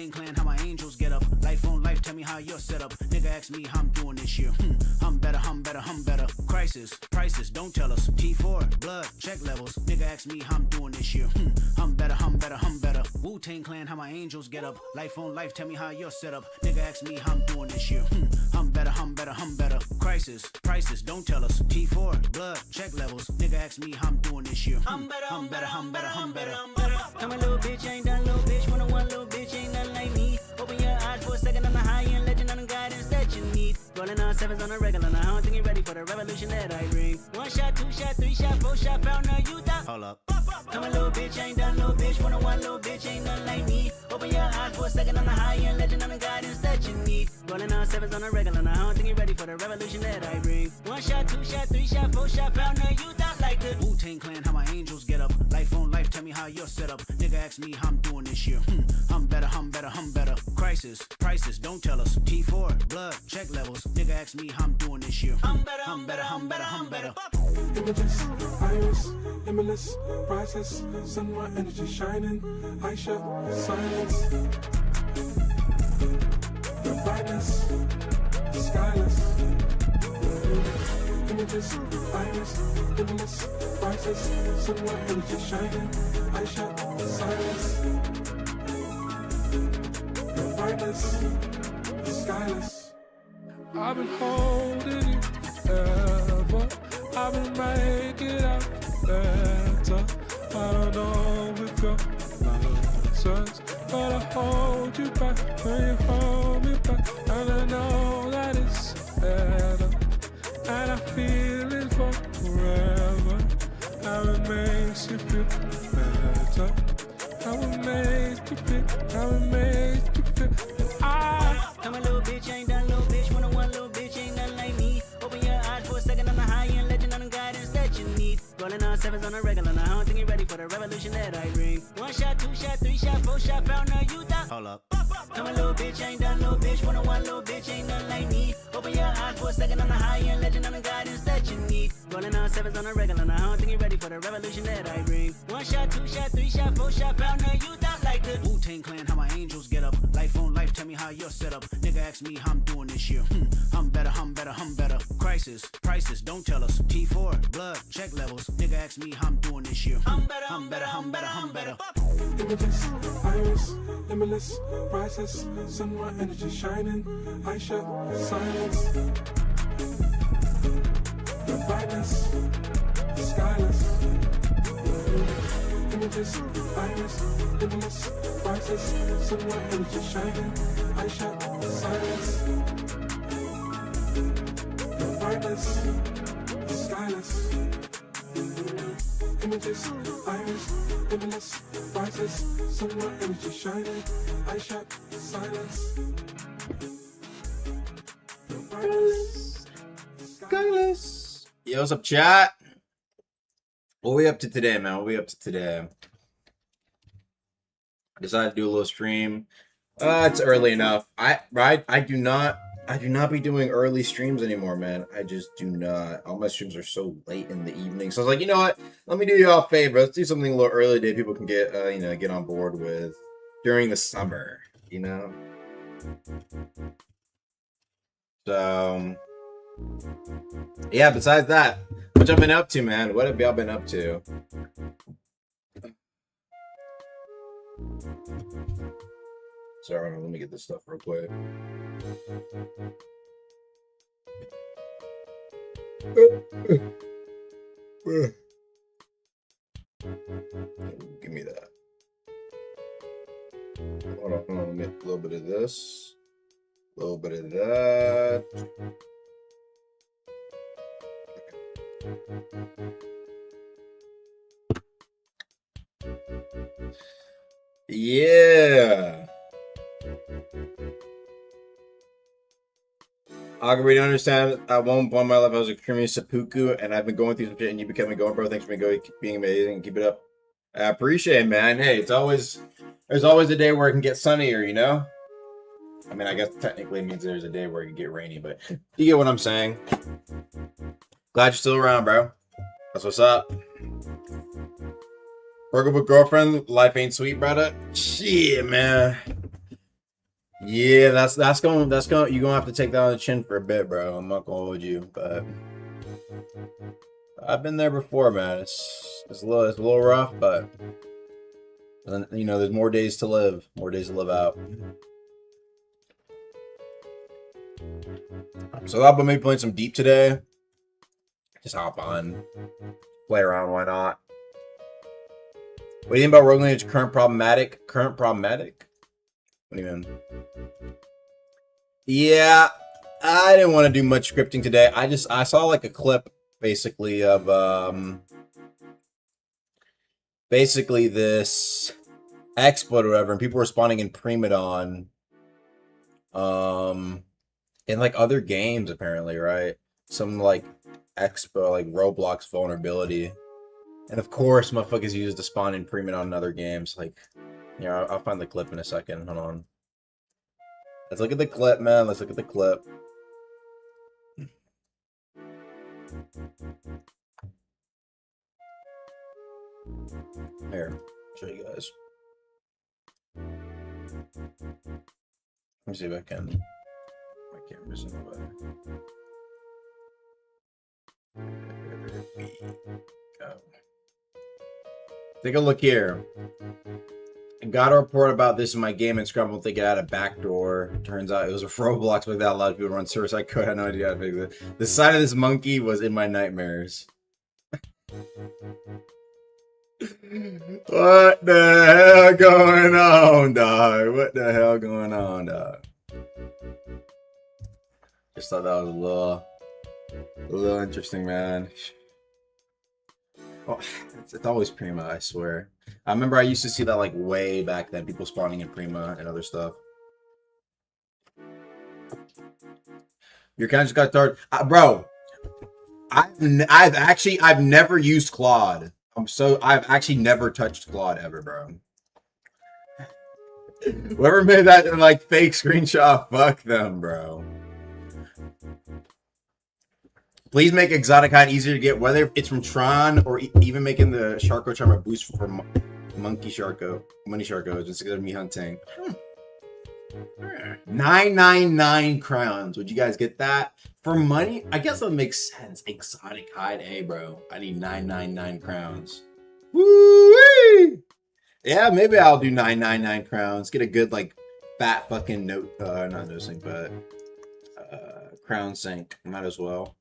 Wu-Tang Clan, how my angels get up. Life on life, tell me how you're set up. Nigga ask me how I'm doing this year. I'm better, I'm better, I'm better. Crisis, prices, don't tell us. T4, blood, check levels. Nigga ask me how I'm doing this year. I'm better, I'm better, I'm better. Wu-Tang Clan, how my angels get up. Life on life, tell me how you're set up. Nigga ask me how I'm doing this year. I'm better, I'm better, I'm better. Crisis, prices, don't tell us. T4, blood, check levels. Nigga ask me how I'm doing this year. I'm better, I'm better, I'm better, I'm better. Come a little bitch, ain't done little bitch. 101 little bitch, ain't nothing like me. Open your eyes for a second, I'm the high-end legend, I'm the guidance that you need. Rolling on sevens on a regular, now I don't think you're ready for the revolution that I bring. 1 shot, 2 shot, 3 shot, 4 shot, found a youth out. Hold up. Come a little bitch, ain't done little bitch. 101 little bitch, ain't nothing like me. Open your eyes for a second, I'm the high-end legend, I'm the guidance that you need. Rolling on sevens on a regular, now I don't think you're ready for the revolution that I bring. 1 shot, 2 shot, 3 shot, 4 shot, found a youth out like the Wu-Tang Clan, how my angels get up. Life on life, tell me how you're set up. Nigga ask me how I'm doing this year. I'm better, I'm better, I'm better. Crisis, prices, don't tell us. T4, blood, check levels. Nigga ask me how I'm doing this year. I'm better, I'm better, I'm better, I'm better. Images, iris, limitless, priceless. Sunlight energy shining. I shall silence. The brightness, skyless. Images, iris, limitless, priceless. Sunlight energy shining. I shall silence. The brightness, skyless. I've been holding you forever. I've been making it out better. I don't know if you're nonsense, but I hold you back when you hold me back, and I know that it's better, and I feel it for forever. How it makes you feel better. How it makes you feel. How it makes you feel. Come a little bitch, ain't done little bitch. 101 little bitch, ain't nothing like me. Open your eyes for a second, I'm the high-end legend, I'm the guidance that you need. Rolling on sevens on a regular, now I don't think you're ready for the revolution that I bring. 1 shot, 2 shot, 3 shot, 4 shot, found a youth out. Hold up. Come a little bitch, ain't done little bitch. 101 little bitch, ain't nothing like me. Open your eyes for a second, I'm the high-end legend, I'm the guidance that you need. Rolling on sevens on a regular, now I don't think you're ready for the revolution that I bring. 1 shot, 2 shot, 3 shot, 4 shot, found a youth out like the Wu-Tang Clan, how my angels get up. Life on life, tell me how you're set up. Nigga ask me how I'm doing this year. I'm better, I'm better, I'm better. Crisis, prices, don't tell us. T4, blood, check levels. Nigga ask me how I'm doing this year. I'm better, I'm better, I'm better, I'm better. Images, iris, limitless, priceless. Sunlight energy shining. I shall silence. The brightness, skyless. Images, iris, limitless, priceless. Sunlight energy shining. I shall silence. The brightness, skyless. Images, iris, limitless, priceless. Sunlight energy shining. I shall silence. The brightness, skyless. Yo, what's up, chat? What we up to today, man? What we up to today? I decided to do a little stream. It's early enough. I do not be doing early streams anymore, man. I just do not. All my streams are so late in the evening. So I was like, you know what? Let me do y'all a favor. Let's do something a little early today people can get get on board with during the summer, you know? So yeah, besides that, what y'all been up to, man? What have y'all been up to? Sorry, let me get this stuff real quick. Give me that. Hold on, let me get a little bit of this. A little bit of that. Yeah. I can really understand. At one point in my life, I was extremely seppuku, and I've been going through some shit, and you become going, bro. Thanks for being amazing. Keep it up. I appreciate it, man. Hey, there's always a day where it can get sunnier, you know? I mean, I guess technically it means there's a day where it can get rainy, but you get what I'm saying. Glad you're still around, bro. That's what's up. Working with girlfriend, life ain't sweet, brother. Shit, man. Yeah, that's going you're gonna have to take that on the chin for a bit, bro. I'm not gonna hold you, but I've been there before, man. It's a little rough, but you know, there's more days to live, out. So I'll be playing some Deep today. Just hop on, play around, why not? What do you think about Rogue Lineage current problematic? Current problematic? What do you mean? Yeah, I didn't want to do much scripting today. I saw like a clip basically of basically this exploit or whatever, and people were spawning in primadon in like other games apparently, right? Some like expo like Roblox vulnerability. And of course motherfuckers use to spawn in primadon in other games. Like, yeah, I'll find the clip in a second. Hold on. Let's look at the clip, man. Let's look at the clip. Here, show you guys. Let me see if I can. My camera's in the way. There we go. Take a look here. I got a report about this in my game and Scrumble think it had a backdoor. Turns out it was a Roblox bug that a lot of people run server-side code. I had no idea how to fix it. The sight of this monkey was in my nightmares. What the hell going on, dog? What the hell going on, dog? Just thought that was a little interesting, man. Oh, it's always Prima, I swear. I remember I used to see that like way back then, people spawning in Prima and other stuff. Your account just got started, bro. I've never used Claude. I've actually never touched Claude ever, bro. Whoever made that like fake screenshot, fuck them, bro. Please make exotic hide easier to get, whether it's from Tron or even making the Sharko charm a boost for Money Sharko, just because of me hunting. 999 crowns. Would you guys get that? For money? I guess that makes sense. Exotic hide. Hey, bro. I need 999 crowns. Woo-wee! Yeah, maybe I'll do 999 crowns. Get a good, like, fat fucking note. Not no sync, but crown sync. Might as well.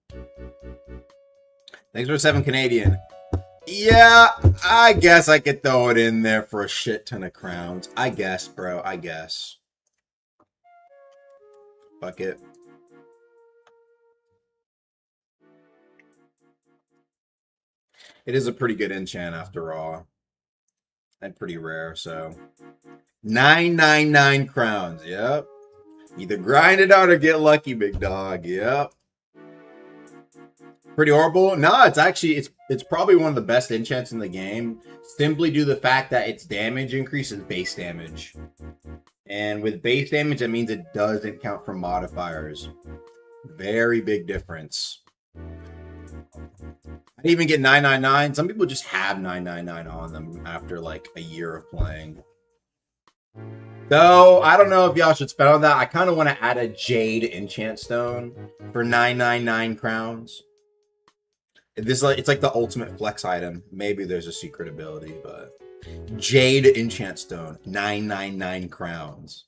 Thanks for 7 Canadian. Yeah, I guess I could throw it in there for a shit ton of crowns. I guess, bro. I guess. Fuck it. It is a pretty good enchant after all. And pretty rare, so. 999 crowns, yep. Either grind it out or get lucky, big dog, yep. Pretty horrible? No, it's actually, it's probably one of the best enchants in the game. Simply due to the fact that its damage increases base damage. And with base damage, that means it doesn't count for modifiers. Very big difference. I didn't even get 999. Some people just have 999 on them after like a year of playing. Though, I don't know if y'all should spend on that. I kind of want to add a Jade enchant stone for 999 crowns. It's like the ultimate flex item. Maybe there's a secret ability, but Jade enchant stone, 999 crowns.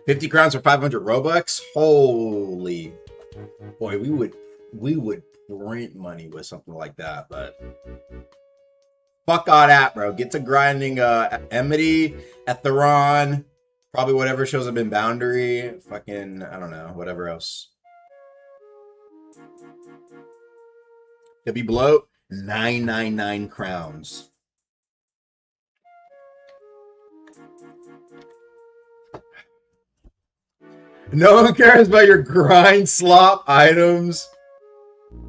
50 crowns for 500 Robux. Holy boy, we would print money with something like that, but fuck all that, bro. Get to grinding Amity, Etheron, probably whatever shows up in Boundary, fucking, I don't know, whatever else. Could be below 999 crowns. No one cares about your grind slop items.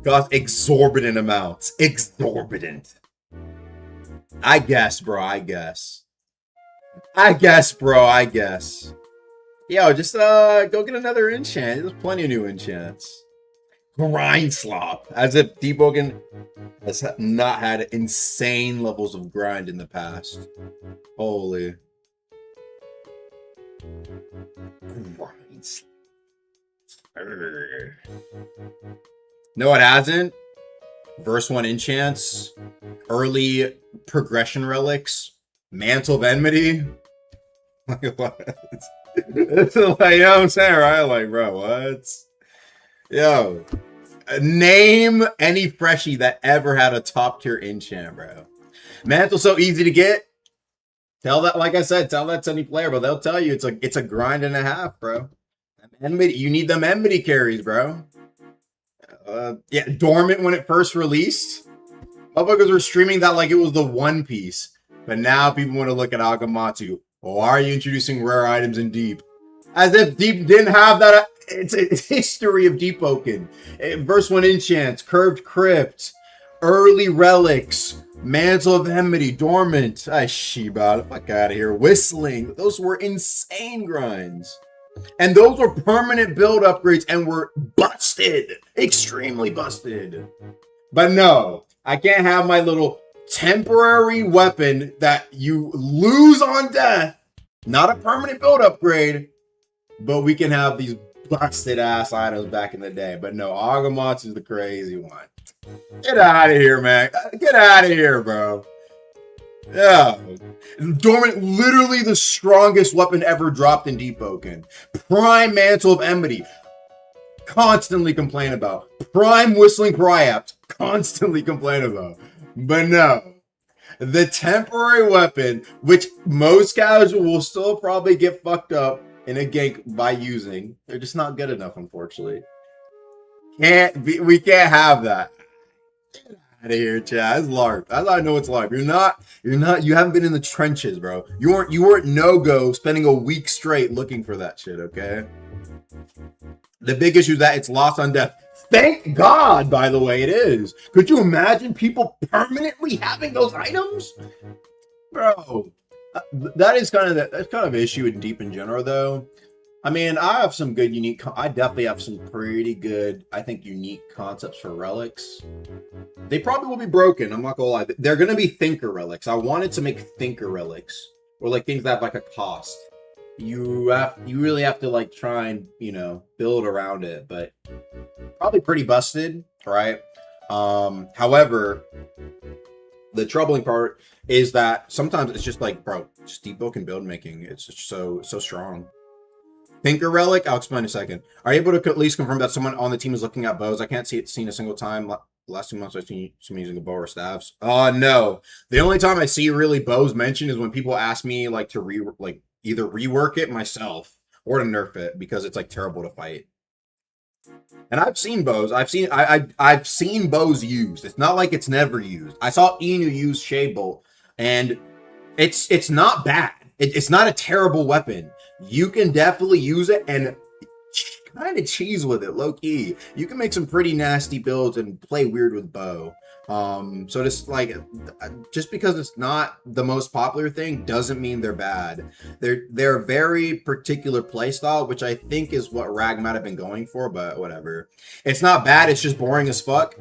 Cost exorbitant amounts. Exorbitant. I guess, bro. I guess, bro. I guess. Yo, just go get another enchant. There's plenty of new enchants. Grind slop. As if Debogan has not had insane levels of grind in the past. Holy. Right. No, it hasn't. Verse 1 enchants, early progression relics, mantle of enmity. Like what? It's like, you know what I'm saying, right? Like, bro, what? Yo, name any freshie that ever had a top tier enchant, bro. Mantle's so easy to get. Tell that, like I said, tell that to any player, but they'll tell you it's a grind and a half, bro. Enmity, you need them enmity carries, bro. Yeah, dormant when it first released. Motherfuckers were streaming that like it was the One Piece. But now people want to look at Agamotto. Why are you introducing rare items in Deep? As if Deep didn't have that. It's a history of Deep Oaken. Verse 1 enchants, curved crypt, early relics, mantle of enmity, dormant. Shiba, the fuck out of here. Whistling. Those were insane grinds. And those were permanent build upgrades and were busted. Extremely busted. But no, I can't have my little temporary weapon that you lose on death. Not a permanent build upgrade, but we can have these busted ass items back in the day. But no, Agamotto is the crazy one. Get out of here, man. Get out of here, bro. Yeah. Dormant, literally the strongest weapon ever dropped in Deep Oaken. Prime Mantle of Enmity. Constantly complain about. Prime Whistling Pryapt. Constantly complain about. But no. The temporary weapon, which most casual will still probably get fucked up in a gank by using. They're just not good enough, unfortunately. We can't have that. Out of here, Chad. It's LARP. That's how I know it's LARP. You haven't been in the trenches, bro. You weren't no-go spending a week straight looking for that shit, okay? The big issue is that it's lost on death. Thank God, by the way, it is. Could you imagine people permanently having those items? Bro, that's kind of an issue in Deep in general, though. I mean, I have some good unique. I definitely have some pretty good, I think, unique concepts for relics. They probably will be broken. I'm not gonna lie. They're gonna be thinker relics. I wanted to make thinker relics, or like things that have like a cost. You really have to like try and build around it, but probably pretty busted, right? However, the troubling part is that sometimes it's just like, bro, just Deep Oaken build making. It's just so strong. Thinker relic, I'll explain in a second. Are you able to at least confirm that someone on the team is looking at bows? I can't see it seen a single time. Last 2 months I've seen someone using a bow or staffs. No. The only time I see really bows mentioned is when people ask me like to either rework it myself or to nerf it because it's like terrible to fight. And I've seen bows. I've seen bows used. It's not like it's never used. I saw Inu use Shade Bolt, and it's not bad. It's not a terrible weapon. You can definitely use it and kind of cheese with it, low key. You can make some pretty nasty builds and play weird with bow. So just because it's not the most popular thing doesn't mean they're bad. They're a very particular playstyle, which I think is what Rag might have been going for, but whatever. It's not bad. It's just boring as fuck.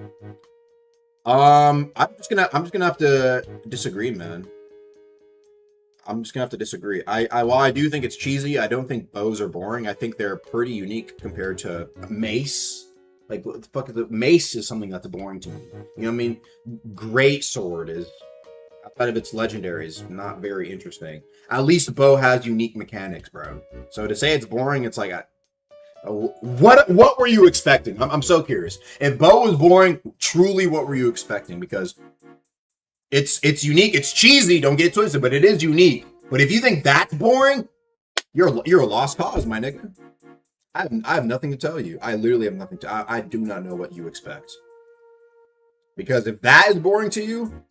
I'm just gonna have to disagree, man. I'm just gonna have to disagree. While I do think it's cheesy, I don't think bows are boring. I think they're pretty unique compared to mace. Like, what the fuck is it? Mace is something that's boring to me. You know what I mean? Great sword is, outside of its legendaries, not very interesting. At least bow has unique mechanics, bro. So to say it's boring, it's like, what were you expecting? I'm so curious. If bow was boring, truly, what were you expecting? Because it's unique. It's cheesy. Don't get it twisted, but it is unique. But if you think that's boring, you're a lost cause, my nigga. I have nothing to tell you. I literally have nothing to. I do not know what you expect. Because if that is boring to you,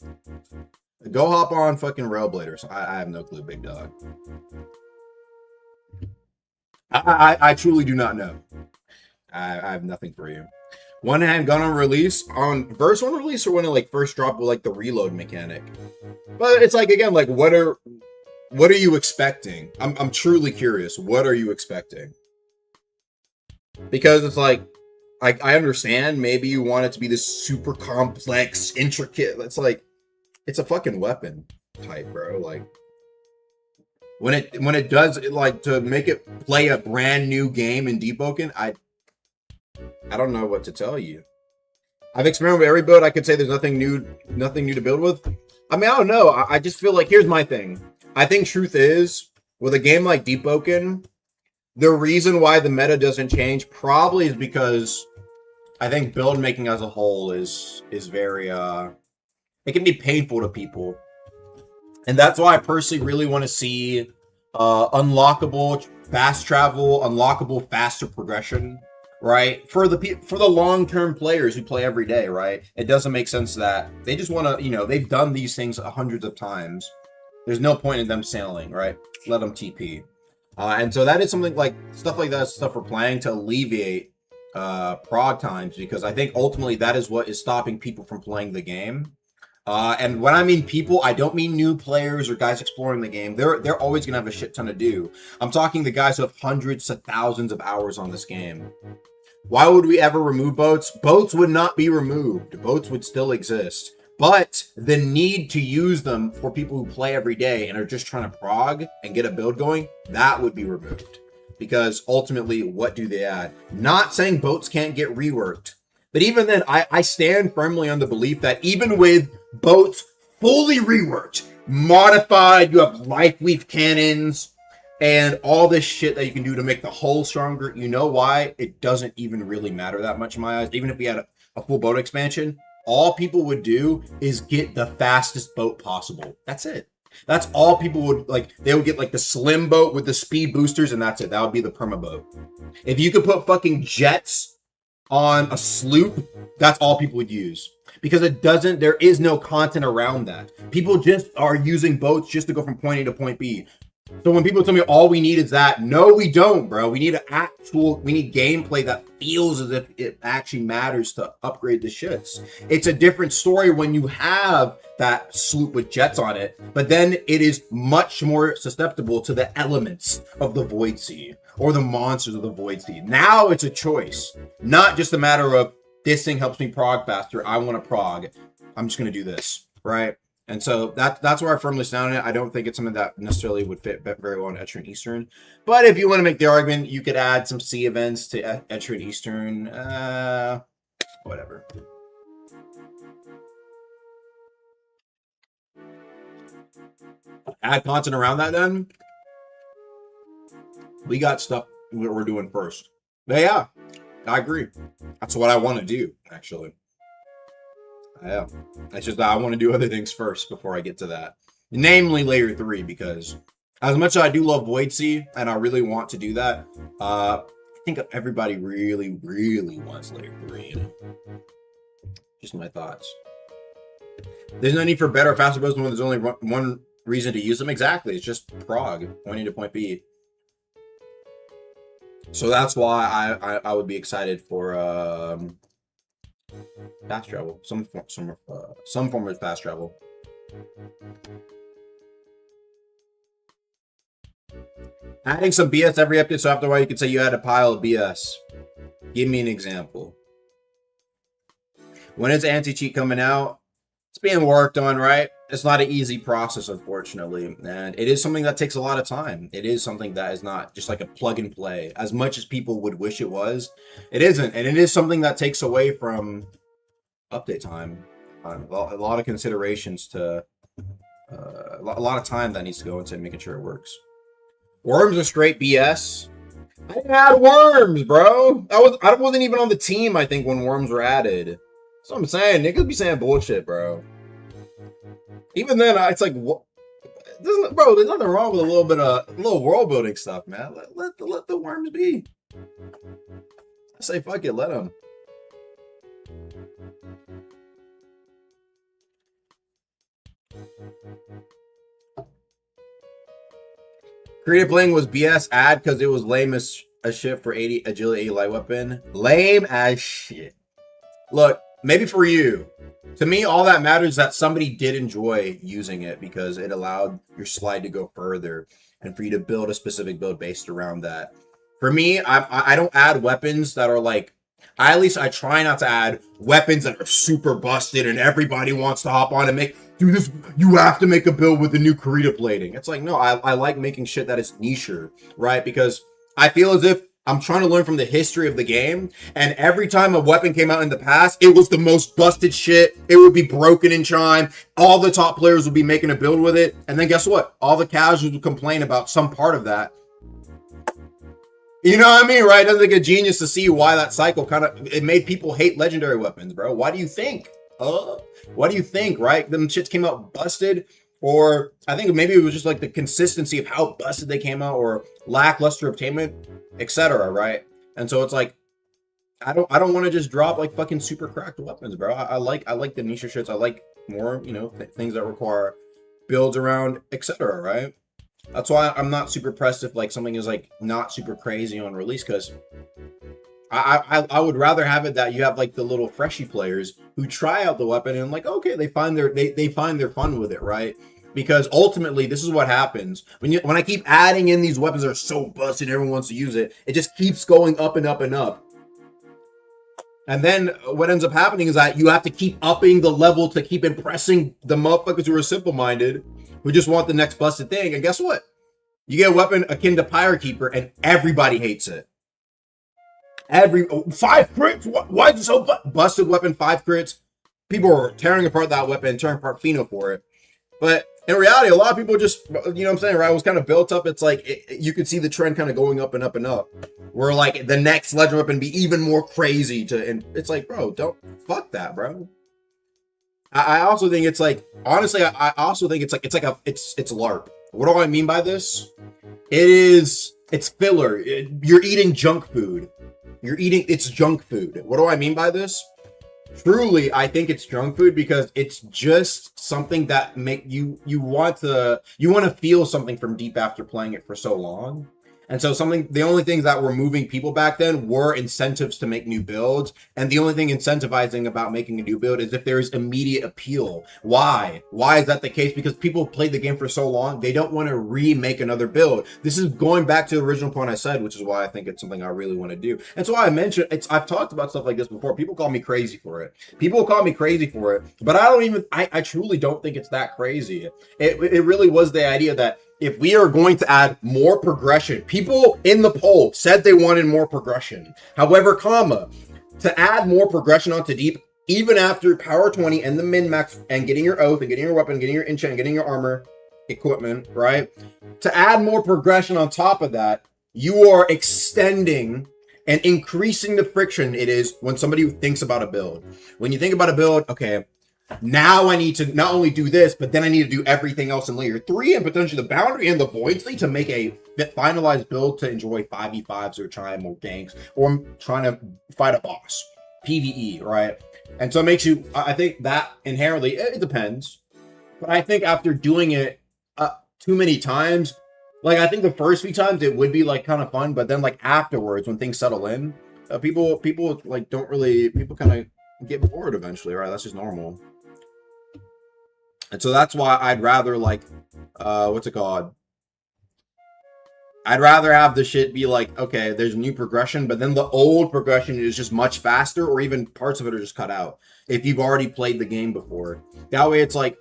go hop on fucking Railbladers. I have no clue, big dog. I truly do not know. I have nothing for you. One hand gun on release, on verse 1 release, or when it like first dropped with like the reload mechanic. But it's like, again, like what are you expecting? I'm truly curious. What are you expecting? Because it's like I understand maybe you want it to be this super complex, intricate. It's like, it's a fucking weapon type, bro. Like, when it does like to make it play a brand new game in Deboken, I don't know what to tell you. I've experimented with every build. I could say there's nothing new to build with. I mean, I don't know. I just feel like here's my thing. I think truth is with a game like Deboken, the reason why the meta doesn't change probably is because I think build making as a whole is very it can be painful to people. And that's why I personally really want to see unlockable fast travel, unlockable faster progression, right? For the long-term players who play every day, right? It doesn't make sense that they just want to, they've done these things hundreds of times. There's no point in them sailing, right? Let them TP. And so that is something like stuff like that, stuff we're planning to alleviate prog times, because I think ultimately that is what is stopping people from playing the game. And when I mean people, I don't mean new players or guys exploring the game. They're always gonna have a shit ton to do. I'm talking the guys who have hundreds to thousands of hours on this game. Why would we ever remove boats? Boats would not be removed. Boats would still exist. But the need to use them for people who play every day and are just trying to prog and get a build going, that would be removed. Because ultimately, what do they add? Not saying boats can't get reworked. But even then, I stand firmly on the belief that even with boats fully reworked, modified, you have life weave cannons, and all this shit that you can do to make the hull stronger, you know why? It doesn't even really matter that much in my eyes. Even if we had a full boat expansion, all people would do is get the fastest boat possible. That's it. That's all people would like. They would get like the slim boat with the speed boosters, and that's it. That would be the perma boat. If you could put fucking jets on a sloop, that's all people would use. Because there is no content around that. People just are using boats just to go from point A to point B. So when people tell me all we need is that, no, we don't, bro. We need gameplay that feels as if it actually matters to upgrade the shits. It's a different story when you have that sloop with jets on it, but then it is much more susceptible to the elements of the Void Sea or the monsters of the Void Sea. Now it's a choice, not just a matter of this thing helps me prog faster. I want to prog. I'm just going to do this, right? And so that's where I firmly stand on it. I don't think it's something that necessarily would fit very well in Etrian Eastern. But if you want to make the argument, you could add some sea events to Etrian Eastern. Whatever. Add content around that then. We got stuff that we're doing first. But yeah, I agree. That's what I want to do, actually. Yeah, it's just that I want to do other things first before I get to that. Namely layer 3, because as much as I do love Void Sea, and I really want to do that, I think everybody really, really wants layer 3, you know? Just my thoughts. There's no need for better or faster boats when there's only one reason to use them. Exactly, it's just prog, point A to point B. So that's why I would be excited for fast travel, some form of fast travel. Adding some BS every update, so after a while you could say you had a pile of BS. Give me an example. When is anti-cheat coming out? It's being worked on, right? It's not an easy process, unfortunately, and it is something that takes a lot of time. It is something that is not just like a plug and play. As much as people would wish it was, it isn't, and it is something that takes away from update time. A lot of considerations to a lot of time that needs to go into making sure it works. Worms are straight BS. I didn't add worms, bro. I wasn't even on the team, I think, when worms were added. That's what I'm saying. Niggas be saying bullshit, bro. Even then, it's like, what? Bro, there's nothing wrong with a little world building stuff, man. Let the worms be. I say, fuck it, let them. Creative playing was BS ad because it was lame as shit for 80 agility 80 light weapon. Lame as shit. Look, maybe for you. To me, all that matters is that somebody did enjoy using it because it allowed your slide to go further and for you to build a specific build based around that. For me, I don't add weapons that are like, at least I try not to add weapons that are super busted and everybody wants to hop on and make. dude, this, you have to make a build with the new Karita plating. It's like, no, I like making shit that is nicher, right? Because I feel as if I'm trying to learn from the history of the game, and every time a weapon came out in the past, it was the most busted shit. It would be broken in chime. All the top players would be making a build with it, and then guess what? All the casuals would complain about some part of that. You know what I mean, right? It doesn't take a genius to see why that cycle it made people hate legendary weapons, bro. Why do you think? What do you think, right? Them shits came out busted, or I think maybe it was just like the consistency of how busted they came out, or lackluster obtainment, etc. Right? And so it's like, I don't want to just drop like fucking super cracked weapons, bro. I like the niche shits. I like more, you know, things that require builds around, etc. Right? That's why I'm not super pressed if like something is like not super crazy on release, because I would rather have it that you have like the little freshy players who try out the weapon and like, okay, they find their fun with it, right? Because ultimately this is what happens when I keep adding in these weapons that are so busted, everyone wants to use it. It just keeps going up and up and up. And then what ends up happening is that you have to keep upping the level to keep impressing the motherfuckers who are simple-minded, who just want the next busted thing. And guess what? You get a weapon akin to Pyre Keeper and everybody hates it. 5 crits? Why is it so busted weapon, 5 crits? People are tearing apart that weapon, tearing apart Pheno for it. But in reality, a lot of people just, you know what I'm saying, right? It was kind of built up. It's like, you could see the trend kind of going up and up and up. Where like the next legend weapon be even more crazy and it's like, bro, don't, fuck that, bro. I also think it's like, honestly, I also think it's LARP. What do I mean by this? It's filler. You're eating junk food. It's junk food. What do I mean by this? Truly, I think it's junk food because it's just something that make you want to feel something from deep after playing it for so long. And so the only things that were moving people back then were incentives to make new builds. And the only thing incentivizing about making a new build is if there's immediate appeal. Why? Why is that the case? Because people have played the game for so long, they don't want to remake another build. This is going back to the original point I said, which is why I think it's something I really want to do. And so I mentioned, I've talked about stuff like this before. People call me crazy for it. But I truly don't think it's that crazy. It really was the idea that if we are going to add more progression, people in the poll said they wanted more progression. However, to add more progression onto deep, even after power 20 and the min-max and getting your oath and getting your weapon, getting your enchant, getting your armor equipment, right? To add more progression on top of that, you are extending and increasing the friction it is when somebody thinks about a build. When you think about a build, okay, now I need to not only do this, but then I need to do everything else in layer 3 and potentially the boundary and the void state to make a finalized build to enjoy 5v5s or chime or ganks or trying to fight a boss. PvE, right? And so it makes you, I think that inherently, it depends. But I think after doing it too many times, like I think the first few times it would be like kind of fun, but then like afterwards when things settle in, people like don't really, people kind of get bored eventually, right? That's just normal. And so that's why I'd rather like, what's it called? I'd rather have the shit be like, okay, there's new progression, but then the old progression is just much faster, or even parts of it are just cut out if you've already played the game before. That way it's like,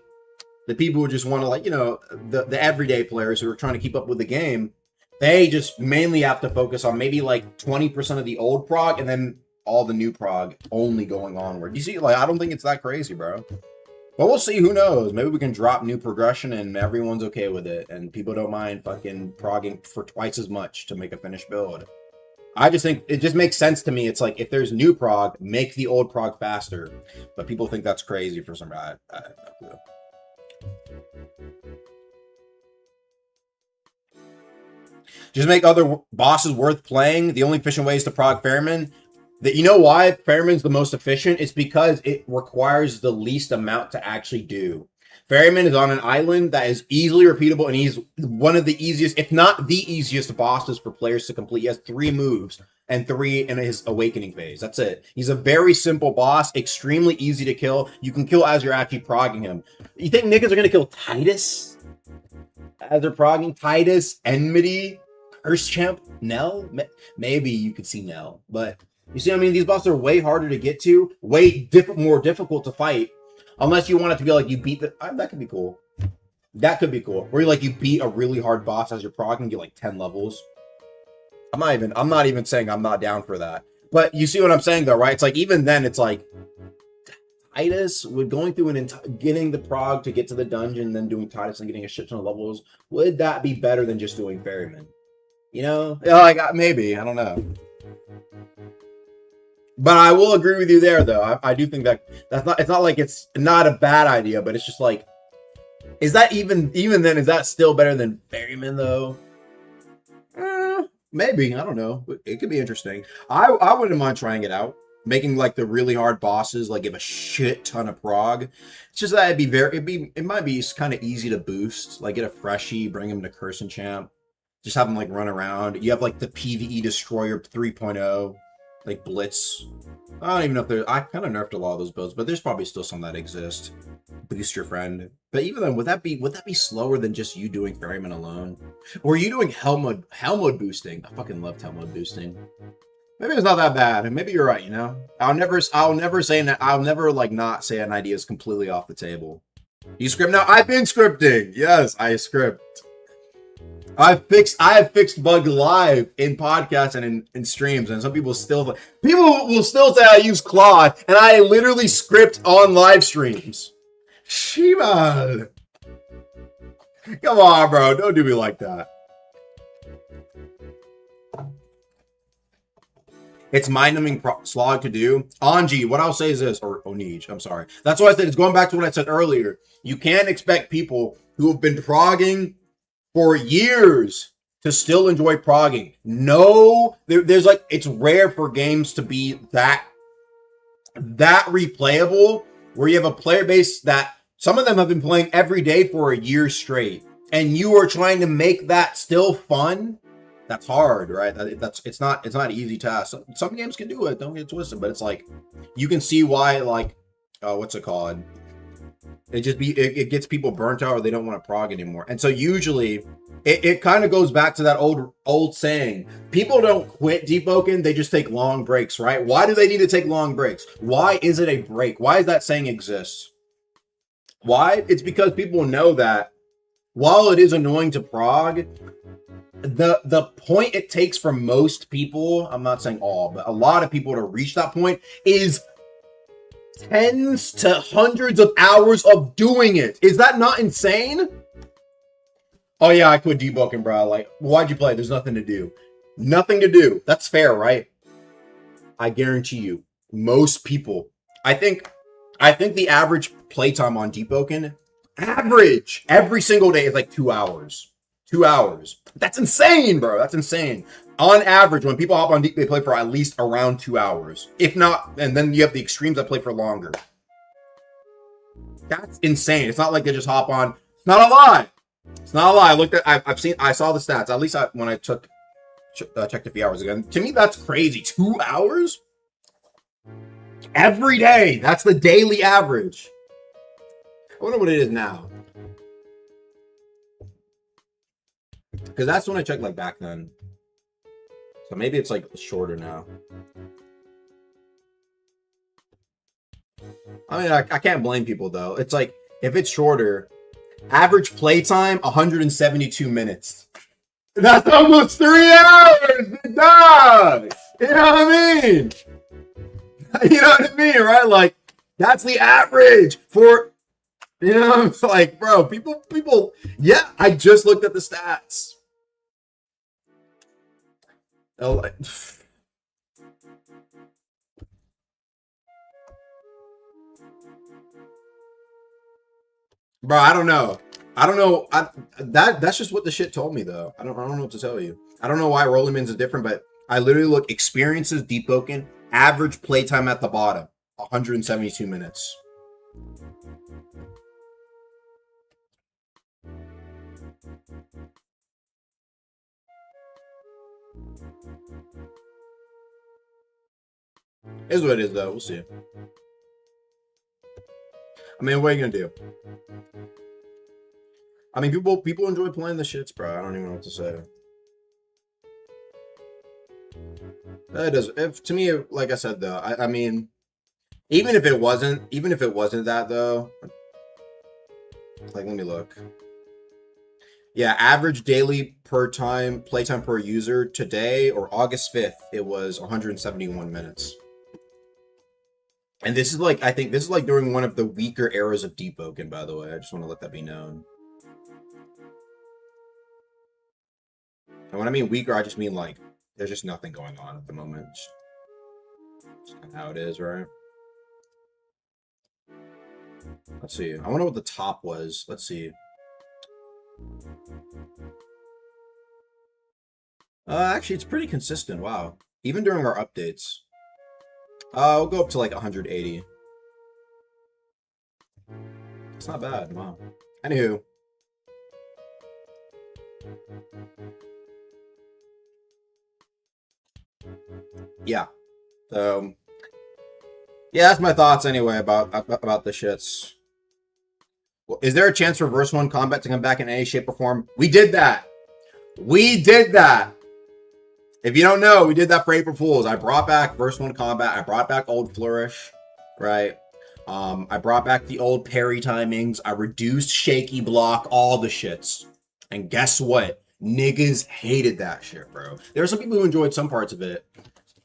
the people who just want to like, you know, the everyday players who are trying to keep up with the game, they just mainly have to focus on maybe like 20% of the old prog and then all the new prog only going onward. You see, like, I don't think it's that crazy, bro. But we'll see, who knows? Maybe we can drop new progression and everyone's okay with it. And people don't mind fucking progging for twice as much to make a finished build. I just think it just makes sense to me. It's like, if there's new prog, make the old prog faster. But people think that's crazy for some reason. I have no clue. Just make other bosses worth playing. The only efficient way is to prog Fairman. You know why Fairman's the most efficient? It's because it requires the least amount to actually do. Ferryman is on an island that is easily repeatable, and he's one of the easiest, if not the easiest, bosses for players to complete. He has 3 moves and 3 in his awakening phase. That's it. He's a very simple boss, extremely easy to kill. You can kill as you're actually progging him. You think niggas are going to kill Titus as they're progging? Titus, Enmity, Curse Champ, Nell? Maybe you could see Nell, but you see, I mean, these bosses are way harder to get to, way more difficult to fight. Unless you want it to be like you beat the... that could be cool. That could be cool. Where you beat a really hard boss as your prog and get like 10 levels. I'm not even saying I'm not down for that. But you see what I'm saying though, right? It's like even then it's like Titus with going through getting the prog to get to the dungeon, then doing Titus and getting a shit ton of levels. Would that be better than just doing Ferryman? You know? Yeah, like maybe, I don't know. But I will agree with you there though. I do think it's not like it's not a bad idea, but it's just like, is that even then, is that still better than Ferryman though? Maybe, I don't know. It could be interesting. I wouldn't mind trying it out. Making like the really hard bosses like give a shit ton of prog. It's just that it might be kind of easy to boost. Like get a freshie, bring him to Curse Champ. Just have him like run around. You have like the PvE Destroyer 3.0, like Blitz. I don't even know if I kind of nerfed a lot of those builds, but there's probably still some that exist. Boost your friend. But even then, would that be slower than just you doing Ferryman alone? Or are you doing hell mode boosting? I fucking loved hell mode boosting. Maybe it's not that bad, and maybe you're right, you know? I'll never like not say an idea is completely off the table. You script now? I've been scripting. Yes, I script. I have fixed bugs live in podcasts and in streams, and some people will still say I use Claude, and I literally script on live streams. Shiva, come on, bro, don't do me like that. It's mind-numbing slog to do. Anji, what I'll say is this, or Onij, I'm sorry. That's why I said it's going back to what I said earlier. You can't expect people who have been progging for years to still enjoy progging. No, there's like, it's rare for games to be that replayable, where you have a player base that some of them have been playing every day for a year straight, and you are trying to make that still fun. That's hard, right? It's not an easy task. Some games can do it, don't get twisted, but it's like you can see why, like, what's it called? It gets people burnt out, or they don't want to prog anymore. And so usually it kind of goes back to that old saying. People don't quit Deepoken, they just take long breaks, right? Why do they need to take long breaks? Why is it a break? Why does that saying exist? Why? It's because people know that while it is annoying to prog, the point it takes for most people, I'm not saying all, but a lot of people to reach that point is tens to hundreds of hours of doing it. Is that not insane? Oh yeah, I quit debugging, bro. Like, why'd you play? There's nothing to do. Nothing to do. That's fair, right? I guarantee you, most people, I think the average playtime on Deepoken, average, every single day is like 2 hours. 2 hours. That's insane, bro. That's insane. On average, when people hop on Deep, they play for at least around 2 hours. If not, and then you have the extremes that play for longer. That's insane. It's not like they just hop on. It's not a lie. It's not a lie. I saw the stats. At least when I checked a few hours ago. To me, that's crazy. 2 hours? Every day. That's the daily average. I wonder what it is now. Because that's when I checked, like, back then. So maybe it's, like, shorter now. I mean, I can't blame people, though. It's like, if it's shorter, average playtime, 172 minutes. That's almost 3 hours! Dog! You know what I mean? You know what I mean, right? Like, that's the average for... You know, it's like, bro, people, yeah, I just looked at the stats. Oh, like, bro, I don't know. That's just what the shit told me, though. I don't know what to tell you. I don't know why Rolling is different, but I literally look experiences Deepoken, average playtime at the bottom, 172 minutes. Is what it is, though. We'll see. I mean, what are you gonna do? I mean, people enjoy playing the shits, bro. I don't even know what to say. That does, to me, like I said, though, I mean, Even if it wasn't that though, like let me look. Yeah, average daily playtime per user today or August 5th, it was 171 minutes. And this is like, I think this is like during one of the weaker eras of Deepoken, by the way. I just want to let that be known. And when I mean weaker, I just mean like there's just nothing going on at the moment. It's kind of how it is, right? Let's see. I wonder what the top was. Let's see. Actually, it's pretty consistent. Wow. Even during our updates. We'll go up to like 180. It's not bad. Wow. Anywho. Yeah. So, yeah, that's my thoughts anyway about the shits. Well, is there a chance for Verse 1 Combat to come back in any shape or form? We did that. We did that. If you don't know, we did that for April Fools. I brought back Verse 1 Combat. I brought back Old Flourish, right? I brought back the old parry timings. I reduced Shaky Block, all the shits. And guess what? Niggas hated that shit, bro. There are some people who enjoyed some parts of it.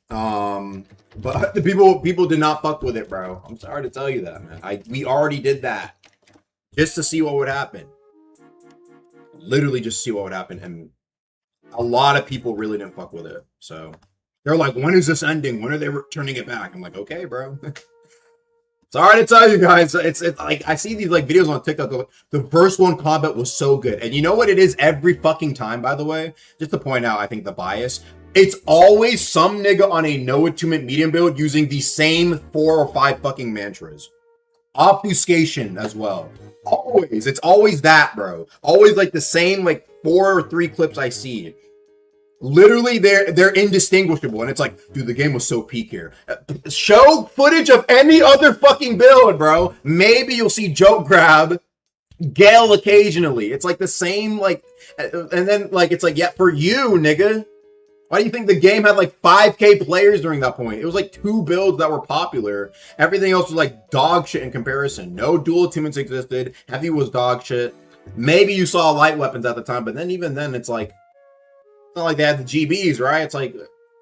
But the people did not fuck with it, bro. I'm sorry to tell you that, man. We already did that. Just to see what would happen. Literally just see what would happen. And a lot of people really didn't fuck with it. So they're like, when is this ending? When are they turning it back? I'm like, okay, bro. Sorry to tell you guys. It's like I see these like videos on TikTok. Like, the Verse 1 Combat was so good. And you know what it is every fucking time, by the way? Just to point out, I think the bias. It's always some nigga on a no attunement medium build using the same 4 or 5 fucking mantras. Obfuscation as well. Always. It's always that, bro. Always like the same like 4 or 3 clips I see. Literally, they're indistinguishable. And it's like, dude, the game was so peak here. Show footage of any other fucking build, bro. Maybe you'll see Joke Grab, Gale occasionally. It's like the same, like, and then like, it's like, yeah, for you, nigga. Why do you think the game had like 5K players during that point? It was like 2 builds that were popular. Everything else was like dog shit in comparison. No dual attunements existed. Heavy was dog shit. Maybe you saw light weapons at the time, but then even then, it's like, it's not like they had the GBs, right? It's like,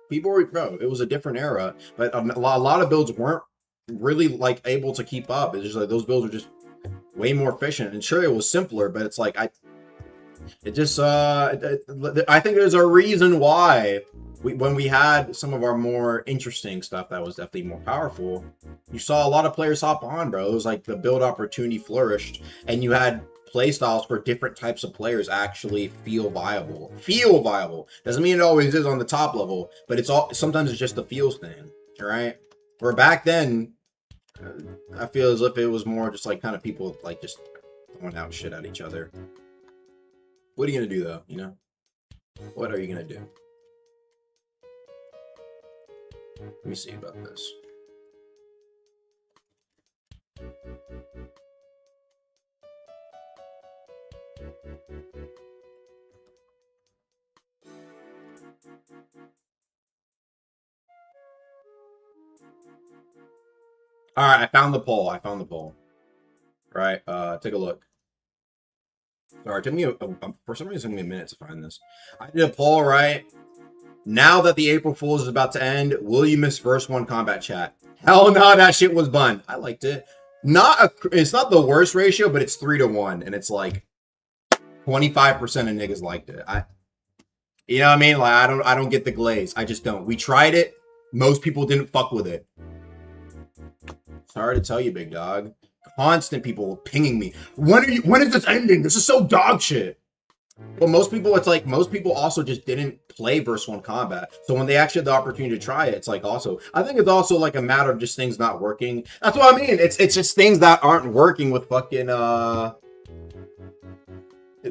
people were, bro, it was a different era. But a lot of builds weren't really like able to keep up. It's just like those builds are just way more efficient. And sure, it was simpler, but it's like, I think there's a reason why when we had some of our more interesting stuff that was definitely more powerful, you saw a lot of players hop on, bro. It was like the build opportunity flourished, and you had play styles for different types of players actually feel viable. Doesn't mean it always is on the top level, but sometimes it's just a feels thing, right? Where back then, I feel as if it was more just like kind of people like just throwing out shit at each other. What are you gonna do though, you know? What are you gonna do? Let me see about this. All right, I found the poll. All right, take a look. Sorry, it took me for some reason it took me a minute to find this. I did a poll, right? Now that the April Fools is about to end, will you miss Verse 1 Combat chat? Hell no, that shit was fun. I liked it. It's not the worst ratio, but it's 3-to-1, and it's like 25% of niggas liked it. You know what I mean? Like I don't get the glaze. I just don't. We tried it. Most people didn't fuck with it. Sorry to tell you, big dog. Constant people pinging me. When is this ending? This is so dog shit. Well, most people also just didn't play Verse 1 Combat. So when they actually had the opportunity to try it, it's like also, I think it's also like a matter of just things not working. That's what I mean. It's just things that aren't working with fucking,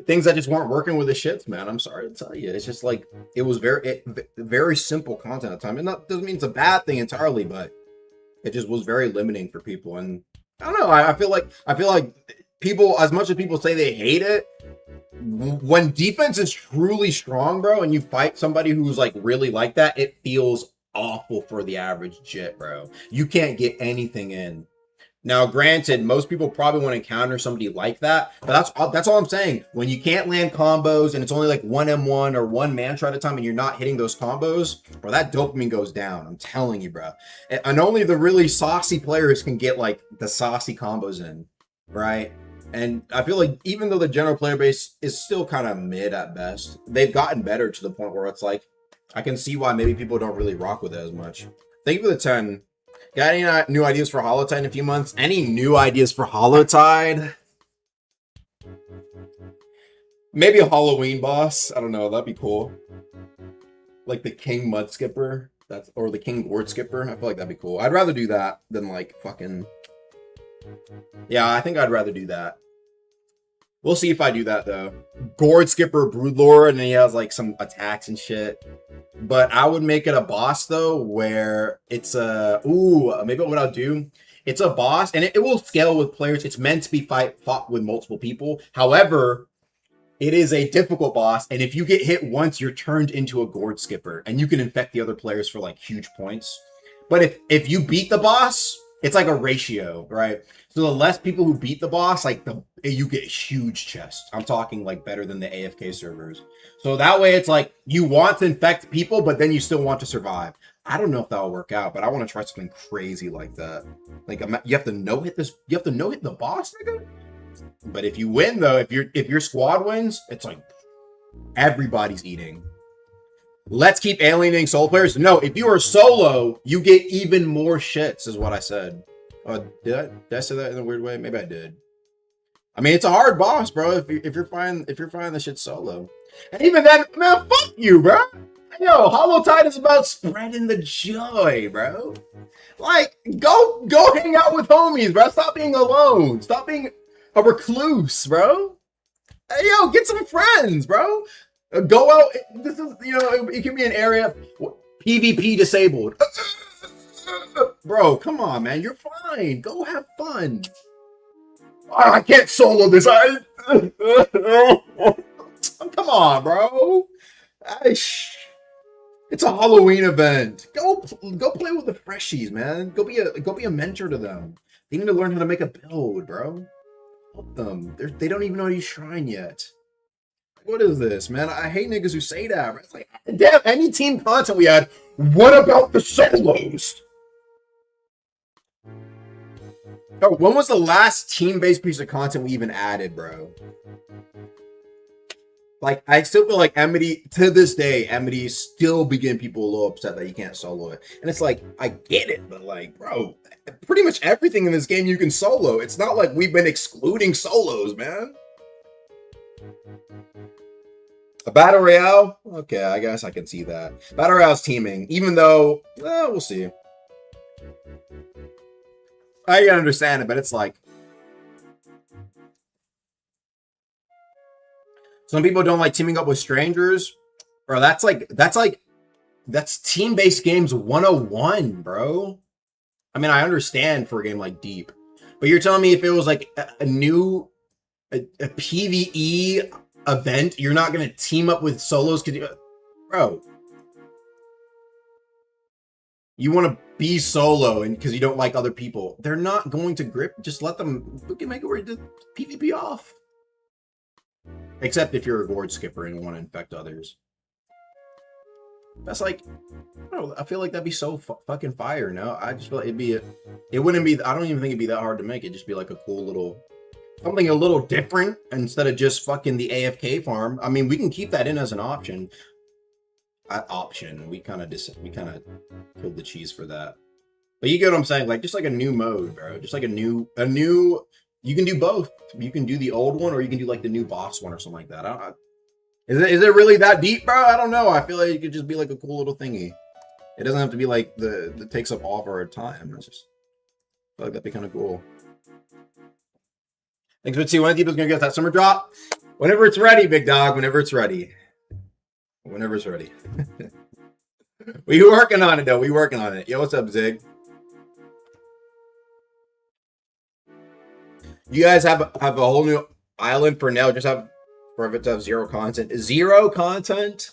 things that just weren't working with the shits, man. I'm sorry to tell you. It's just like, it was very simple content at the time. And that doesn't mean it's a bad thing entirely, but it just was very limiting for people. And I don't know. I feel like people, as much as people say they hate it, when defense is truly strong, bro, and you fight somebody who's like really like that, it feels awful for the average jit, bro. You can't get anything in. Now, granted, most people probably want to encounter somebody like that, but that's all I'm saying. When you can't land combos and it's only like 1M1 or one mantra at a time and you're not hitting those combos, bro, that dopamine goes down. I'm telling you, bro. And only the really saucy players can get like the saucy combos in, right? And I feel like even though the general player base is still kind of mid at best, they've gotten better to the point where it's like, I can see why maybe people don't really rock with it as much. Thank you for the 10. Got any new ideas for Holotide in a few months? Any new ideas for Holotide? Maybe a Halloween boss. I don't know. That'd be cool. Like the King Mud Skipper. Or the King Gourd Skipper. I feel like that'd be cool. I'd rather do that than like fucking... Yeah, I think I'd rather do that. We'll see if I do that though. Gourd Skipper Broodlord, and he has like some attacks and shit. But I would make it a boss though, where it's a maybe what I'll do. It's a boss, and it will scale with players. It's meant to be fought with multiple people. However, it is a difficult boss, and if you get hit once, you're turned into a Gourd Skipper, and you can infect the other players for like huge points. But if you beat the boss, it's like a ratio, right? So the less people who beat the boss, like you get huge chests. I'm talking like better than the AFK servers. So that way it's like you want to infect people, but then you still want to survive. I don't know if that'll work out, but I want to try something crazy like that. Like you have to no-hit this. You have to no-hit the boss, nigga. But if you win though, if your squad wins, it's like everybody's eating. Let's keep alienating solo players. No, if you are solo, you get even more shits, is what I said. Did I say that in a weird way? Maybe I did. I mean, it's a hard boss, bro. If you're finding the shit solo, and even then, man, fuck you, bro. Yo, Holotide is about spreading the joy, bro. Like, go hang out with homies, bro. Stop being alone. Stop being a recluse, bro. Hey, yo, get some friends, bro. Go out. This is, it can be an area PvP disabled. Bro, come on, man. You're fine. Go have fun. I can't solo this. Come on, bro. It's a Halloween event. Go play with the freshies, man. Go be a mentor to them. They need to learn how to make a build, bro. Help them. They don't even know how to use Shrine yet. What is this, man? I hate niggas who say that. Bro. It's like, damn, any team content we had. What about the solos? Oh, when was the last team-based piece of content we even added, bro? Like, I still feel like Amity, to this day, Amity still begin people a little upset that you can't solo it. And it's like, I get it, but like, bro, pretty much everything in this game you can solo. It's not like we've been excluding solos, man. A Battle Royale? Okay, I guess I can see that. Battle Royale's teaming, even though, we'll see. I can understand it, but it's like, some people don't like teaming up with strangers. Bro, that's team-based games 101, bro. I mean, I understand for a game like Deep, but you're telling me if it was like a PvE event, you're not gonna team up with solos because bro, you want to be solo and because you don't like other people. They're not going to grip. Just let them. We can make it where you PvP off. Except if you're a Gourd Skipper and want to infect others. That's like, bro, I feel like that'd be so fucking fire. No, I just feel like it wouldn't be. I don't even think it'd be that hard to make. It'd just be like a cool little. Something a little different instead of just fucking the AFK farm. I mean, we can keep that in as an option. We kind of killed the cheese for that. But you get what I'm saying? Like, just like a new mode, bro. Just like a new. You can do both. You can do the old one, or you can do like the new boss one or something like that. Is it really that deep, bro? I don't know. I feel like it could just be like a cool little thingy. It doesn't have to be like that takes up all of our time. It's just I feel like that'd be kind of cool. Thanks for seeing when people's gonna get that summer drop. Whenever it's ready, big dog. Whenever it's ready. Whenever it's ready. We working on it though. We working on it. Yo, what's up, Zig? You guys have a whole new island for now. Just have for it to have zero content. Zero content?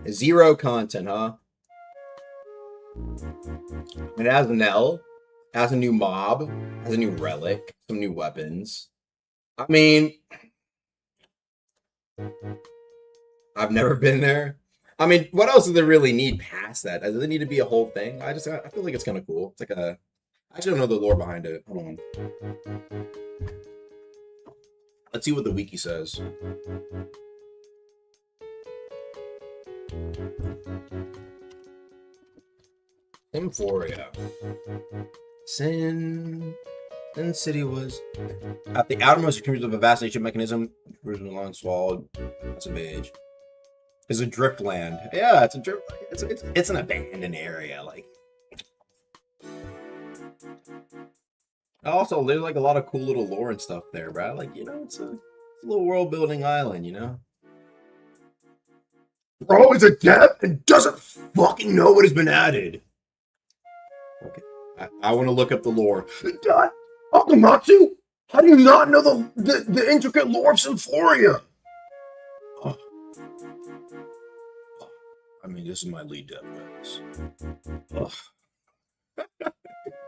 0 content, huh? It has an L, has a new mob, has a new relic, some new weapons. I mean, I've never been there. I mean, what else does it really need past that? Does it need to be a whole thing? I feel like it's kind of cool. It's like a, I actually don't know the lore behind it. Hold on. Let's see what the wiki says. Symphoria. Sin City was at the outermost extremes of a vast ancient mechanism. Originally long swallowed. That's a age. It's a drift land. Yeah, it's a drift. It's an abandoned area. Like, also there's like a lot of cool little lore and stuff there, bro. Like, you know, it's a little world building island. You know. Bro is a dev and doesn't fucking know what has been added. Okay, I want to look up the lore. Uncle Matsu, how do you not know the intricate lore of Symphoria? Oh. I mean, this is my lead dev, guys.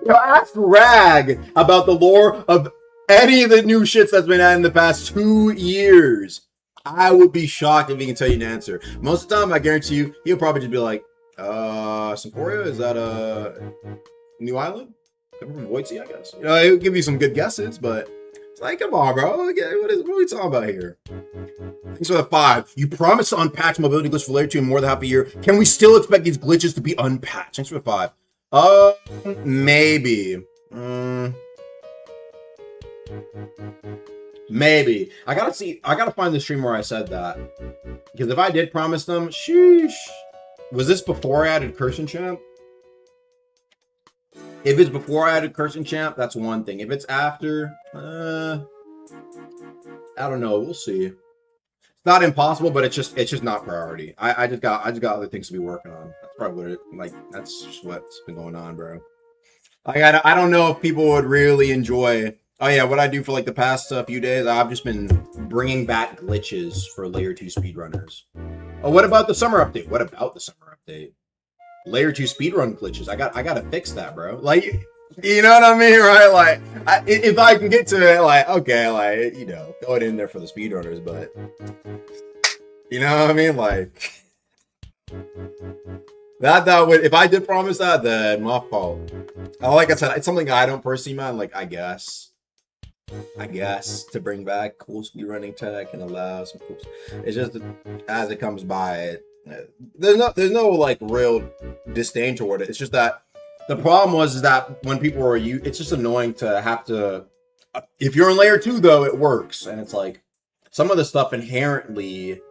Ask Rag about the lore of any of the new shits that's been added in the past 2 years. I would be shocked if he can tell you an answer. Most of the time, I guarantee you, he'll probably just be like, Symphoria, is that a new island? Coming from Voidsea, I guess. You know, he'll give you some good guesses, but it's like, come on, bro. What are we talking about here? Thanks for the 5. You promised to unpatch mobility glitch for layer 2 in more than half a year. Can we still expect these glitches to be unpatched? Thanks for the 5. Maybe. Maybe. I gotta find the stream where I said that. Because if I did promise them, sheesh. Was this before I added Curse Champ? If it's before I added Curse Champ, that's one thing. If it's after, I don't know. We'll see. It's not impossible, but it's just not priority. I just got other things to be working on. That's probably what that's just what's been going on, bro. I don't know if people would really enjoy. Oh yeah, what I do for like the past few days, I've just been bringing back glitches for layer 2 speedrunners. Oh, what about the summer update? What about the summer update? Layer 2 speedrun glitches. I gotta fix that, bro. Like, you know what I mean, right? Like, if I can get to it, like, okay, like, you know, going in there for the speedrunners, but you know what I mean? Like, that would, if I did promise that, then my fault. Like I said, it's something I don't personally mind. Like, I guess to bring back cool speedrunning tech and allow some cool. It's just as it comes by. There's no like real disdain toward it. It's just that the problem is that when people are it's just annoying to have to. If you're in layer 2 though, it works, and it's like some of the stuff inherently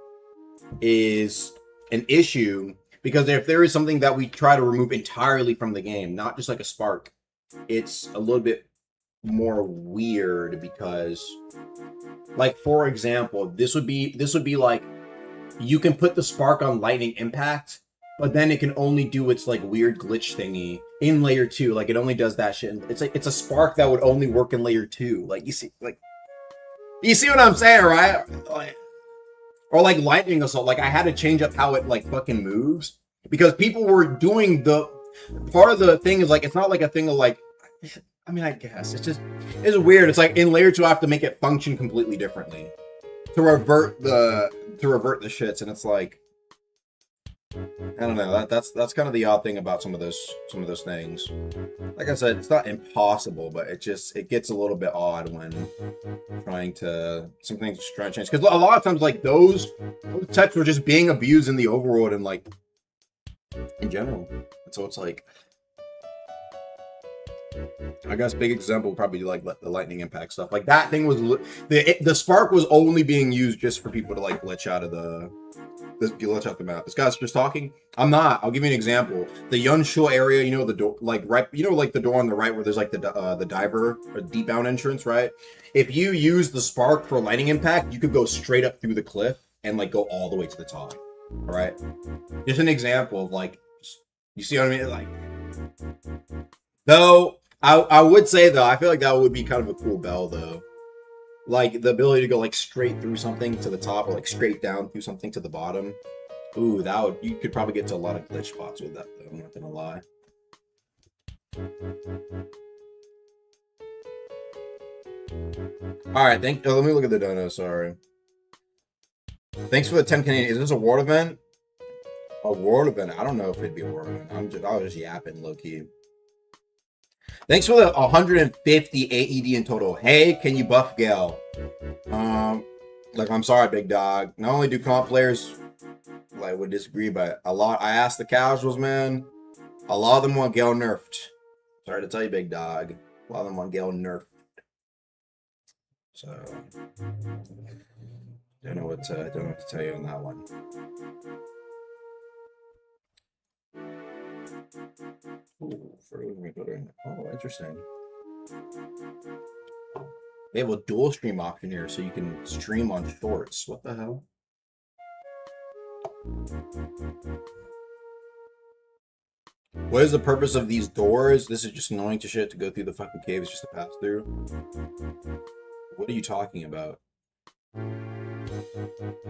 is an issue because if there is something that we try to remove entirely from the game, not just like a spark, it's a little bit more weird because, like, for example, this would be like. You can put the spark on lightning impact, but then it can only do its like weird glitch thingy in layer 2. Like it only does that shit. It's like it's a spark that would only work in layer 2. Like you see what I'm saying, right? Like, or like lightning assault. Like I had to change up how it like fucking moves because people were doing the part of the thing is like it's not like a thing of like. I mean, I guess it's weird. It's like in layer 2, I have to make it function completely differently to revert the shits, and it's like I don't know. That's kind of the odd thing about some of those things. Like I said, it's not impossible, but it gets a little bit odd when some things trying to change. Because a lot of times, like those techs were just being abused in the overworld and like in general. And so it's like. I guess big example would probably like the lightning impact stuff. Like that thing was the spark was only being used just for people to like glitch out of the map. This guy's just talking. I'm not. I'll give you an example. The Yunshu area, you know the door, like right, you know like the door on the right where there's like the diver or deep down entrance, right? If you use the spark for lightning impact, you could go straight up through the cliff and like go all the way to the top. All right, just an example of like, you see what I mean? Like, though. I would say though, I feel like that would be kind of a cool bell though. Like the ability to go like straight through something to the top or like straight down through something to the bottom. Ooh, that would, you could probably get to a lot of glitch spots with that, though. I'm not gonna lie. All right, let me look at the dono. Sorry. Thanks for the 10 Canadian. Is this a world event? A world event? I don't know if it'd be a world event. I was just yapping low key. Thanks for the 150 AED in total. Hey, can you buff Gale? Like, I'm sorry, big dog. Not only do comp players like would disagree, but a lot. I asked the casuals, man. A lot of them want Gale nerfed. Sorry to tell you, big dog. A lot of them want Gale nerfed. So, don't know what to tell you on that one. Oh, interesting. They have a dual stream option here, so you can stream on shorts. What the hell? What is the purpose of these doors? This is just annoying to shit to go through the fucking caves just to pass through. What are you talking about?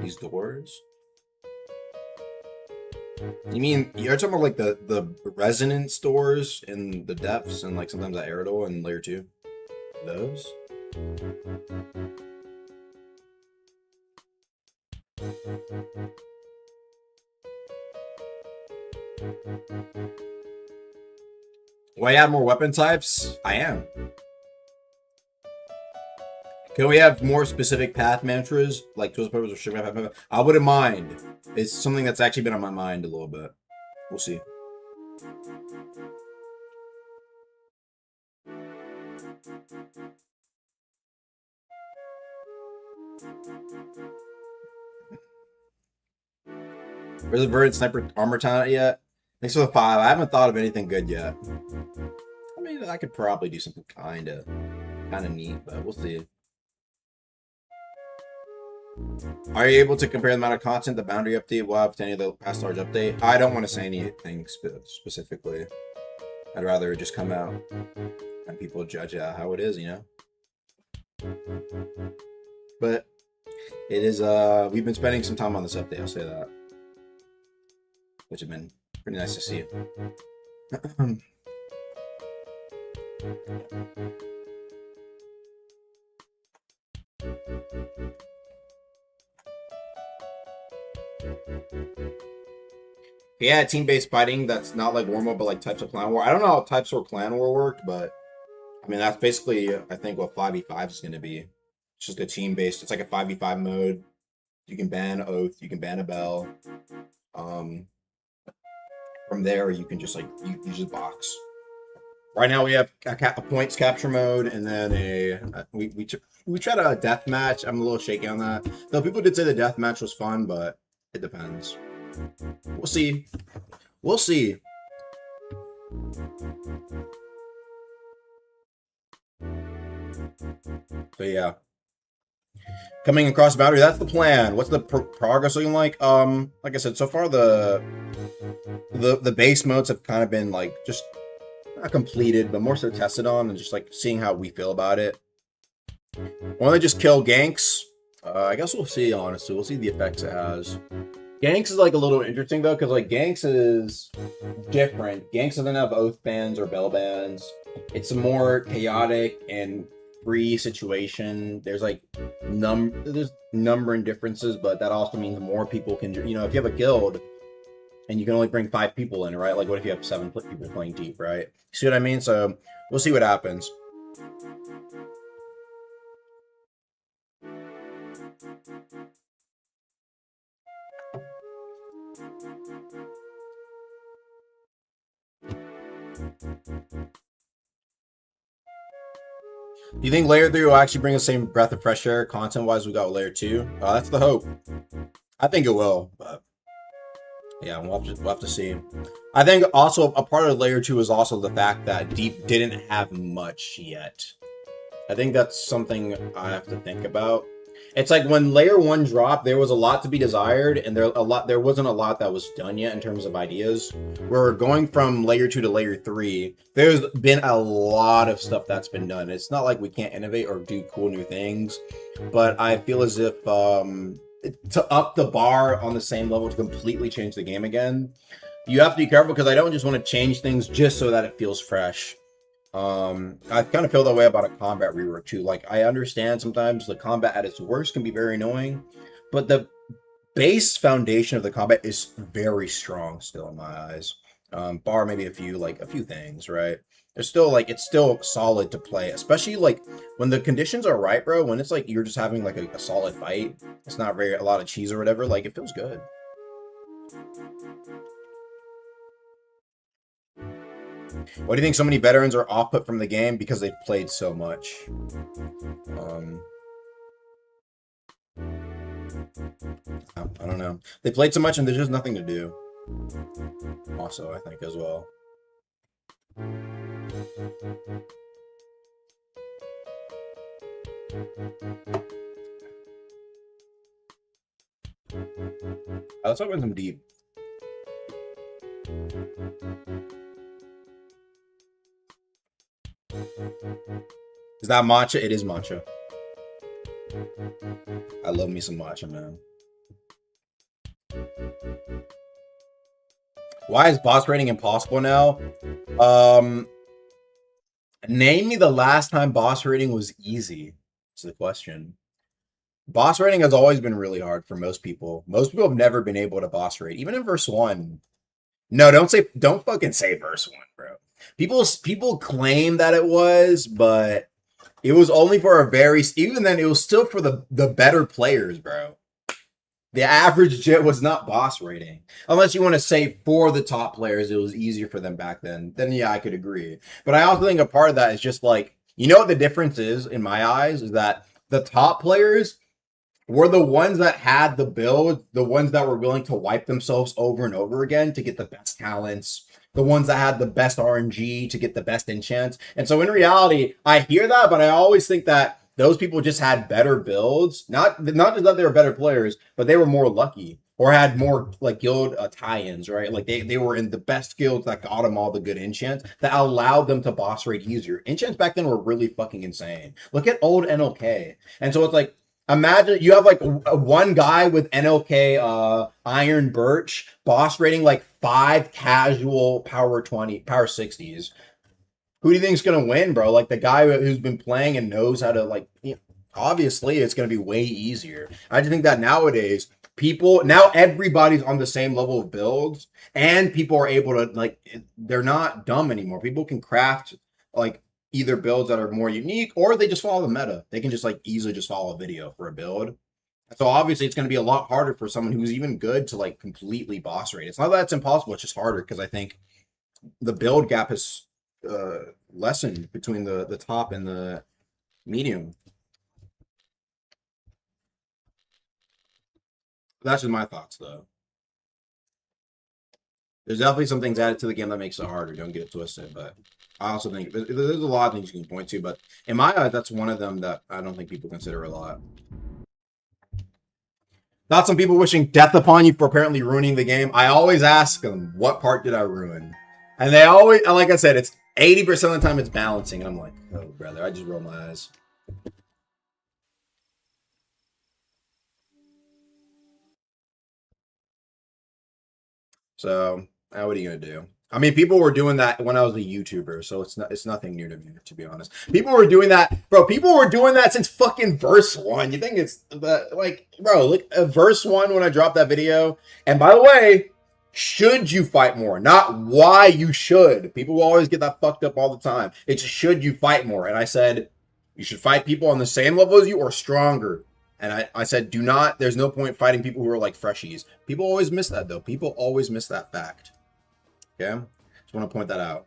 These doors? You mean you're talking about like the resonance doors in the depths and like sometimes at Aerodol and layer 2? Those? Will I add more weapon types? I am. Can we have more specific path mantras, like tools, purpose, or sugar path? I wouldn't mind. It's something that's actually been on my mind a little bit. We'll see. Where's the Verdant Sniper armor talent yet? Thanks for the 5. I haven't thought of anything good yet. I mean, I could probably do something kind of neat, but we'll see. Are you able to compare the amount of content the boundary update will have to any of the past large update? I don't want to say anything specifically. I'd rather it just come out and people judge how it is, you know? But it is, we've been spending some time on this update, I'll say that. Which has been pretty nice to see. Yeah, team-based fighting that's not like War Mode, but like Types of Clan War. I don't know how Types of Clan War worked, but I mean, that's basically, I think, what 5v5 is going to be. It's just a team-based, it's like a 5v5 mode. You can ban Oath, you can ban a Bell. From there, you can just like, you just box. Right now we have a points capture mode, and then we tried a death match. I'm a little shaky on that. Though people did say the death match was fun, but it depends. We'll see. We'll see. So yeah, coming across the boundary. That's the plan. What's the progress looking like? Like I said, so far the base modes have kind of been like just not completed, but more so tested on and just like seeing how we feel about it. Why don't they just kill ganks? I guess we'll see. Honestly, we'll see the effects it has. Ganks is like a little interesting though, because like Ganks is different. Ganks doesn't have oath bans or bell bans. It's a more chaotic and free situation. There's like there's numbering differences, but that also means more people can, you know, if you have a guild and you can only bring 5 people in, right? Like what if you have 7 people playing deep, right? See what I mean? So we'll see what happens. Do you think layer 3 will actually bring the same breath of fresh air content-wise we got with layer 2? That's the hope. I think it will, but yeah, we'll have to see. I think also a part of layer 2 is also the fact that deep didn't have much yet. I think that's something I have to think about. It's like when layer 1 dropped, there was a lot to be desired, and there wasn't a lot that was done yet in terms of ideas. We're going from layer 2 to layer 3. There's been a lot of stuff that's been done. It's not like we can't innovate or do cool new things, but I feel as if to up the bar on the same level to completely change the game again, you have to be careful because I don't just want to change things just so that it feels fresh. I kind of feel that way about a combat rework too. Like, I understand sometimes the combat at its worst can be very annoying, but the base foundation of the combat is very strong still in my eyes. Bar maybe a few things, right? There's still like, it's still solid to play, especially like when the conditions are right, bro. When it's like you're just having like a solid fight, it's not a lot of cheese or whatever. Like, it feels good. Why do you think so many veterans are off-put from the game? Because they've played so much. I don't know. They played so much and there's just nothing to do. Also, I think as well. Let's open some deep. Is that matcha? It is matcha. I love me some matcha, man. Why is boss raiding impossible now? Name me the last time boss raiding was easy. That's the question. Boss raiding has always been really hard for most people. Most people have never been able to boss raid, even in verse 1. No, don't fucking say verse 1, bro. People claim that it was, but it was only for a very, even then it was still for the better players, bro. The average Jit was not boss raiding. Unless you want to say for the top players, it was easier for them back then. Then yeah, I could agree. But I also think a part of that is just like, you know what the difference is in my eyes is that the top players were the ones that had the build, the ones that were willing to wipe themselves over and over again to get the best talents, the ones that had the best RNG to get the best enchants. And so in reality, I hear that, but I always think that those people just had better builds. Not just that they were better players, but they were more lucky or had more like guild tie-ins, right? Like they were in the best guilds that got them all the good enchants that allowed them to boss raid easier. Enchants back then were really fucking insane. Look at old NLK. And so it's like, imagine you have like one guy with NLK Iron Birch boss rating like 5 casual power 60s. Who do you think is going to win, bro? Like the guy who's been playing and knows how to like, you know, obviously it's going to be way easier. I just think that nowadays now everybody's on the same level of builds and people are able to like, they're not dumb anymore. People can craft like either builds that are more unique or they just follow the meta. They can just like easily just follow a video for a build. So obviously it's going to be a lot harder for someone who's even good to like completely boss raid. It's not that it's impossible. It's just harder because I think the build gap is lessened between the top and the medium. That's just my thoughts though. There's definitely some things added to the game that makes it harder. Don't get it twisted, but I also think there's a lot of things you can point to, but in my eyes, that's one of them that I don't think people consider a lot. Not some people wishing death upon you for apparently ruining the game. I always ask them, what part did I ruin? And they always, like I said, it's 80% of the time it's balancing. And I'm like, oh, brother, I just roll my eyes. So, what are you going to do? I mean, people were doing that when I was a YouTuber, so it's nothing new to me, to be honest. People were doing that, bro. People were doing that since fucking verse 1. You think it's like, bro? Look, verse 1 when I dropped that video. And by the way, should you fight more? Not why you should. People will always get that fucked up all the time. It's should you fight more? And I said you should fight people on the same level as you or stronger. And I said, do not. There's no point fighting people who are like freshies. People always miss that though. People always miss that fact. Okay, just want to point that out.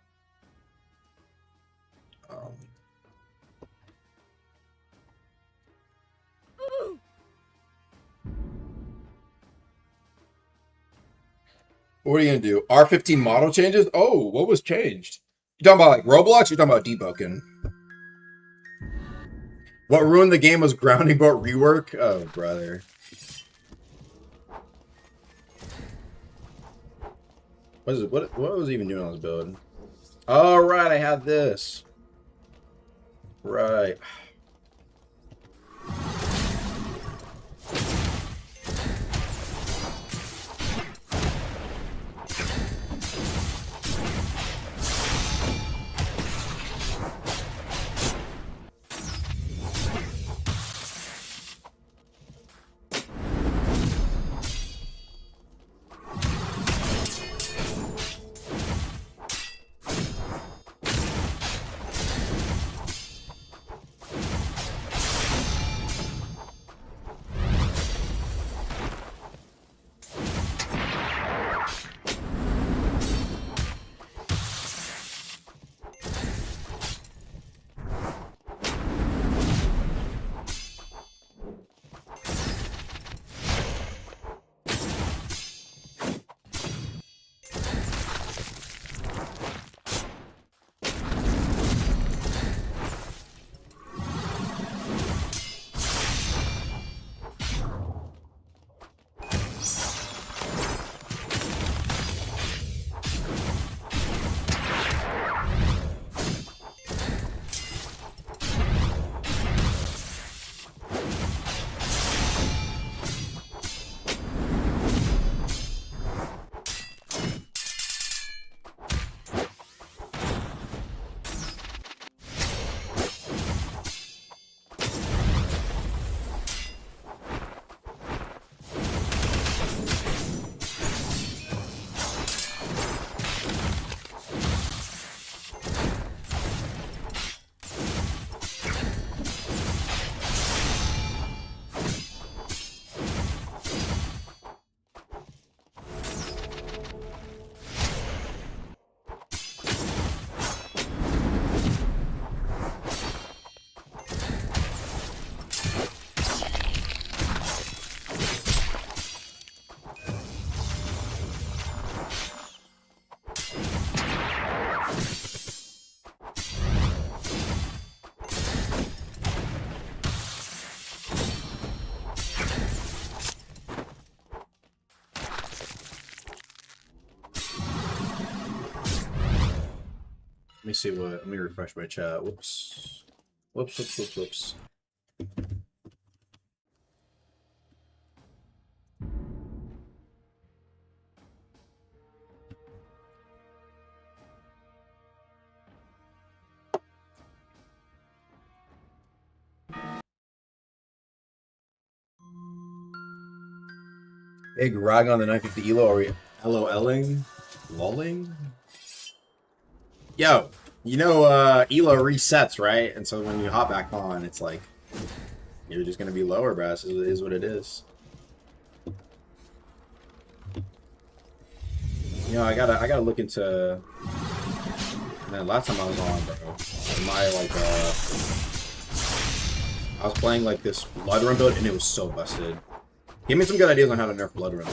What are you gonna do? R15 model changes? Oh, what was changed? You talking about like Roblox? Or you talking about debugging? What ruined the game was grounding boat rework. Oh, brother. What was he even doing on this build? Oh, right, I had this. Right. see what. Let me refresh my chat. Whoops. Whoops. Big rag on the 950 elo. Are we LOLing? Lolling? Yo, you know elo resets, right? And so when you hop back on, it's like you're just gonna be lower, brass. It is what it is. You know, I gotta look into. Man, last time I was on, bro, my like I was playing like this blood run build and it was so busted. Give me some good ideas on how to nerf blood run.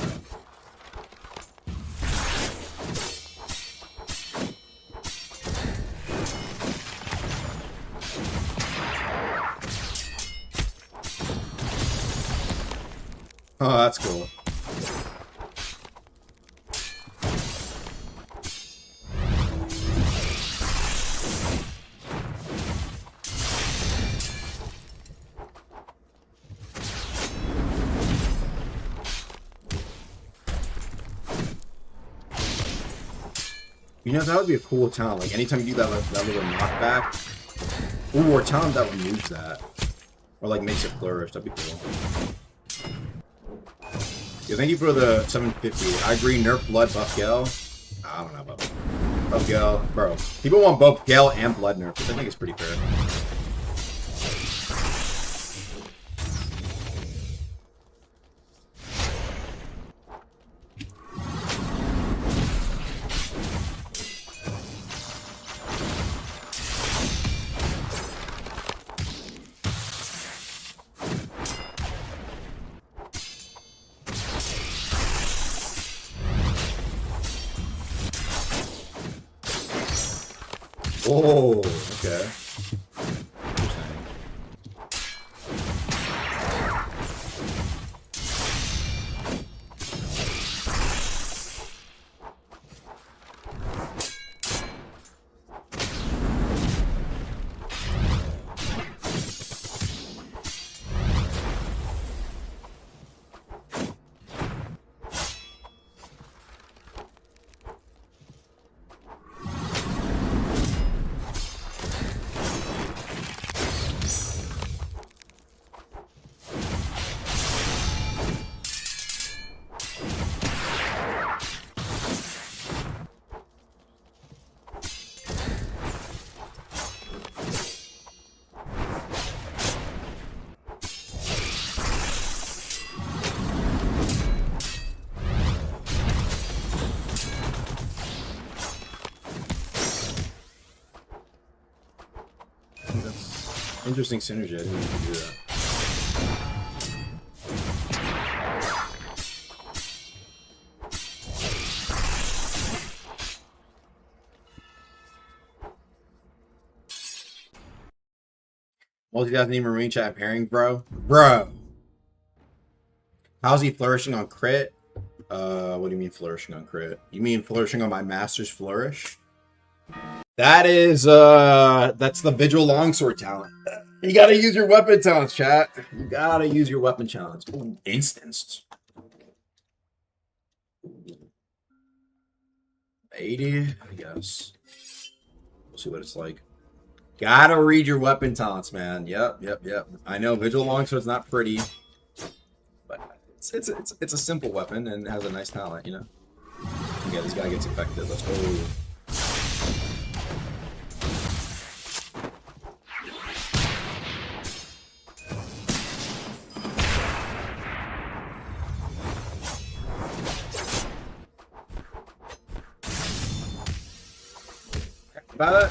Oh, that's cool. You know, that would be a cool talent. Like, anytime you do that little knockback. Ooh, or talent that removes that. Or, like, makes it flourish. That'd be cool. Yo, thank you for the 750. I agree, nerf blood, buff Gale. I don't know about buff Gale. Bro, people want both Gale and blood nerf, which I think is pretty fair. Oh, okay. Interesting synergy. I didn't need to do that. Multi-thousand Marine chat pairing, bro. How's he flourishing on crit? What do you mean flourishing on crit? You mean flourishing on my master's flourish? That is, that's the Vigil Longsword talent. You gotta use your weapon talents, chat. You gotta use your weapon talents. Ooh, instanced. 80, I guess. We'll see what it's like. Gotta read your weapon talents, man. Yep. I know Vigil Longsword's not pretty, but it's a simple weapon and it has a nice talent, you know. Yeah, this guy gets affected. Let's go. About it.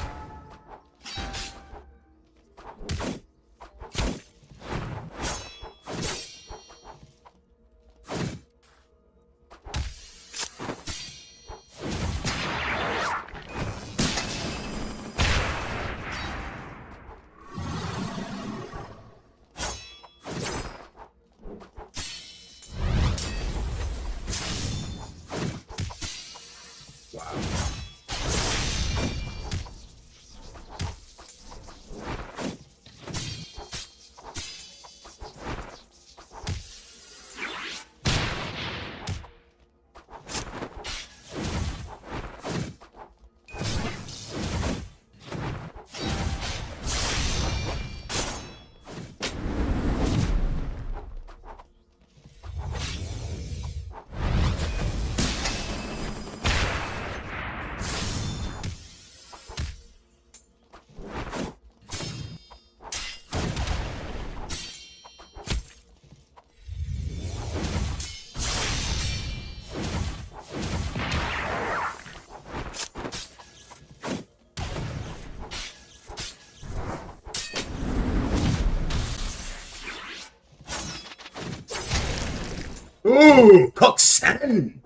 Ooh, Cookson.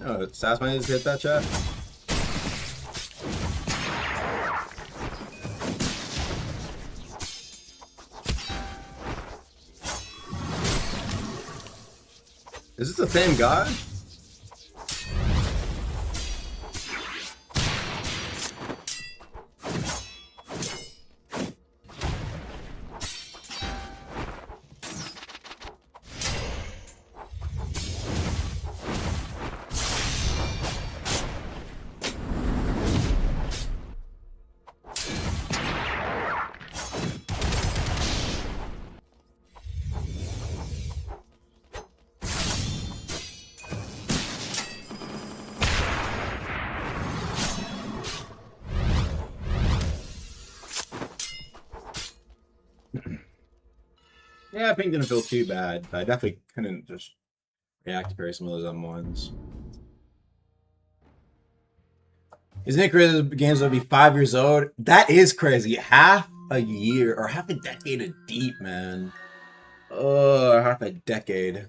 Oh, Sassman just hit that chat. Is this the same guy? Yeah, pink didn't feel too bad, but I definitely couldn't just react to parry some of those other ones. His Nick games will be 5 years old. That is crazy. Half a year or half a decade of deep, man. Oh, half a decade.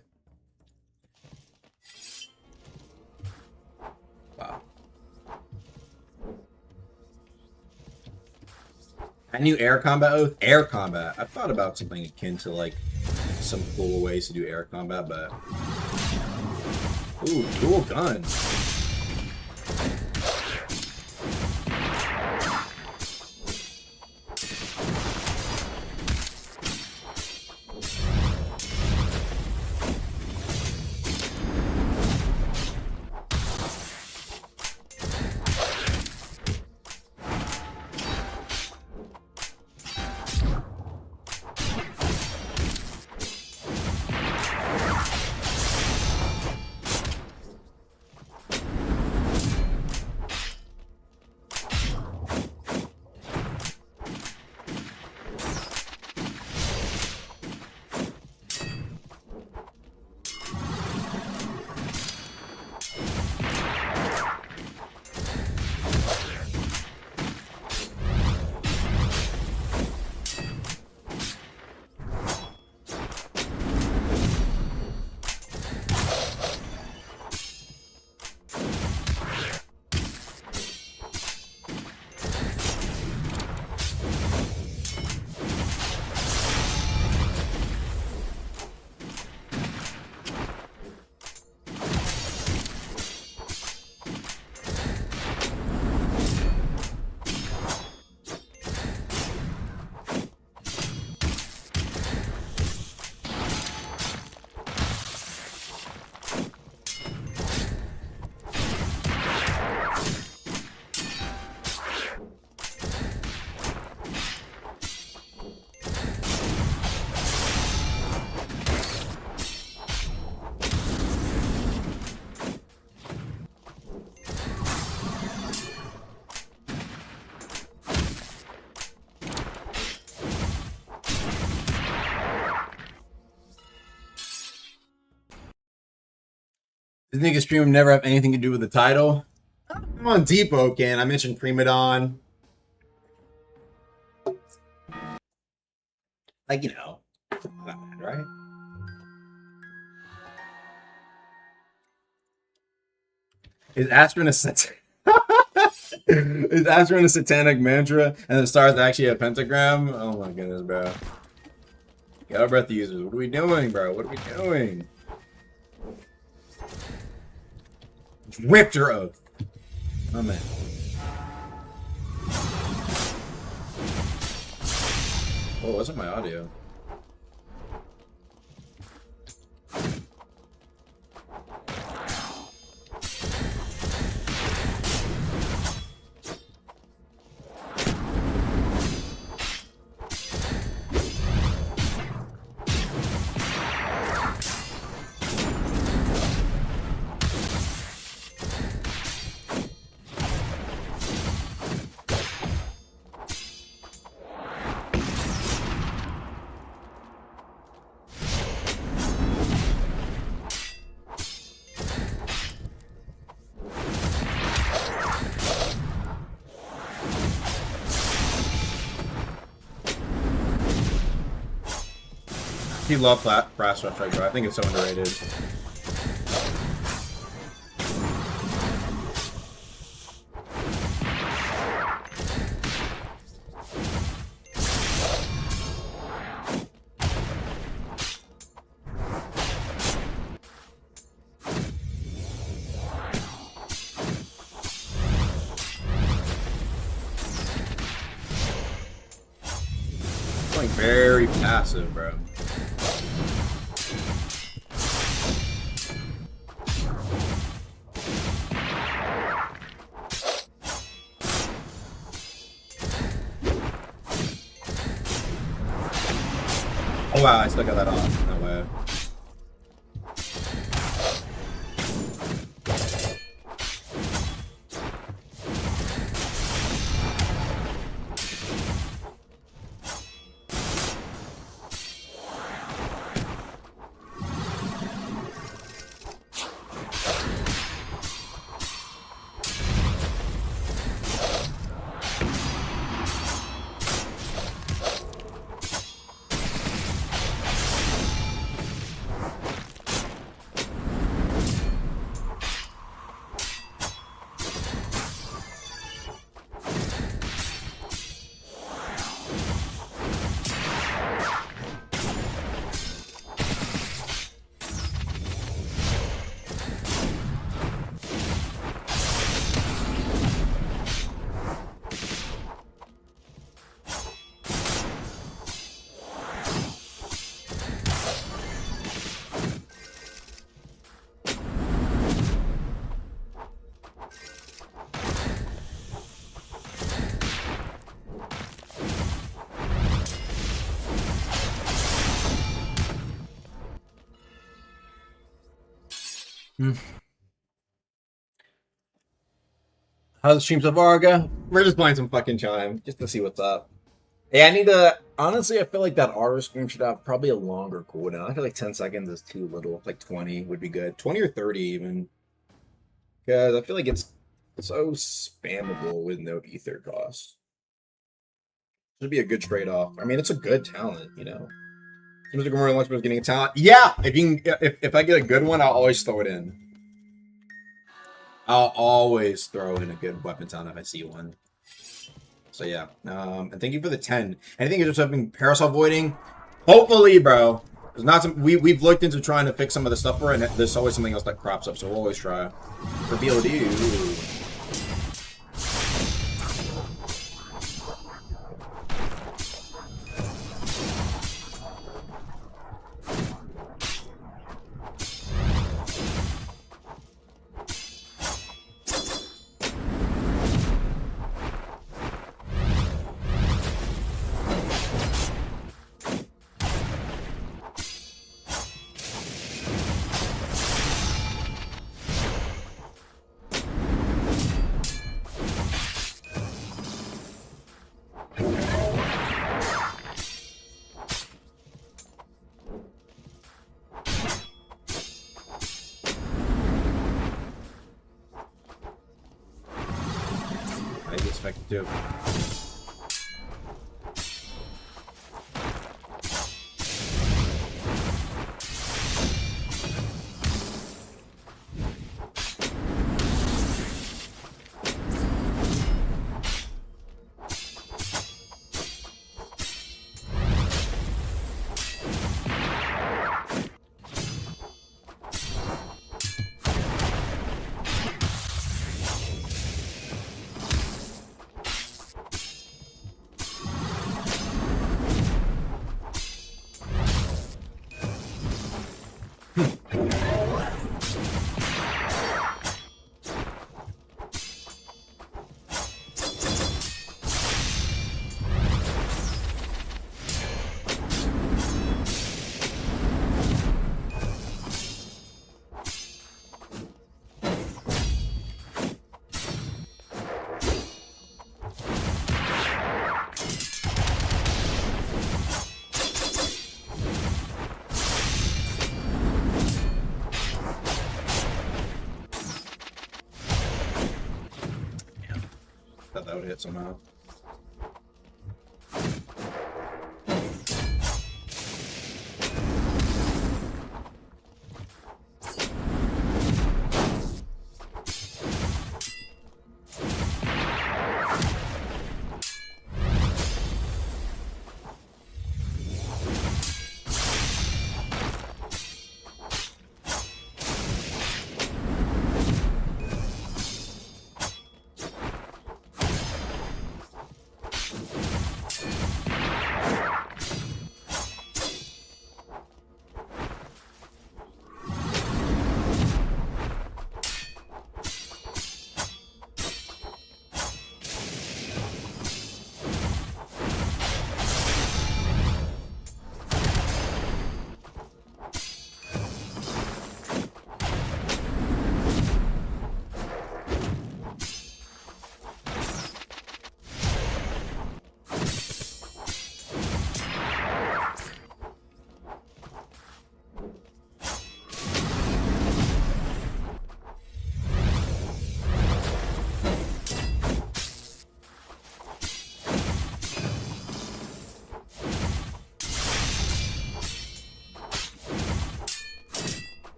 Wow. I knew air combat oath. Air combat. I thought about something akin to like some cool ways to do air combat, but ooh, dual guns. This nigga stream never have anything to do with the title. I'm on Depot, can I mentioned primadon. Like, you know, not bad, right? Is Aspirin a is Aspirin a satanic mantra and the stars actually a pentagram? Oh my goodness, bro. Get our breath users. What are we doing, bro? What are we doing? Rifter oath. Oh man. Oh, what's in my audio? He loved that brass strike, bro. I think it's so underrated. Playing very passive, bro. Oh wow, I still got that off. No way. How's the stream so far, Arga? We're just playing some fucking Chime, just to see what's up. Yeah, I need to... Honestly, I feel like that auto scream should have probably a longer cooldown. I feel like 10 seconds is too little. Like 20 would be good. 20 or 30 even. Because I feel like it's so spammable with no ether cost. Should be a good trade-off. I mean, it's a good talent, you know. Mr. Gamora Lunchman's getting a talent. Yeah! If I get a good one, I'll always throw it in. I'll always throw in a good weapon talent if I see one. So yeah, and thank you for the 10. Anything you're just having parasol voiding? Hopefully, bro. There's not some. We've looked into trying to fix some of the stuff for it, and there's always something else that crops up. So we'll always try. For BOD. Ooh. Too. That would hit somehow.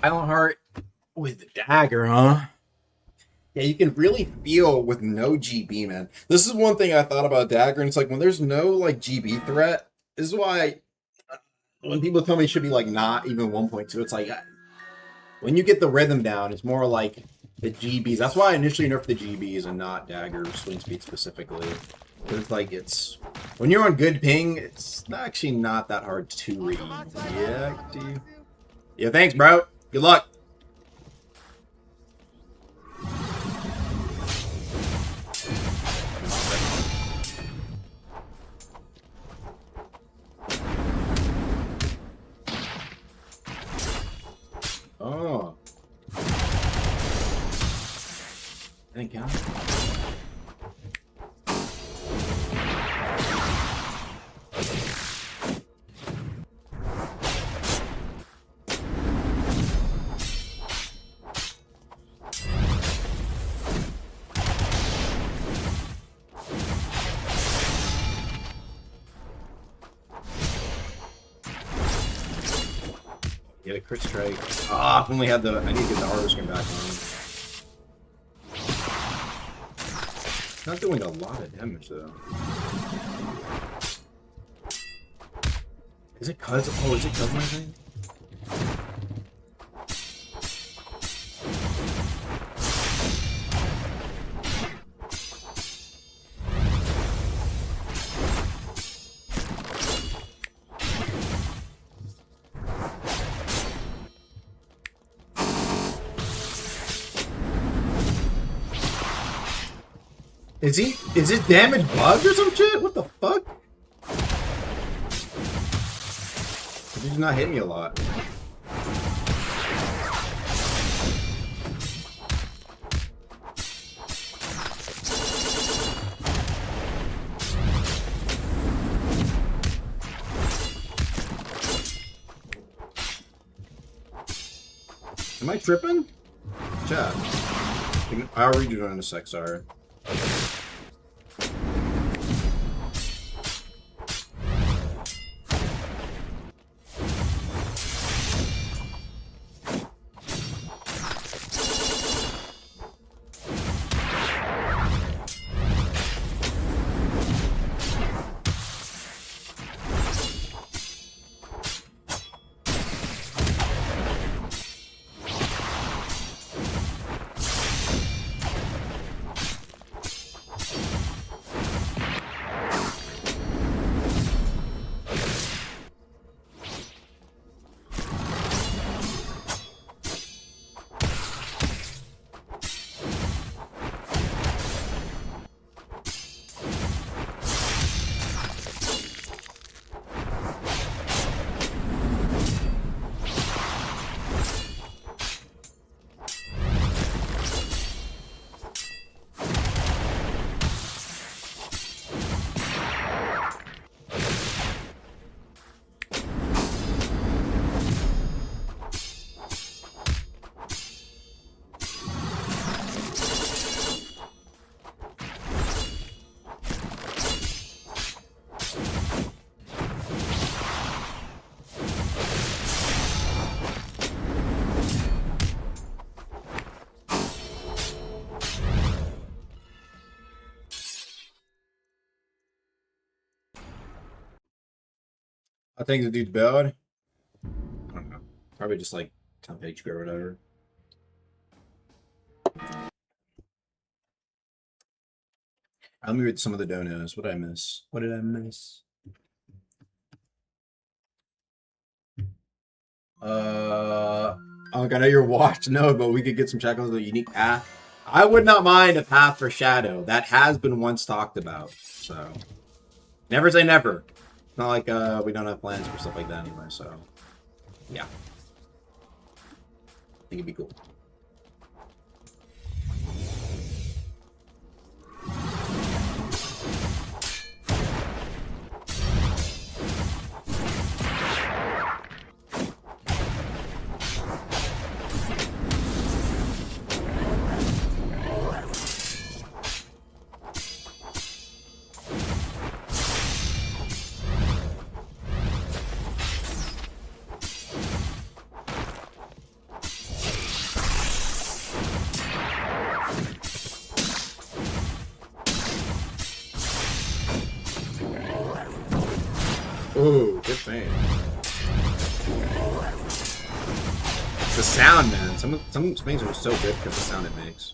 Silent Heart with the dagger, huh? Yeah, you can really feel with no GB, man. This is one thing I thought about dagger, and it's like when there's no like GB threat, this is why when people tell me it should be like not even 1.2, it's like when you get the rhythm down, it's more like the GBs. That's why I initially nerfed the GBs and not dagger swing speed specifically. Because it's like when you're on good ping, it's actually not that hard to read. Yeah, yeah, thanks, bro. Good luck. Oh. Thank you. Get a crit strike. Ah, if only had the. I need to get the harvester back on. Not doing a lot of damage though. Is it cuz? Oh, is it cuz my thing? Is it damage bugged or some shit? What the fuck? He's not hitting me a lot. Am I tripping? Chat. I'll read you in a sec, sorry. I think the dude's build. I don't know. Probably just like temp HP or whatever. Let me read some of the donos. What did I miss? What did I miss? Like I know you're washed, no, but we could get some checkouts of a unique path. I would not mind a path for Shadow. That has been once talked about. So never say never. It's not like we don't have plans for stuff like that anyway, so yeah. I think it'd be cool. Ooh, good thing. The sound, man. Some things are so good because the sound it makes.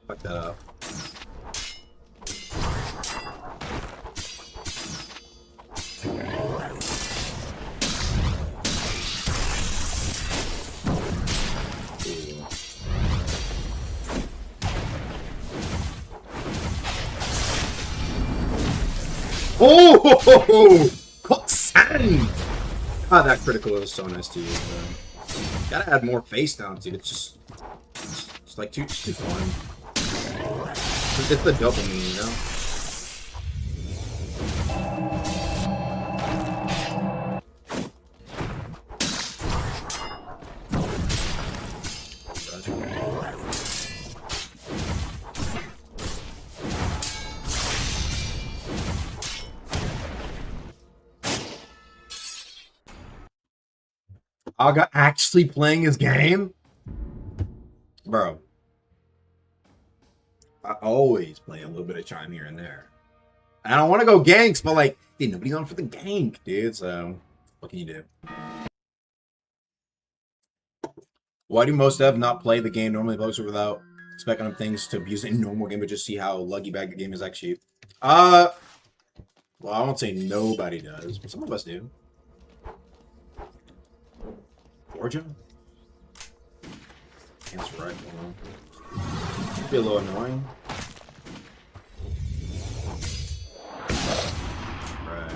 Fuck that up. Oh, Coxan! God, that critical is so nice to use, man. Gotta add more face down, dude. It's like too fun. It's the dopamine, you know? Aga actually playing his game? Bro. I always play a little bit of Chime here and there. I don't want to go ganks, but like, dude, nobody's on for the gank, dude. So, what can you do? Why do most devs not play the game normally without expecting things to abuse it in normal game, but just see how luggy bag the game is actually? Well, I won't say nobody does, but some of us do. Georgia? That's right. Could be a little annoying. Right.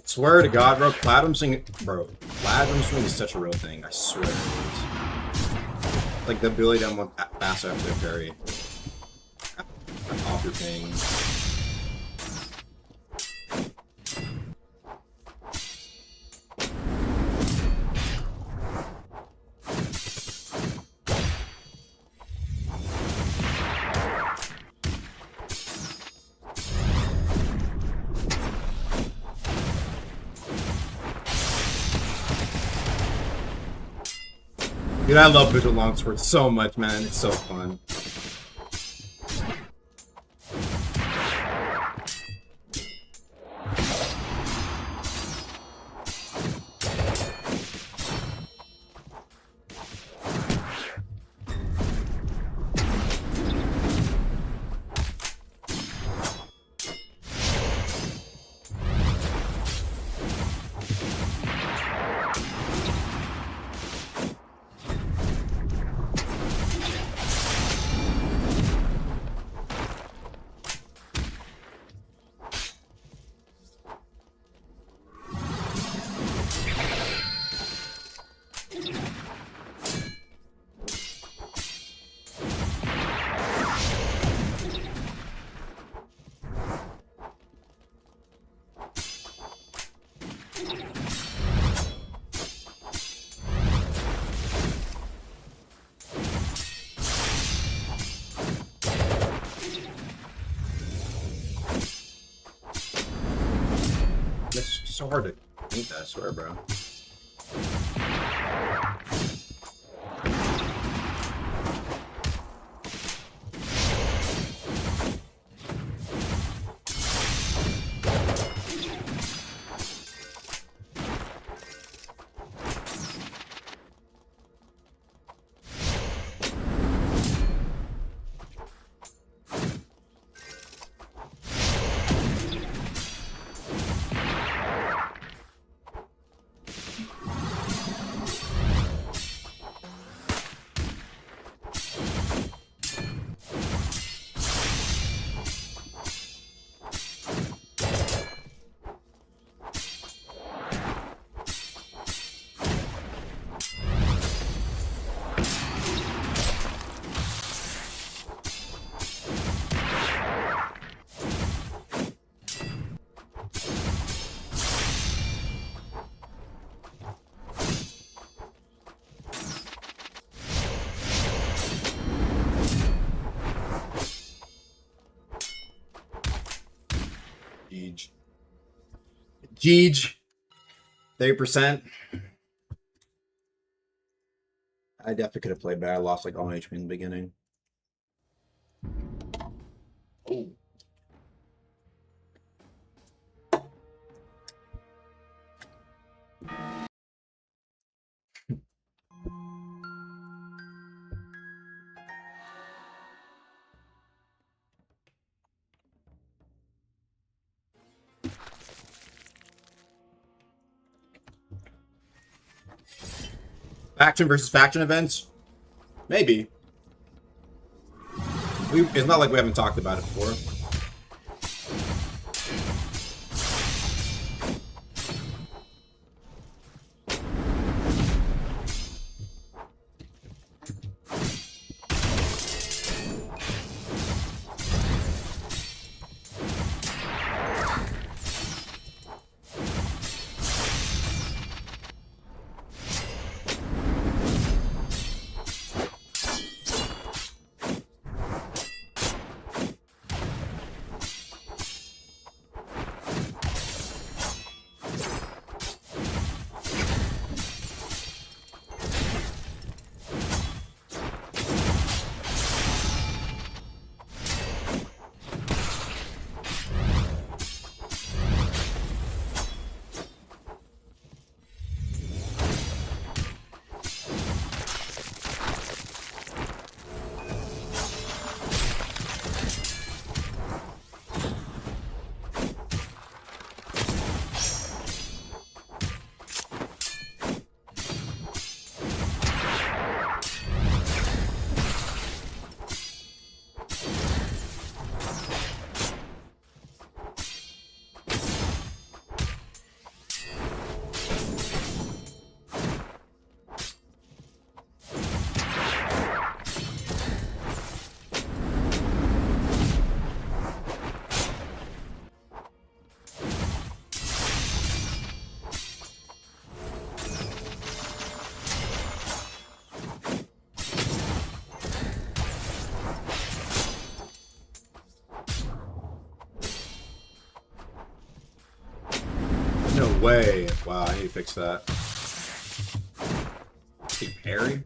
Swear to God, bro, Platinum Swing is such a real thing. I swear it is. Like the ability to unlock faster after the parry. Off your thing. Dude, I love Visual Longsword so much, man. It's so fun. so hard to paint that, I swear, bro. Jeej. 30%. I definitely could have played better. I lost like all my HP in the beginning. Oh. Faction versus faction events? Maybe. It's not like we haven't talked about it before. No way. Wow, I need to fix that. Hey, parry?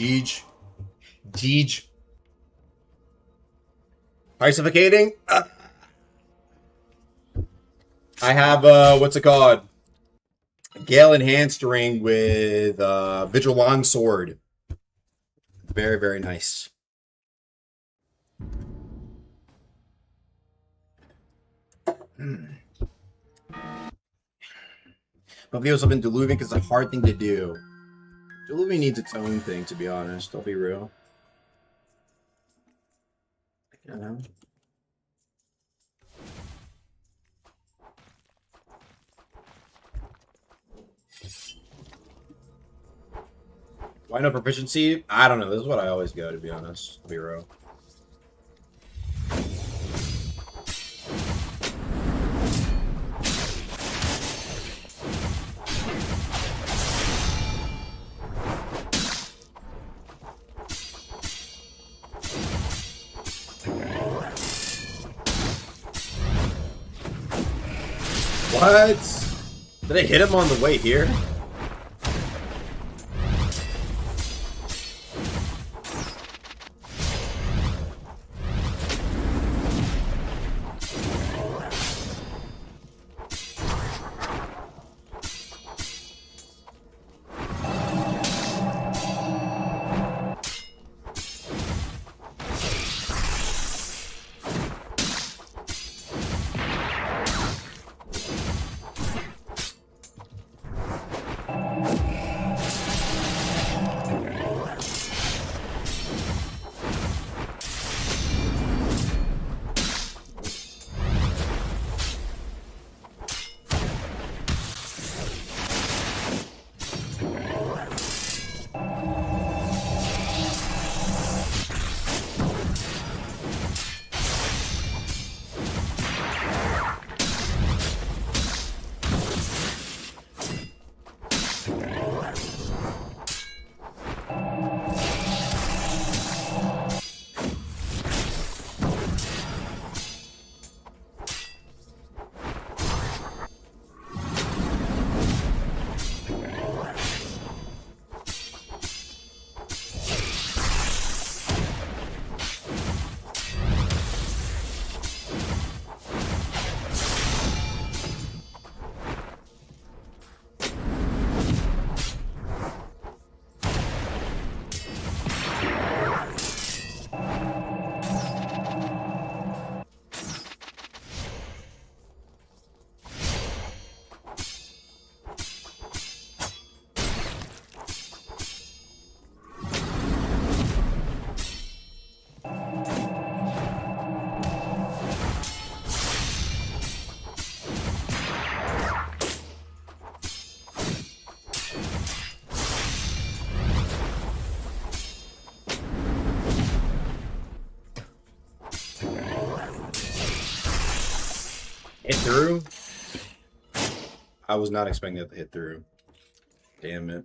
Deej. Deej. Pricificating? I have, what's it called? Gale Enhanced Ring with Vigil Long Sword. Very, very nice. But videos have been diluvian because it's a hard thing to do. Diluvian needs its own thing, to be honest. I'll be real. I don't know. Why no proficiency? I don't know. This is what I always go, to be honest. I'll be real. What? Did I hit him on the way here? Hit through? I was not expecting that to hit through. Damn it.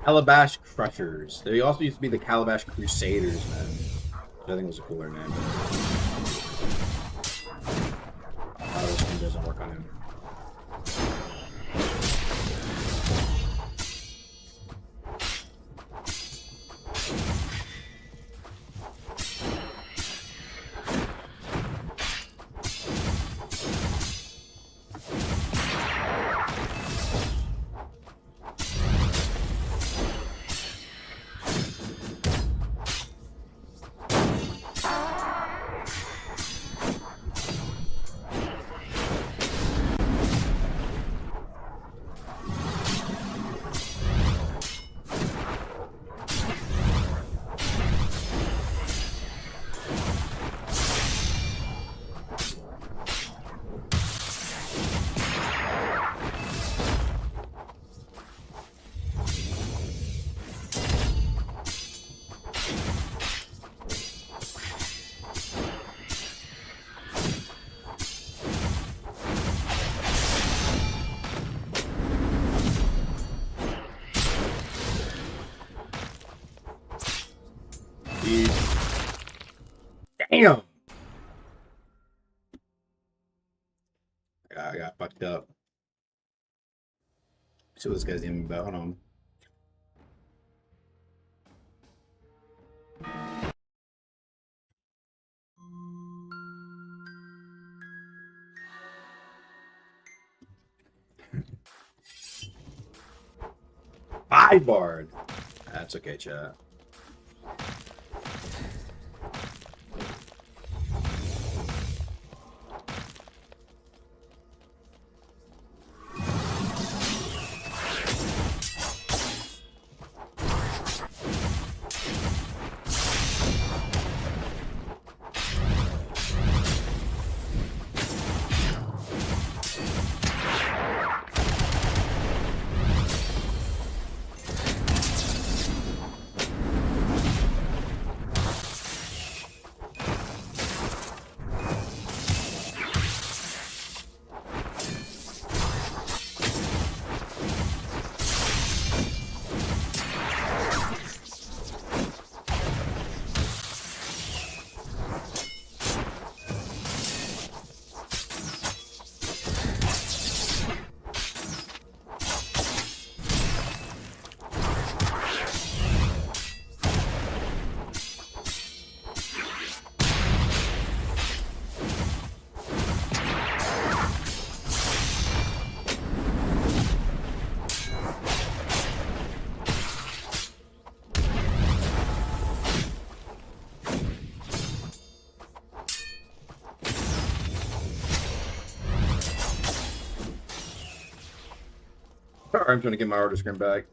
Calabash Crushers. They also used to be the Calabash Crusaders, man. Which I think was a cooler name. This one doesn't work on him. I got fucked up. Let's see what this guy's naming about. Hold on. Five bard. That's okay, chat. I'm trying to get my order screen back.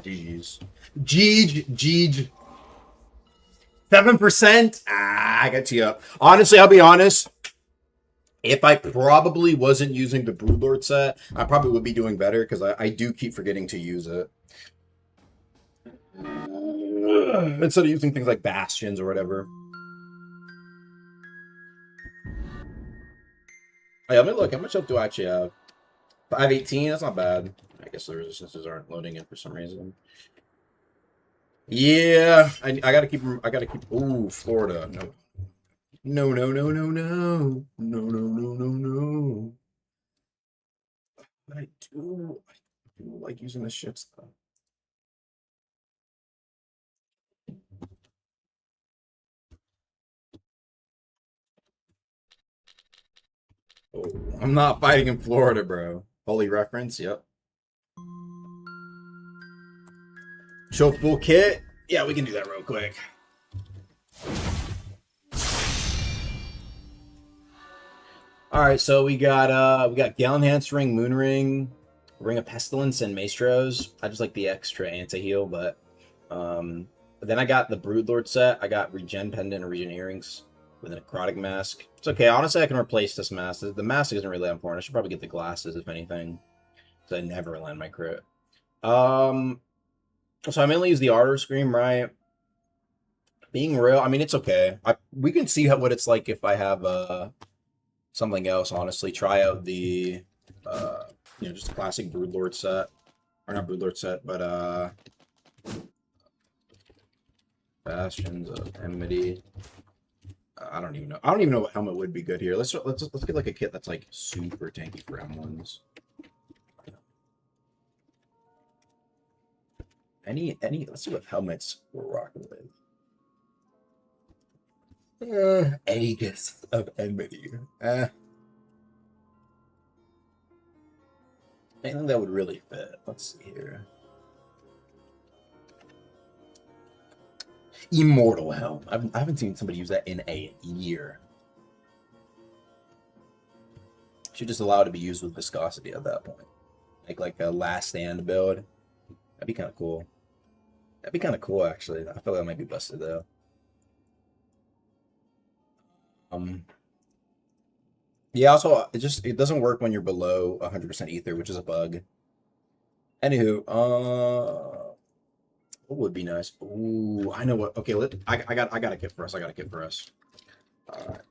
GG's. Jeej. 7%? I got you up. Honestly, I'll be honest. If I probably wasn't using the Broodlord set, I probably would be doing better because I do keep forgetting to use it. Instead of using things like Bastions or whatever. Hey, let me look. How much health do I actually have? 518? That's not bad. I guess the resistances aren't loading in for some reason. Yeah, I gotta keep. Ooh, Florida. No. But I do like using the shit stuff. Oh, I'm not fighting in Florida, bro. Holy reference. Yep. Show full kit? Yeah, we can do that real quick. Alright, so we got Gale-Enhanced Ring, Moon Ring, Ring of Pestilence, and Maestros. I just like the extra anti-heal, but then I got the Broodlord set. I got Regen Pendant and Regen Earrings with a Necrotic Mask. It's okay, honestly I can replace this mask. The mask isn't really that important. I should probably get the glasses if anything. Because I never land my crit. So I mainly use the Ardor Scream, right? Being real, I mean, it's okay. We can see what it's like if I have something else, honestly. Try out the, just a classic Broodlord set. Or not Broodlord set, but, Bastions of Enmity. I don't even know. I don't even know what helmet would be good here. Let's get like a kit that's like super tanky for M1s. Let's see what helmets we're rocking with. Aegis of Enmity. Anything that would really fit. Let's see here. Immortal Helm. I haven't seen somebody use that in a year. Should just allow it to be used with viscosity at that point. Like a last stand build. That'd be kind of cool. That'd be kind of cool, actually. I feel like that might be busted, though. Yeah, also, it doesn't work when you're below 100% ether, which is a bug. Anywho, what would be nice? Ooh, I know what. Okay, I got a kit for us. I got a kit for us. All right.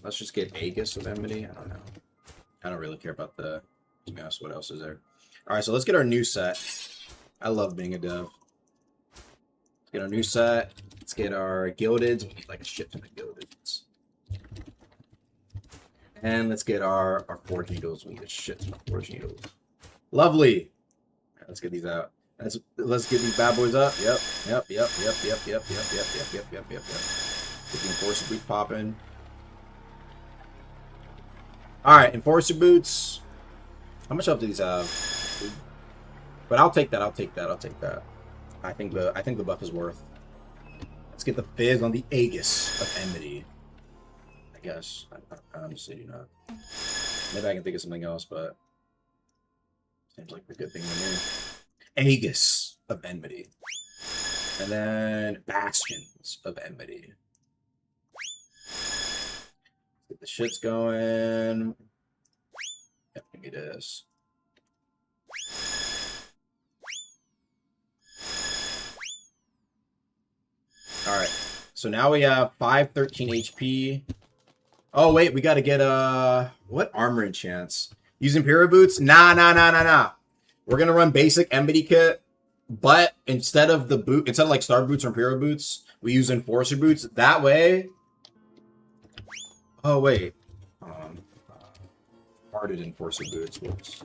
Let's just get Aegis of Enmity. I don't know. I don't really care about the. To be honest, what else is there? All right, so let's get our new set. I love being a dev. Let's get our new set. Let's get our gildeds. We need like a shit ton of gildeds. And let's get our forge needles. We need a shit ton of forge needles. Lovely. Right, let's get these out. Let's get these bad boys up. Yep. Get the enforcer boots popping. All right, enforcer boots. How much health do these have? But I'll take that. I think the buff is worth. Let's get the fizz on the Aegis of Enmity. I guess. I honestly do not. Maybe I can think of something else, but seems like a good thing to me. Aegis of Enmity. And then Bastions of Enmity. Get the shits going. Yep, give me this. Alright, so now we have 513 HP. Oh wait, we gotta get what armor enchants? Use Imperial Boots? Nah. We're gonna run basic Enmity kit, but instead of like Star Boots or Imperial Boots, we use Enforcer Boots. That way. Oh wait. Hearted Enforcer Boots. Whoops.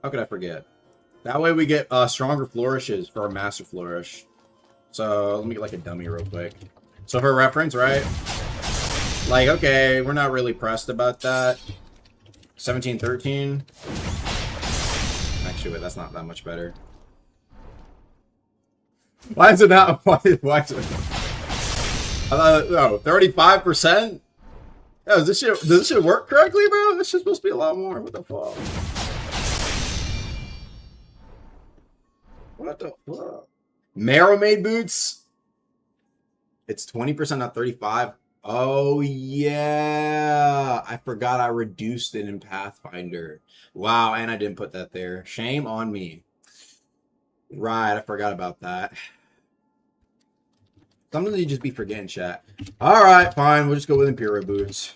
How could I forget? That way we get stronger flourishes for our Master Flourish. So let me get like a dummy real quick. So for reference, right? Like, okay, we're not really pressed about that. 1713. Actually, wait, that's not that much better. Why is it not? Why is it? No, 35%? Oh, does this shit work correctly, bro? This shit's supposed to be a lot more. What the fuck? What the fuck? Marrow-made boots? It's 20%, not 35. Oh, yeah. I forgot I reduced it in Pathfinder. Wow, and I didn't put that there. Shame on me. Right, I forgot about that. Sometimes you just be forgetting, chat. Alright, fine. We'll just go with Imperial Boots.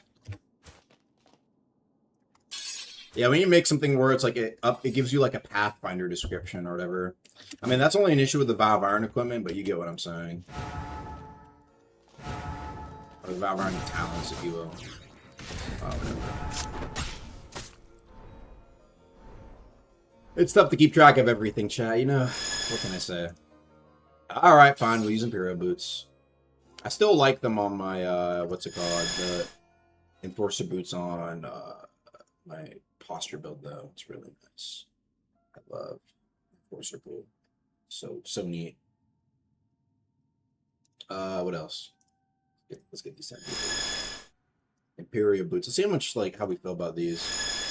Yeah, when you make something where it's like it gives you like a Pathfinder description or whatever. I mean, that's only an issue with the Valve Iron equipment, but you get what I'm saying. Or the Valve Iron talents, if you will. Whatever. It's tough to keep track of everything, chat. You know, what can I say? Alright, fine. We'll use Imperial Boots. I still like them on my, what's it called? The Enforcer Boots on my posture build, though. It's really nice. I love Enforcer Boot. So neat. What else? Let's get these 10 people. Imperial Boots. Let's see how much, like, how we feel about these.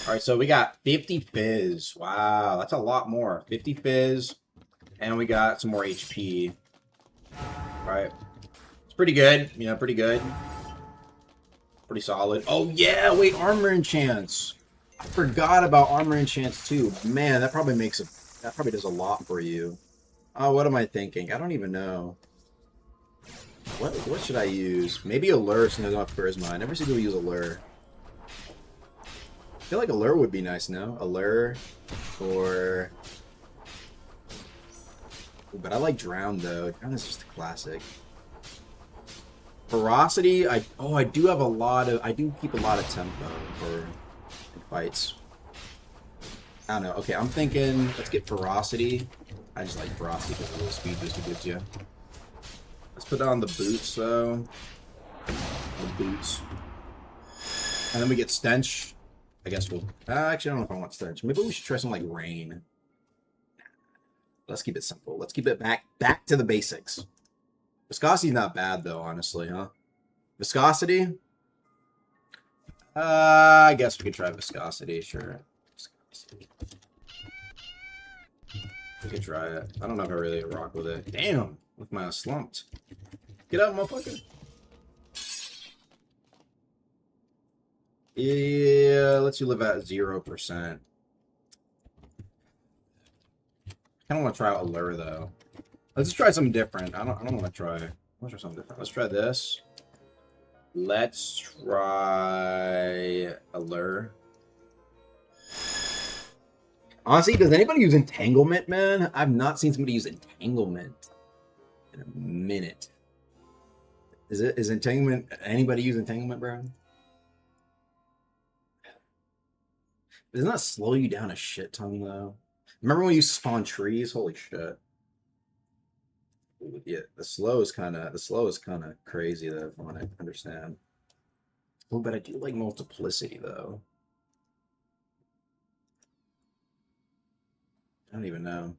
Alright, so we got 50 Fizz. Wow, that's a lot more. 50 Fizz. And we got some more HP. Right. It's pretty good. You know, pretty good. Pretty solid. Oh, yeah. Wait, armor enchants. I forgot about armor enchants, too. Man, that probably does a lot for you. Oh, what am I thinking? I don't even know. What should I use? Maybe Allure since I don't have Charisma. I never see people use Allure. I feel like Allure would be nice, no? Allure or... But I like Drown though. Drown is just a classic. Ferocity, I do have a lot of, I do keep a lot of tempo for fights. I don't know. Okay, I'm thinking let's get Ferocity. I just like Ferocity because a little speed boost it gives you. Let's put on the boots though. The boots. And then we get Stench. I guess we'll... actually, I don't know if I want Stench. Maybe we should try something like Rain. Let's keep it simple. Let's keep it back to the basics. Viscosity's not bad, though, honestly, huh? Viscosity? I guess we could try Viscosity, sure. Viscosity. We could try it. I don't know if I really rock with it. Damn! With my slumped. Get out, motherfucker. Yeah, let's you live at 0%. I don't want to try Allure though. Let's just try something different. I don't want to try. Let's try something different. Let's try this. Let's try Allure. Honestly, does anybody use Entanglement, man? I've not seen somebody use Entanglement in a minute. Is Entanglement, anybody use Entanglement, bro? Doesn't that slow you down a shit ton though? Remember when you used to spawn trees? Holy shit. Yeah, the slow is kind of crazy though, from what I understand. Oh, but I do like Multiplicity though. I don't even know.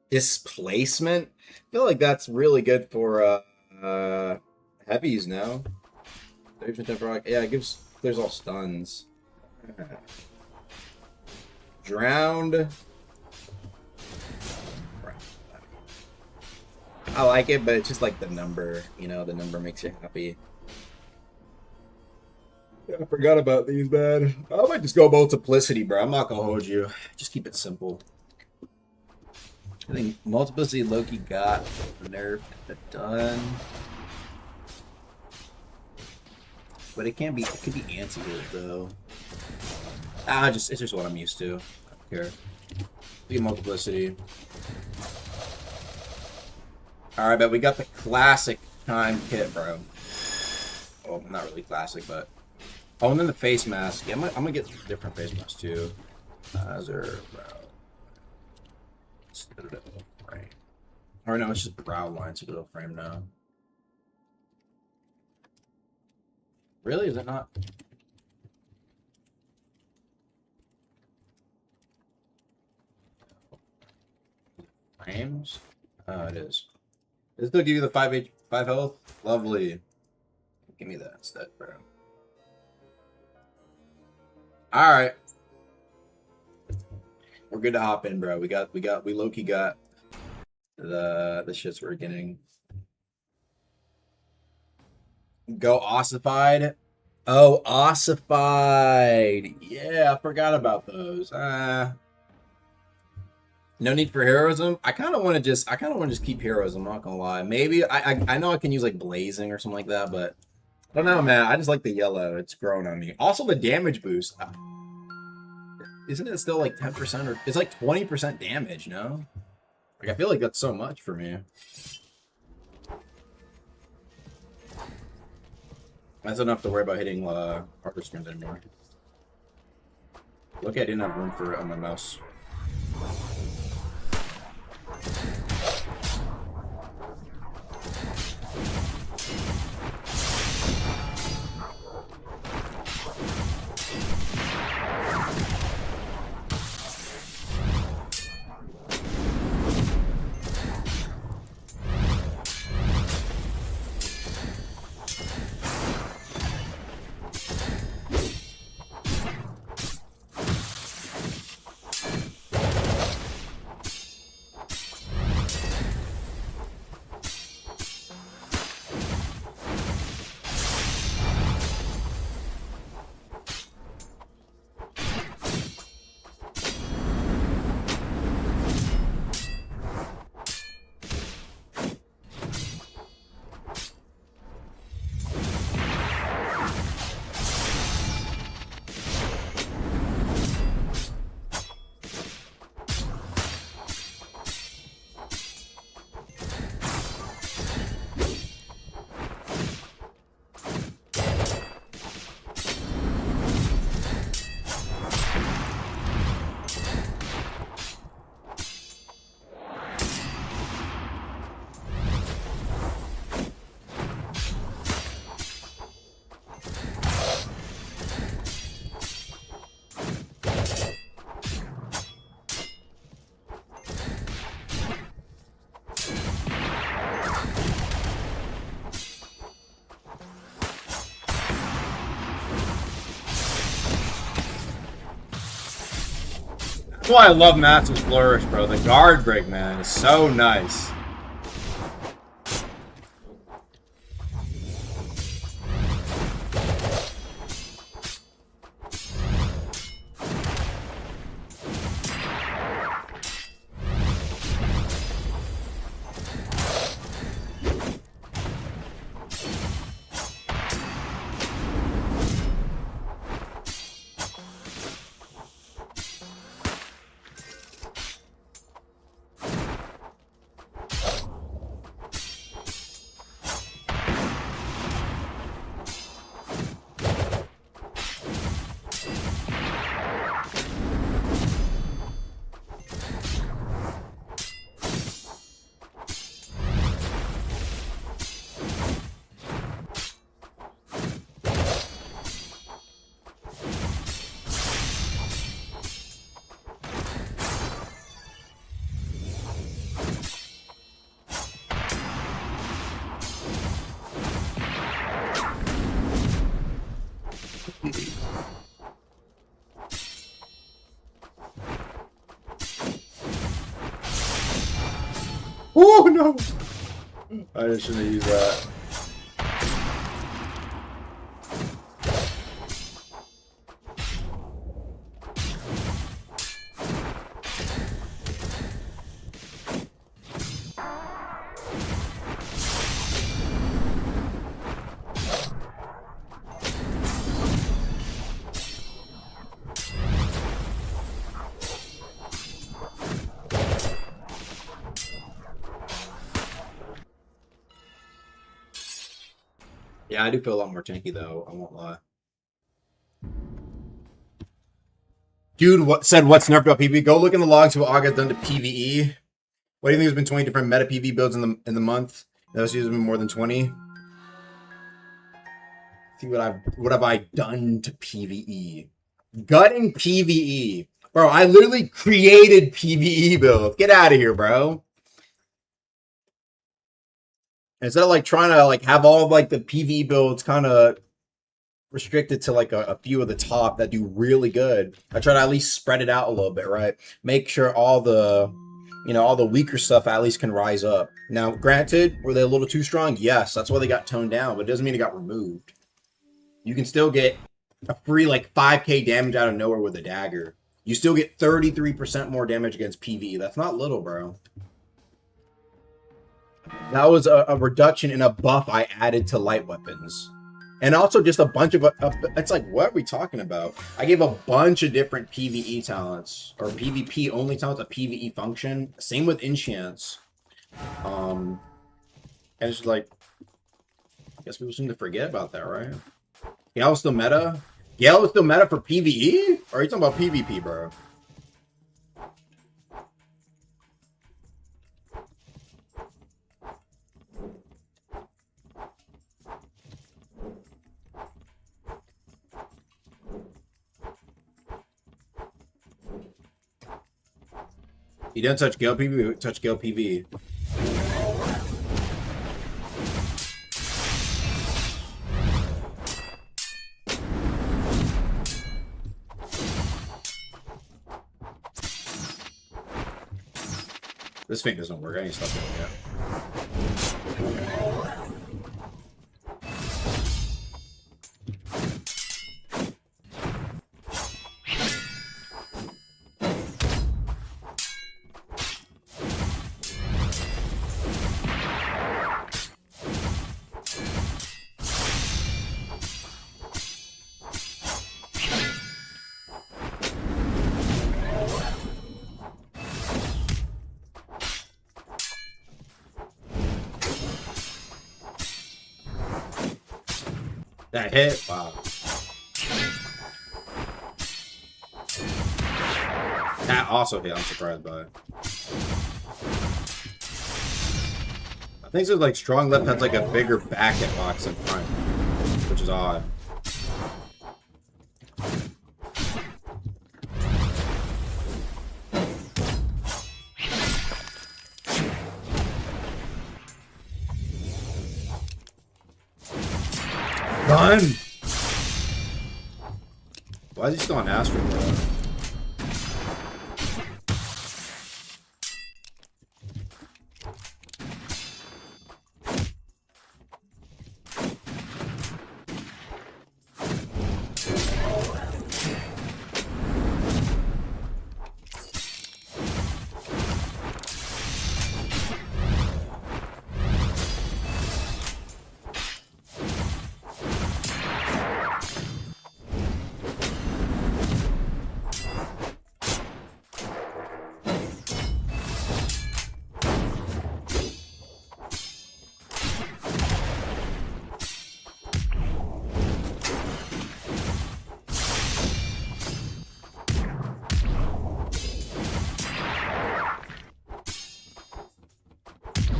Displacement? I feel like that's really good for heavies now. Yeah, it gives clears all stuns. Drowned. I like it, but it's just like the number, you know, the number makes you happy. Yeah, I forgot about these, man. I might just go Multiplicity, bro. I'm not gonna hold you. Just keep it simple. I think Multiplicity Loki got nerfed done. But it could be anti-hit though. It's just what I'm used to. I don't care. Get Multiplicity. Alright, but we got the classic time kit, bro. Oh, not really classic, but oh, and then the face mask. Yeah, I'm gonna get different face masks too. Azure, bro. Right. Or no, it's just brow lines to go frame now. Really? Is it not? Frames? Oh, it is. Does it still give you the 5 health? Lovely. Give me that instead, bro. Alright. We're good to hop in, bro. We low-key got the shits we're getting. Go ossified. Oh, ossified. Yeah, I forgot about those. No need for heroism. I kind of want to just keep heroism. I'm not gonna lie. Maybe I know I can use like blazing or something like that, but I don't know, man. I just like the yellow. It's growing on me. Also, the damage boost. Isn't it still like 10% or it's like 20% damage? No, like I feel like that's so much for me. That's enough to worry about hitting harder screens anymore. Look, I didn't have room for it on my mouse. That's why I love Master's Flourish, bro. The guard break, man, is so nice. Oh no! I just shouldn't have used that. Yeah, I do feel a lot more tanky though, I won't lie. Dude, what said what's nerfed about PvE? Go look in the logs of what August done to PvE. What do you think? There's been 20 different meta PvE builds in the month. Those has been more than 20. See what have I done to PvE? Gutting PvE. Bro, I literally created PvE builds. Get out of here, bro. Instead of like trying to like have all of like the PvE builds kind of restricted to like a few of the top that do really good, I try to at least spread it out a little bit, right? Make sure all the, you know, all the weaker stuff at least can rise up. Now, granted, were they a little too strong? Yes, that's why they got toned down, but it doesn't mean it got removed. You can still get a free like 5k damage out of nowhere with a dagger. You still get 33% more damage against PvE. That's not little, bro. That was a reduction in a buff I added to light weapons. And also just a bunch of... it's like, what are we talking about? I gave a bunch of different PvE talents. Or PvP only talents, a PvE function. Same with enchants. And it's just like... I guess people seem to forget about that, right? Gale was still meta? Gale was still meta for PvE? Or are you talking about PvP, bro? You didn't touch Gale PvE, touch Gale PvE. This thing doesn't work. I need to stop doing that. That hit? Wow. That also hit. I'm surprised by it. I think it's like strong left has like a bigger back hitbox in front, which is odd. Run! Why is he still on Astro, bro?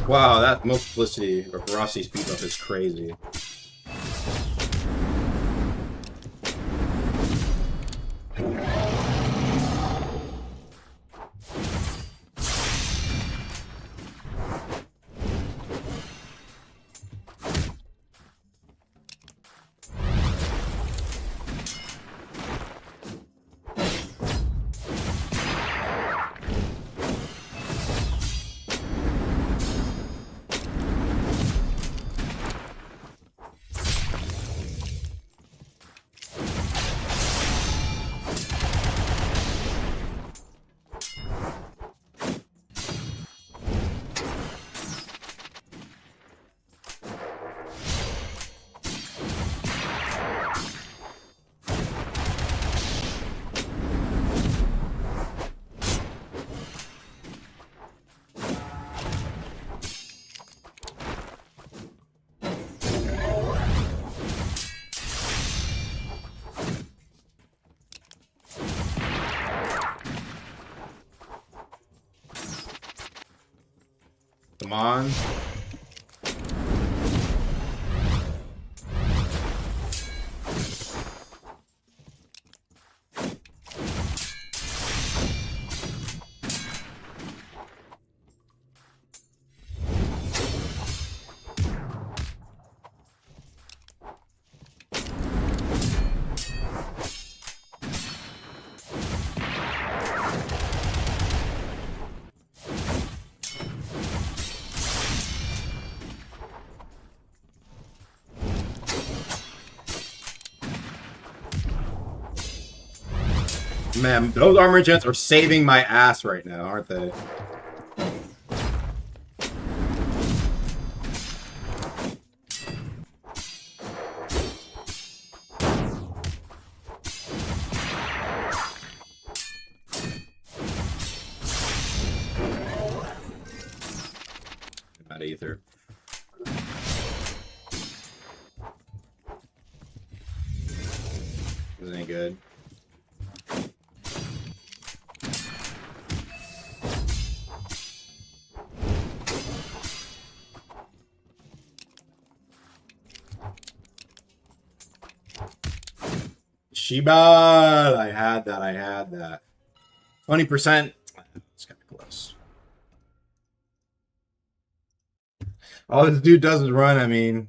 Wow, that multiplicity of ferocity speed buff is crazy. Come on. Man, those armor gens are saving my ass right now, aren't they? Not either. This ain't good. Shiba! I had that. 20%. It's kind of close. All this dude does is run, I mean,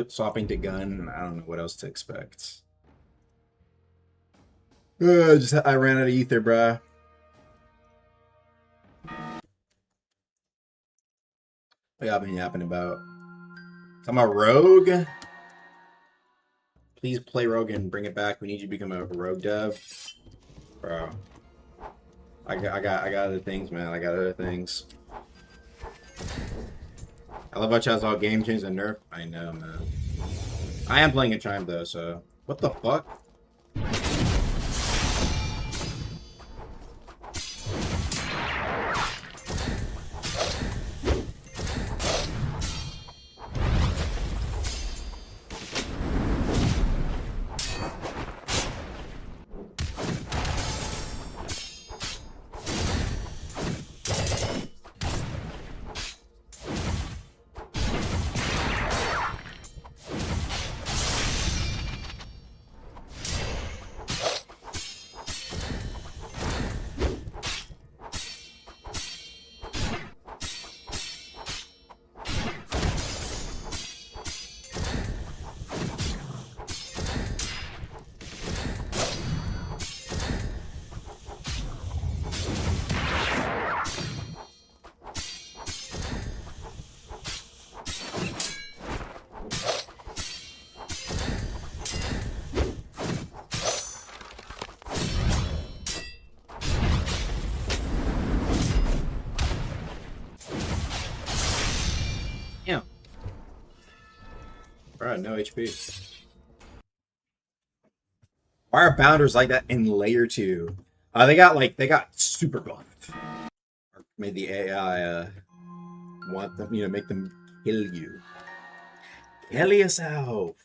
swapping to gun. I don't know what else to expect. I ran out of ether, bruh. What y'all been yapping about? I'm a rogue? Please play rogue and bring it back. We need you to become a rogue dev. Bro. I got other things, man. I got other things. I love how Chad's all game change and nerf. I know, man. I am playing a chime though, so what the fuck? Yeah. Alright, no HP. Why are bounders like that in layer 2? They got super buffed. Or made the AI want them, make them kill you. Kill yourself.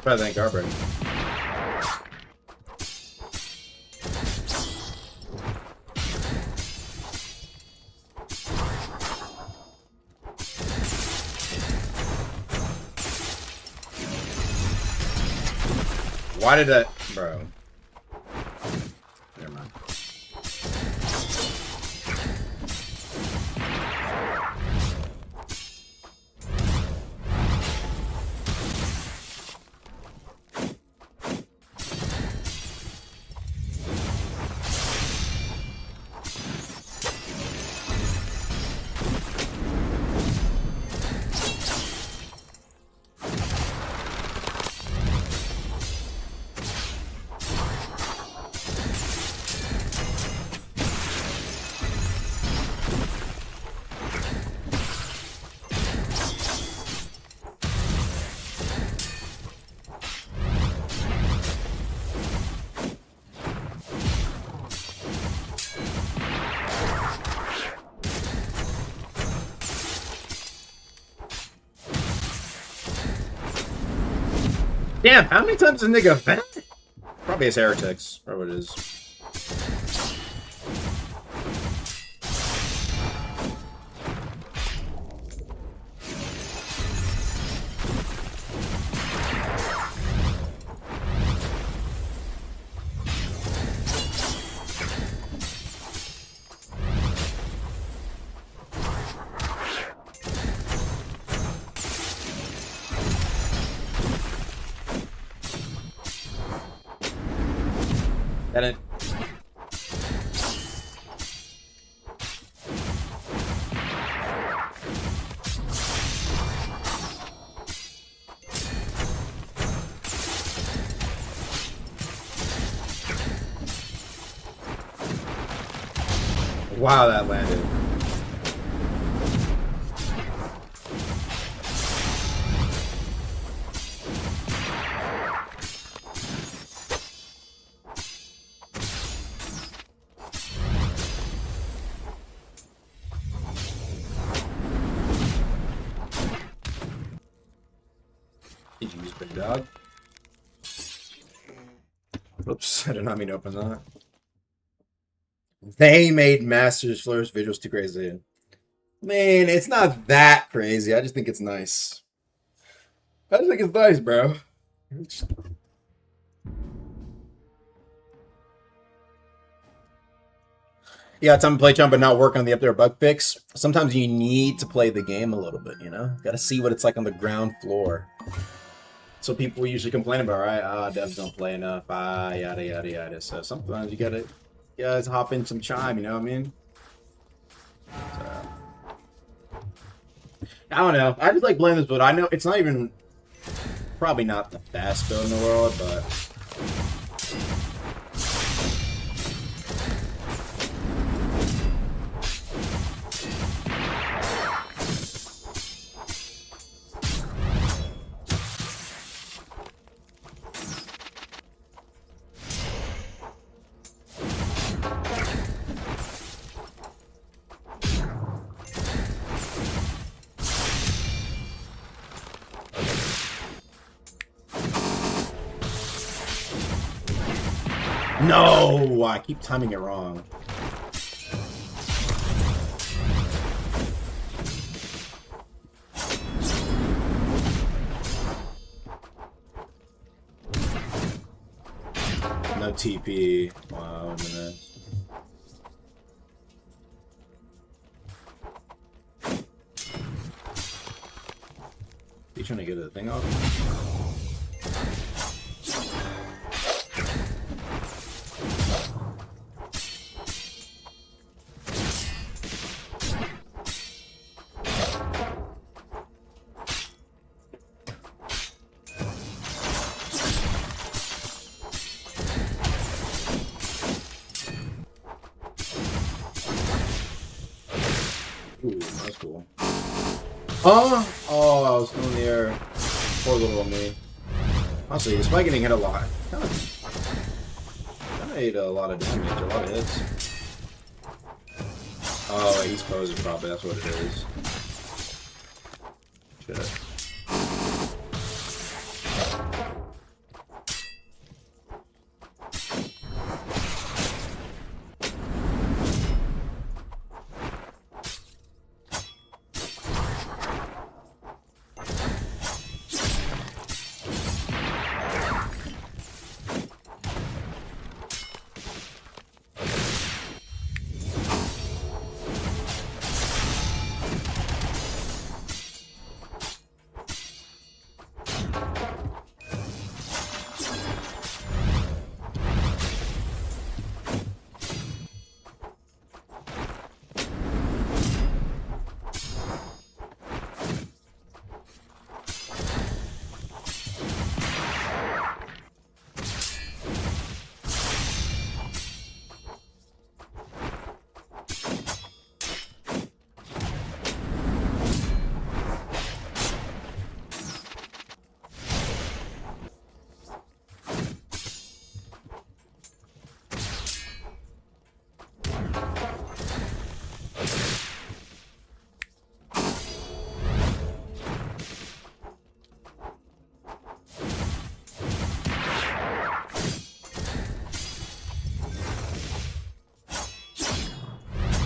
Better than Garbrandt. Why did that, bro? Never mind. Damn, how many times does nigga vent? Probably his heretics. Probably what it is. That it. Wow, that landed. GG's, big dog. Oops, I did not mean to open that. They made Masters Flourish visuals too crazy. Man, it's not that crazy. I just think it's nice. I just think it's nice, bro. Yeah, time to play chump but not work on the up there bug fix. Sometimes you need to play the game a little bit, you know? Gotta see what it's like on the ground floor. So people usually complain about, right? Devs don't play enough, yada yada yada. So sometimes you gotta guys hop in some chime, you know what I mean? So, I don't know. I just like playing this build. I know it's not even probably not the best build in the world, but no, I keep timing it wrong. No TP. Wow, a minute. You trying to get the thing off? Ooh, that's cool. Oh, I was still in the air. Poor little old me. Honestly, despite getting hit a lot, kind of ate a lot of damage, a lot of hits. Oh, he's posing probably, that's what it is. Shit.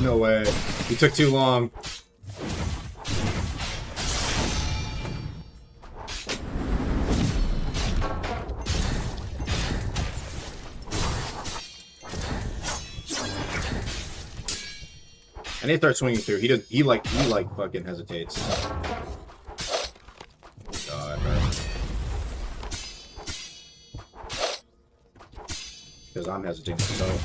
No way. You took too long. I need to start swinging through. He like fucking hesitates. God, bro. Because I'm hesitating myself.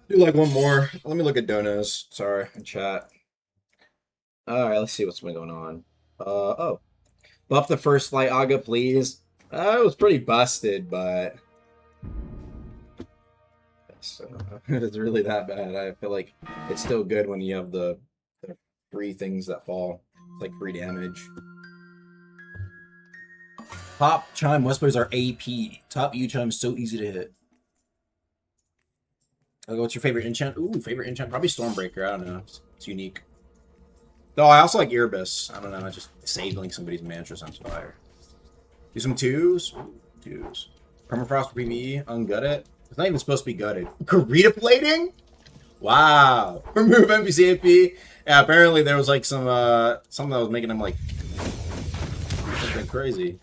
Do like one more. Let me look at donos. Sorry, in chat. All right, let's see what's been going on. Oh, buff the first light Aga, please. It was pretty busted, but it's really that bad. I feel like it's still good when you have the free things that fall. It's like free damage. Top chime whispers are AP. Top U chime so easy to hit. What's your favorite enchant? Ooh, favorite enchant? Probably Stormbreaker. I don't know. It's unique. Though I also like Erebus. I don't know. I just disabling somebody's mantra sounds fire. Do some twos. Ooh, twos. Permafrost PvE. Ungut it. It's not even supposed to be gutted. Karita plating? Wow. Remove NPC AP. Yeah, apparently there was like some something that was making him like something crazy.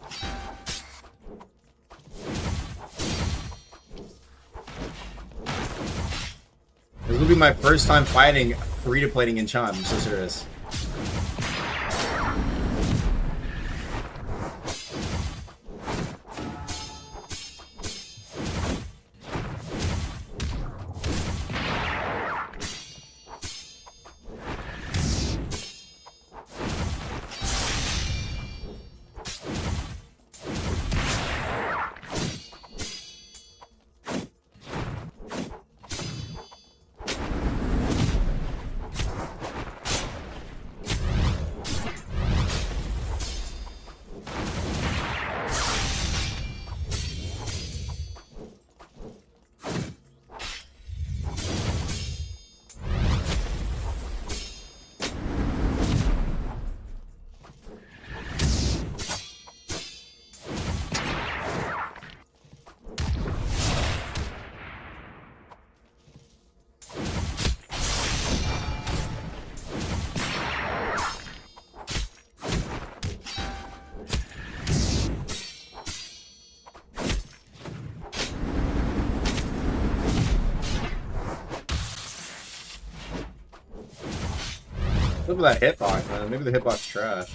This will be my first time fighting Karita plating in Chime. I'm so serious. Look at that hitbox, man. Maybe the hitbox trash.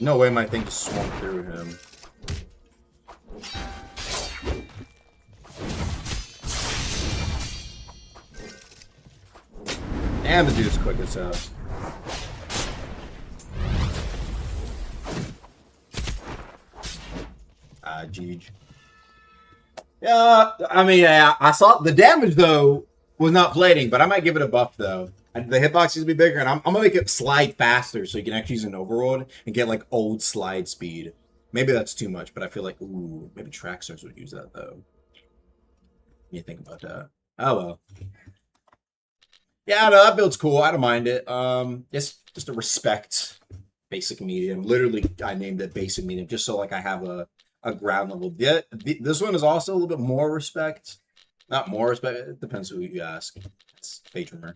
No way my thing just swung through him. And the dude's quick as hell. Jeej. Yeah, I mean, yeah, I saw the damage though was not plating, but I might give it a buff though. The hitbox needs to be bigger, and I'm gonna make it slide faster so you can actually use an overload and get like old slide speed. Maybe that's too much, but I feel like ooh, maybe Traxxas would use that though. You think about that? Oh well. Yeah, no, that build's cool. I don't mind it. Just a respect basic medium. Literally, I named it basic medium just so like I have a ground level. Yeah, this one is also a little bit more respect. Not more respect. It depends who you ask. It's Patroner.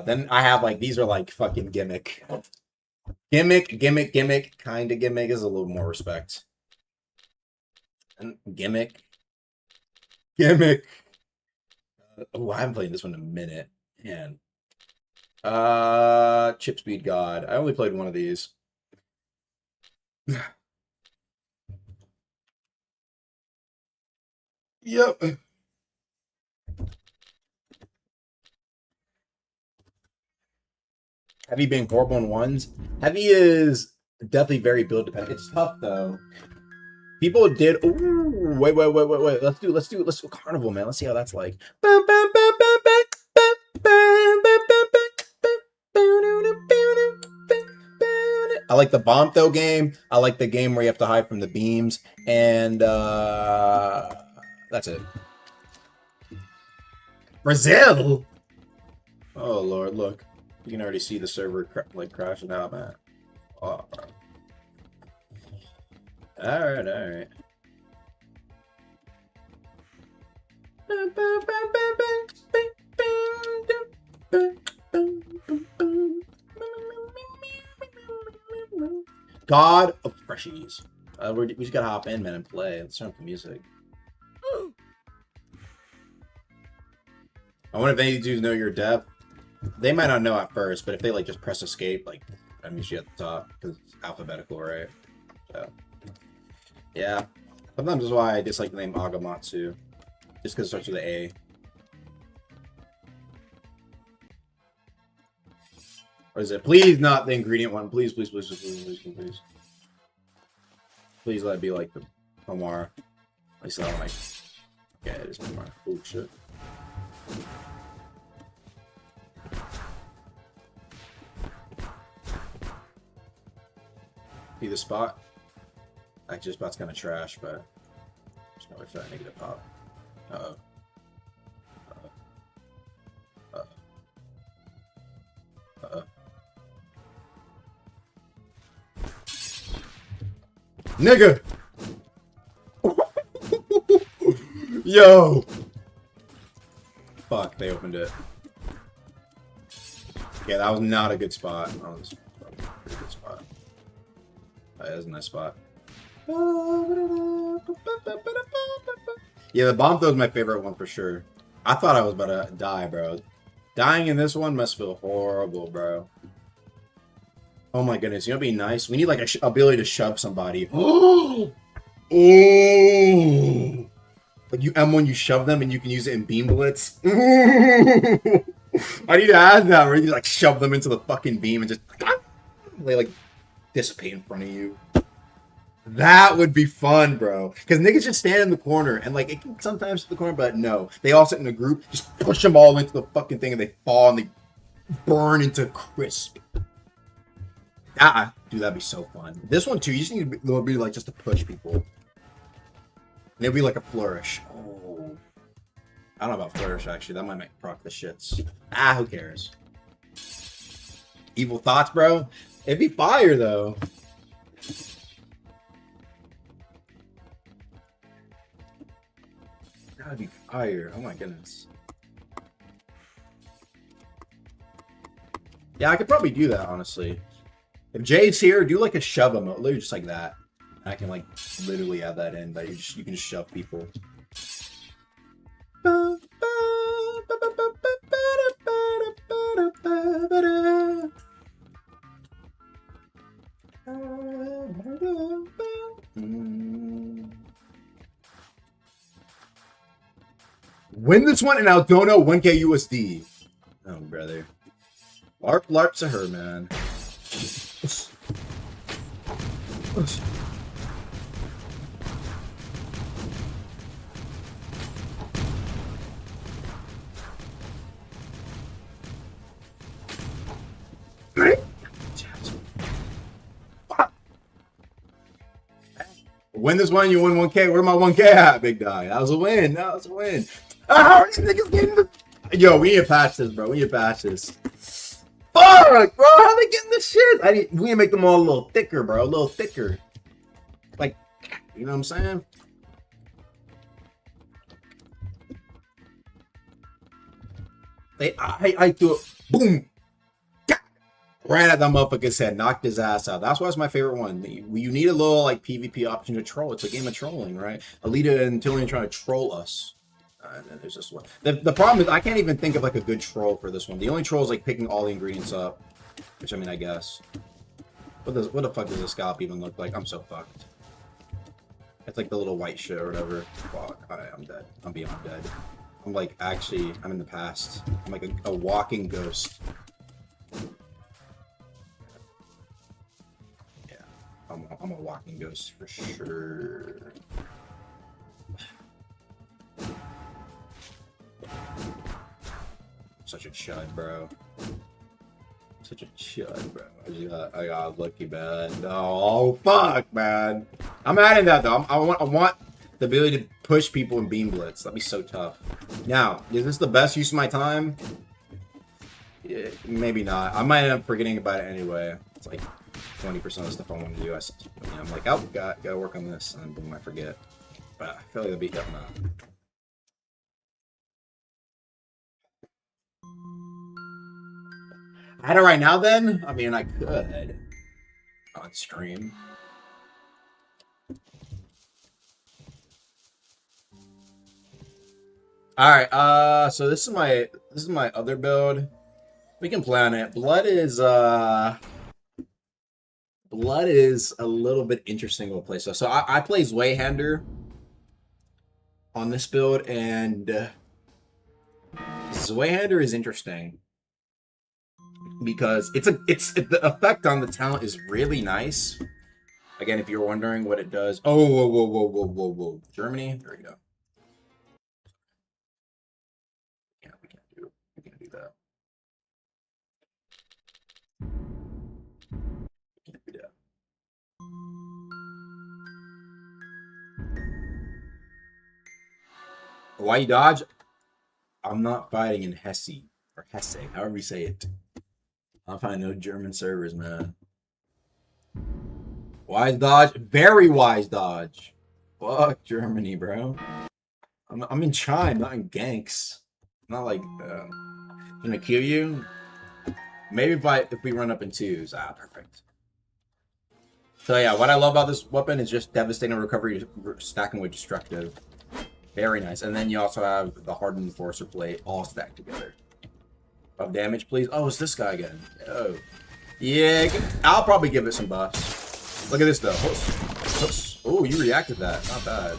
Then I have like these are like fucking gimmick. Gimmick kind of gimmick is a little more respect. And gimmick. Oh, I haven't played this one in a minute. Man, Chip Speed God. I only played one of these. Yep. Heavy being horrible in ones. Heavy is definitely very build dependent. It's tough though. People did. Ooh, wait. Let's do Carnival, man. Let's see how that's like. I like the bomb throw game. I like the game where you have to hide from the beams, and that's it. Brazil. Oh Lord, look. You can already see the server crashing out, man. Oh. Alright. God of freshies. We just gotta hop in, man, and play. Let's turn up the music. I wonder if any dudes know you're deaf. They might not know at first, but if they like just press escape, like I'm usually at the top because it's alphabetical, right? So yeah, sometimes that's why I dislike the name Agamatsu, just because it starts with an A. Or is it? Please not the ingredient one. Please. Please let it be like the Omar. At least I don't like. Yeah, it is Omar. Oh shit. Be the spot. Actually, this spot's kind of trash, but there's no way for that negative pop. Uh-oh. Nigga! Yo! Fuck, they opened it. Yeah, that was not a good spot. That was a pretty good spot. That is a nice spot. Yeah, the bomb throw is my favorite one for sure. I thought I was about to die, bro. Dying in this one must feel horrible, bro. Oh my goodness, you know what'd be nice? We need like a ability to shove somebody. Oh! Like you M1, you shove them and you can use it in Beam Blitz. I need to add that where you like shove them into the fucking beam and just they like dissipate in front of you. That would be fun, bro. Because niggas just stand in the corner and like it can sometimes sit in the corner, but no. They all sit in a group, just push them all into the fucking thing and they fall and they burn into crisp. Dude, that'd be so fun. This one too, you just need to be like just to push people. And it'll be like a flourish. Oh. I don't know about flourish actually. That might make proc the shits. Who cares? Evil thoughts, bro. It'd be fire though. That'd be fire. Oh my goodness. Yeah, I could probably do that honestly. If Jay's here, do like a shove emote, literally just like that. I can like literally add that in, but you can just shove people. Win this one and I'll dono 1K USD. Oh brother. LARP to her, man. Win this one, you win 1K. Where my 1K at, big dog? That was a win. That was a win. How are these niggas getting the... Yo, we need to patch this, bro. We need to patch this. Fuck, bro. How they getting this shit? We need to make them all a little thicker, bro. A little thicker. Like, you know what I'm saying? I threw it. Boom. Right at that motherfucker's head. Knocked his ass out. That's why it's my favorite one. You need a little, like, PvP option to troll. It's a game of trolling, right? Alita and Tillian trying to troll us. And then there's this one. The problem is I can't even think of like a good troll for this one. The only troll is like picking all the ingredients up, which I mean I guess. What the fuck does a scalp even look like? I'm so fucked. It's like the little white shit or whatever. Fuck. Alright, I'm dead. I'm beyond dead. I'm like actually I'm in the past. I'm like a walking ghost. Yeah, I'm a walking ghost for sure. Such a chud, bro. Such a chud, bro. I got lucky, man. Oh, fuck, man. I'm adding that, though. I want the ability to push people in Beam Blitz. That'd be so tough. Now, is this the best use of my time? Yeah, maybe not. I might end up forgetting about it anyway. It's like 20% of the stuff I want to do. I'm like, oh, gotta work on this. And boom, I forget. But I feel like that'd be up now. I had it right now then? I mean, I could. On stream. Alright, so this is my other build. We can play on it. Blood is a little bit interesting of a play. So I play Zweihander on this build, and Zweihander is interesting. Because the effect on the talent is really nice. Again, if you're wondering what it does. Oh, whoa. Germany? There we go. Yeah, we can't do that. We can't do that. Why you dodge? I'm not fighting in Hesse. Or Hesse, however you say it. I'll find no German servers, man. Wise dodge. Very wise dodge. Fuck Germany, bro. I'm in Chime, not in Ganks. Not like, gonna kill you? Maybe if we run up in twos. Ah, perfect. So yeah, what I love about this weapon is just devastating recovery, stacking with destructive. Very nice. And then you also have the hardened enforcer plate all stacked together. Buff damage, please. Oh, it's this guy again. Oh. Yeah, I'll probably give it some buffs. Look at this, though. Oh, you reacted that. Not bad.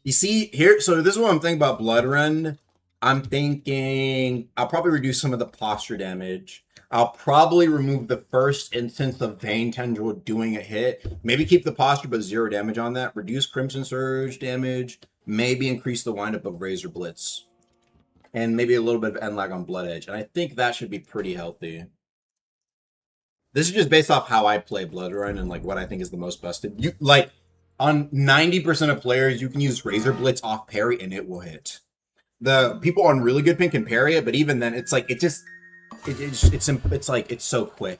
You see here, so this is what I'm thinking about Blood Run. I'm thinking I'll probably reduce some of the posture damage. I'll probably remove the first instance of Vein Tendril doing a hit. Maybe keep the posture, but 0 damage on that. Reduce Crimson Surge damage. Maybe increase the windup of Razor Blitz. And maybe a little bit of end lag on Blood Edge. And I think that should be pretty healthy. This is just based off how I play Blood Run and like what I think is the most busted. You like on 90% of players, you can use Razor Blitz off parry and it will hit. The people on really good ping can parry it, but even then, it's like it's like it's so quick.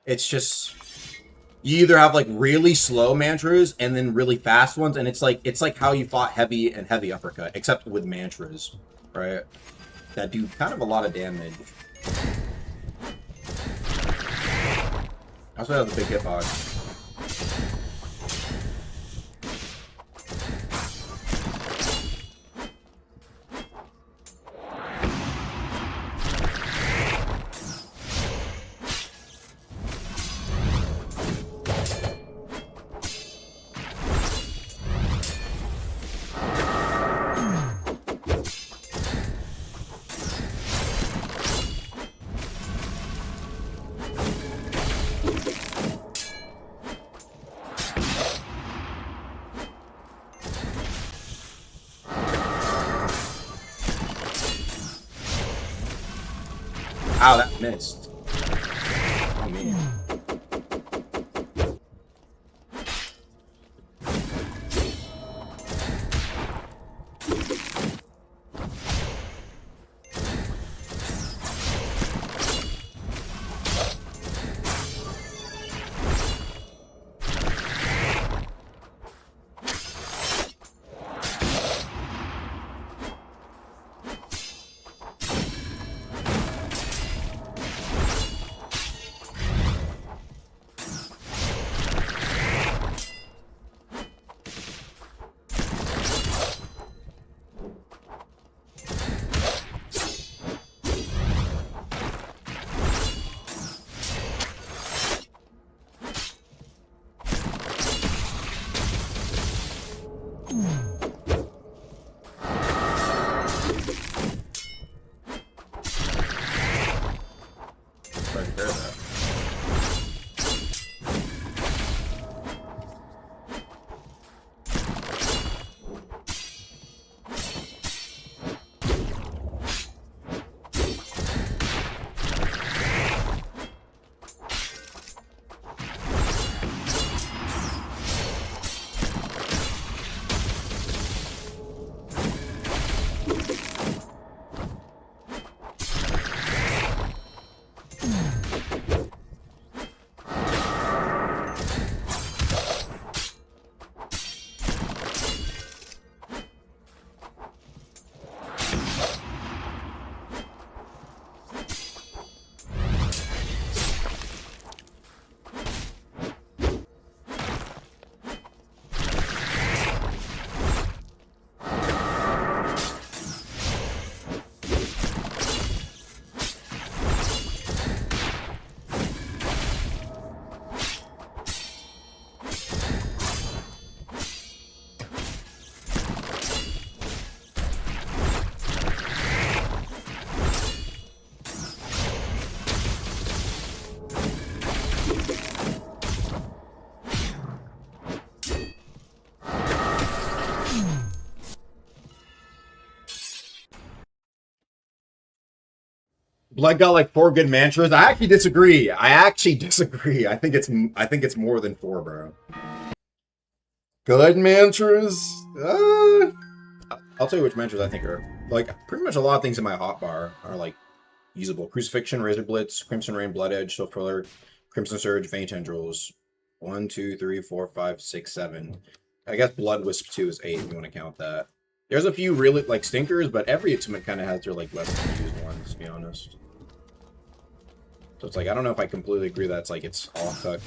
It's just You either have like really slow mantras and then really fast ones, and it's like how you fought heavy and heavy uppercut, except with mantras, right? That do kind of a lot of damage. I also have the big hitbox. Ow, that missed. Oh, man. Blood got like 4 good mantras. I actually disagree. I think it's more than 4, bro. Good mantras? I'll tell you which mantras I think are like pretty much a lot of things in my hotbar are like usable. Crucifixion, Razor Blitz, Crimson Rain, Blood Edge, Soul Thriller, Crimson Surge, Vein Tendrils. 1, 2, 3, 4, 5, 6, 7. I guess Blood Wisp 2 is 8 if you want to count that. There's a few really like stinkers, but every attunement kind of has their like less used ones, to be honest. So it's like I don't know if I completely agree that it's all cooked.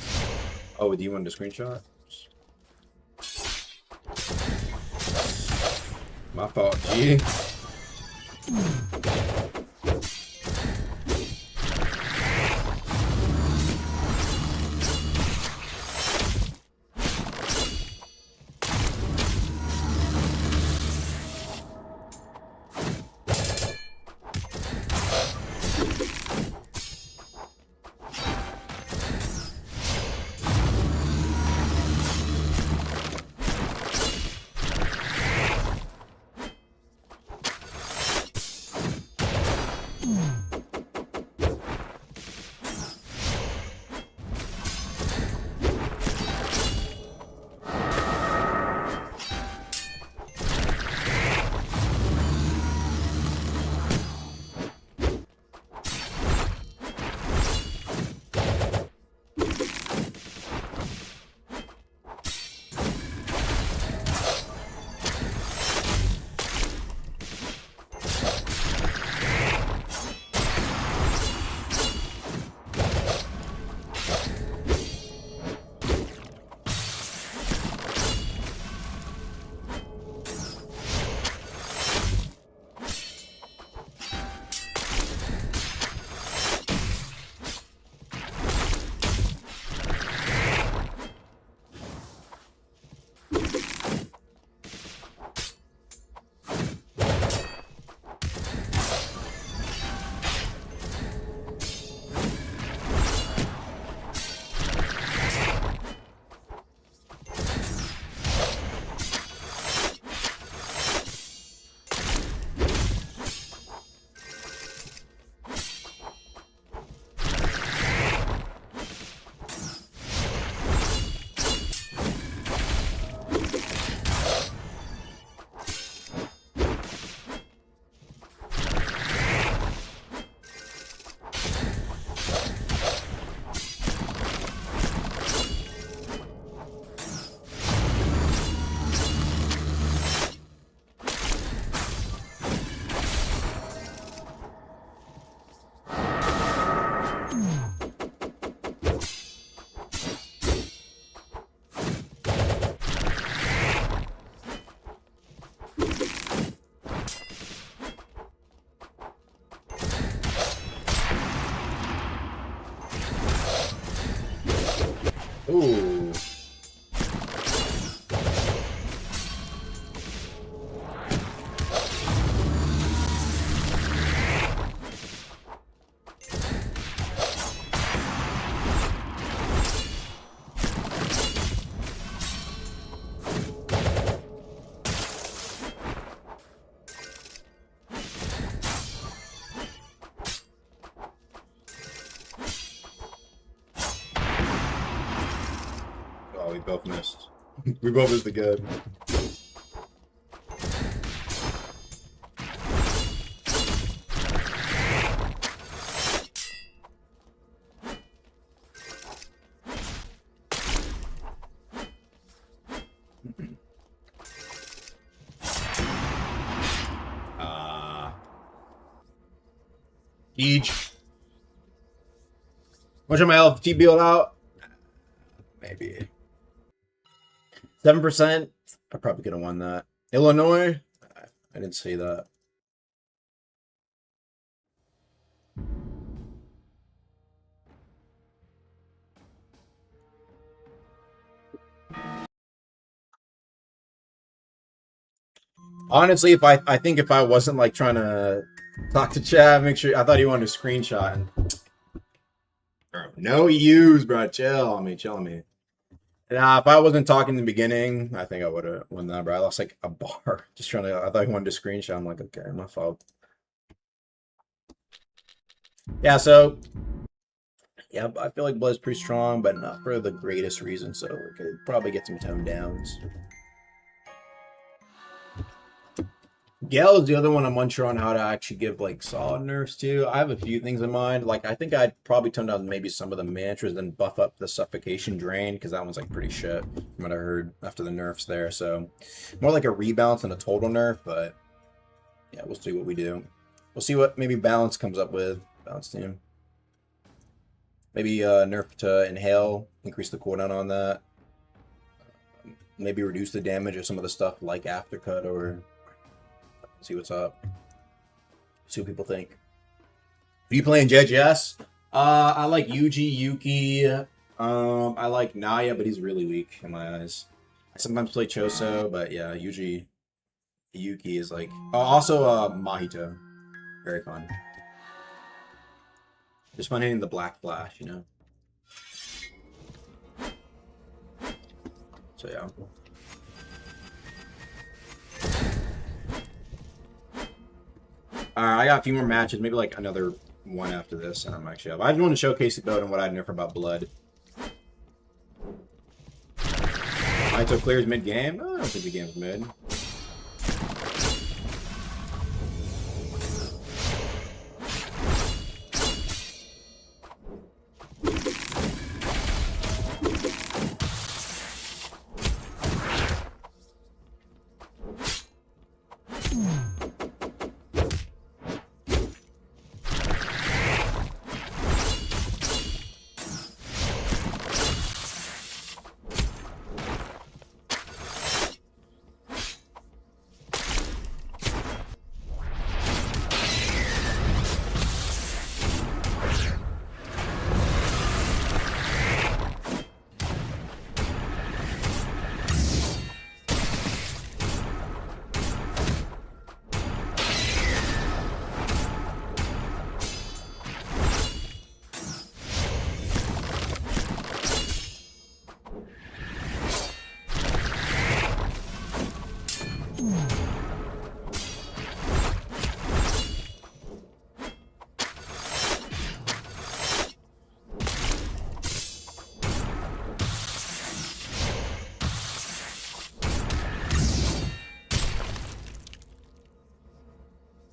Oh, do you want to screenshot? My fault, G. Ooh. Oh, we both missed. We both missed the good. Each. Much of my LFT build out? Maybe 7%. I probably could have won that. Illinois? I didn't see that. Honestly, I think if I wasn't like trying to talk to Chad, make sure I thought he wanted to screenshot. And... No use, bro. Chill on me. Nah, if I wasn't talking in the beginning, I think I would have won that, bro. I lost like a bar. Just trying to. I thought he wanted to screenshot. I'm like, okay, my fault. Yeah, so yeah, I feel like Blood's pretty strong, but not for the greatest reason. So we could probably get some tone downs. Gale is the other one I'm unsure on how to actually give like solid nerfs to. I have a few things in mind. Like I think I'd probably tone down maybe some of the mantras and buff up the suffocation drain because that one's like pretty shit from what I heard after the nerfs there. So more like a rebalance than a total nerf, but yeah, we'll see what we do. We'll see what maybe balance comes up with. Balance team. Maybe nerf to inhale, increase the cooldown on that. Maybe reduce the damage of some of the stuff like aftercut or see what's up. See what people think. Are you playing JGS? I like Yuji, Yuki. I like Naya, but he's really weak in my eyes. I sometimes play Choso, but yeah, Yuji, Yuki is like. Oh, also Mahito, very fun. Just fun hitting the Black Flash, you know. So yeah. I got a few more matches, maybe like another one after this, and I'm actually up. I just want to showcase the build and what I know about Blood. Mahito clears mid-game? Oh, I don't think the game's mid.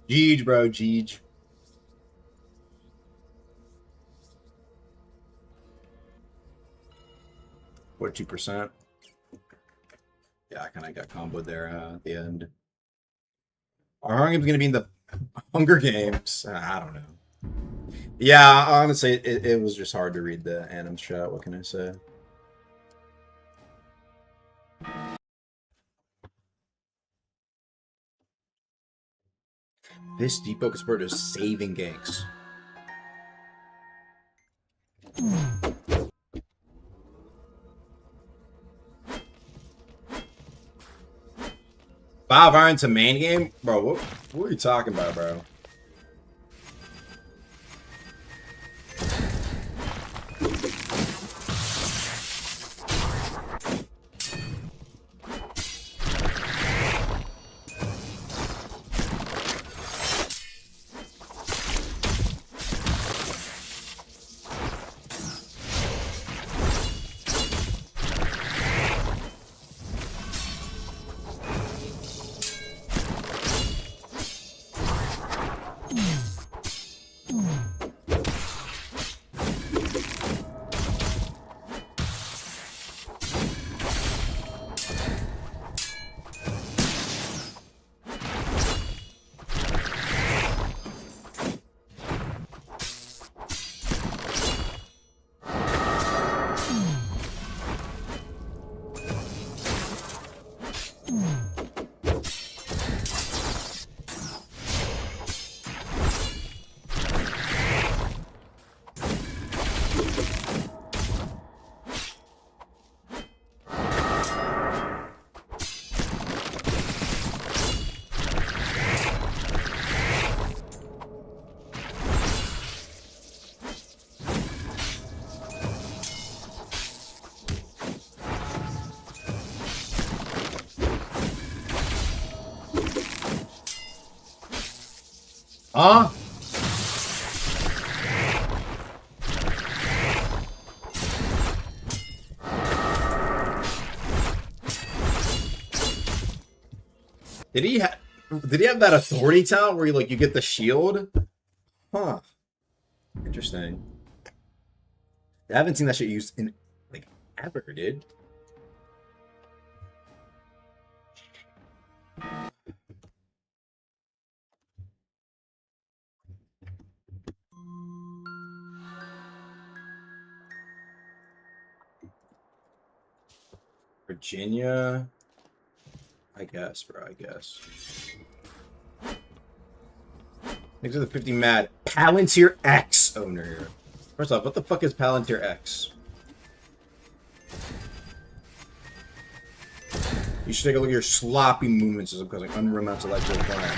Jeej, bro, Jeej. What, 2%? Yeah, I kind of got comboed there at the end. Our Hunger Games going to be in the Hunger Games. I don't know. Yeah, honestly, it was just hard to read the Anim chat. What can I say? This defocus bird is saving ganks. 5 iron to main game? Bro, what are you talking about, bro? Huh? Did he have that authority talent where you like you get the shield? Huh. Interesting. I haven't seen that shit used in like ever, dude. Virginia. I guess, bro, I guess. Thanks for the 50 mad. Palantir X owner here. First off, what the fuck is Palantir X? You should take a look at your sloppy movements as because like Unreal amounts of electrical fire.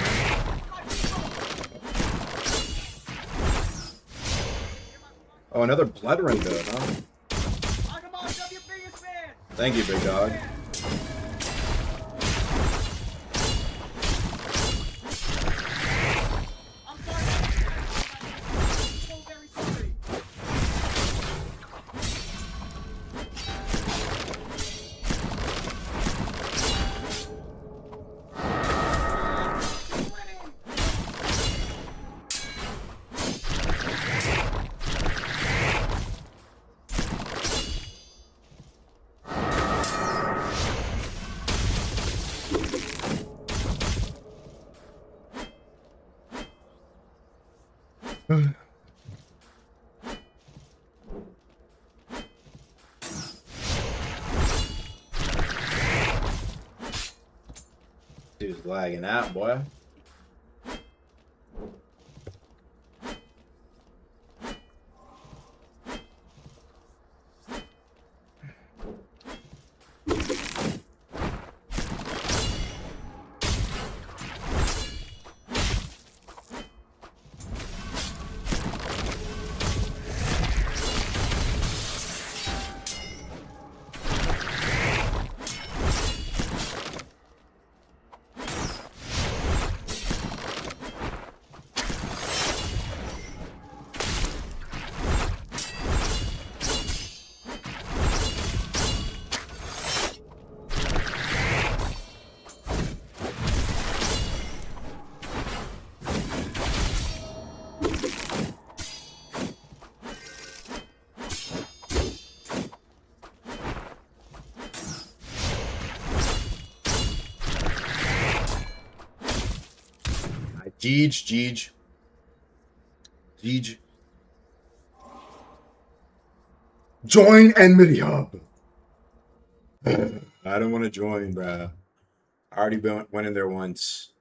Oh, another blood run good, huh? Thank you, big dog. Dude's lagging out, boy. Jeej. Join Enmity Hub. I don't want to join, bruh. I already went in there once.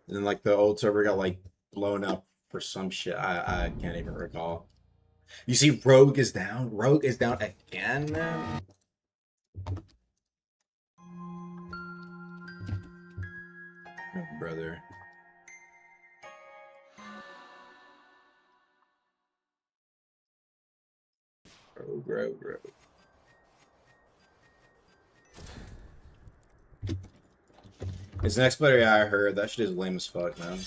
And then, like, the old server got, like, blown up for some shit. I can't even recall. You see, Rogue is down? Rogue is down again, man? Oh, brother. Bro. It's the next player, yeah, I heard. That shit is lame as fuck, man.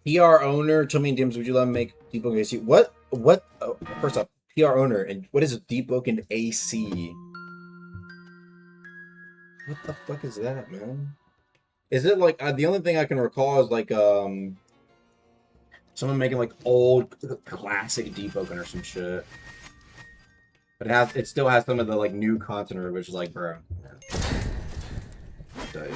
PR owner, tell me, Dims, would you let me make Deep Oak AC? What? Oh, first off, PR owner, and what is a Deep Oak and AC? What the fuck is that, man? Is it like the only thing I can recall is like someone making like old classic Deep Oak or some shit, but it still has some of the like new content, which is like, bro. Tell you.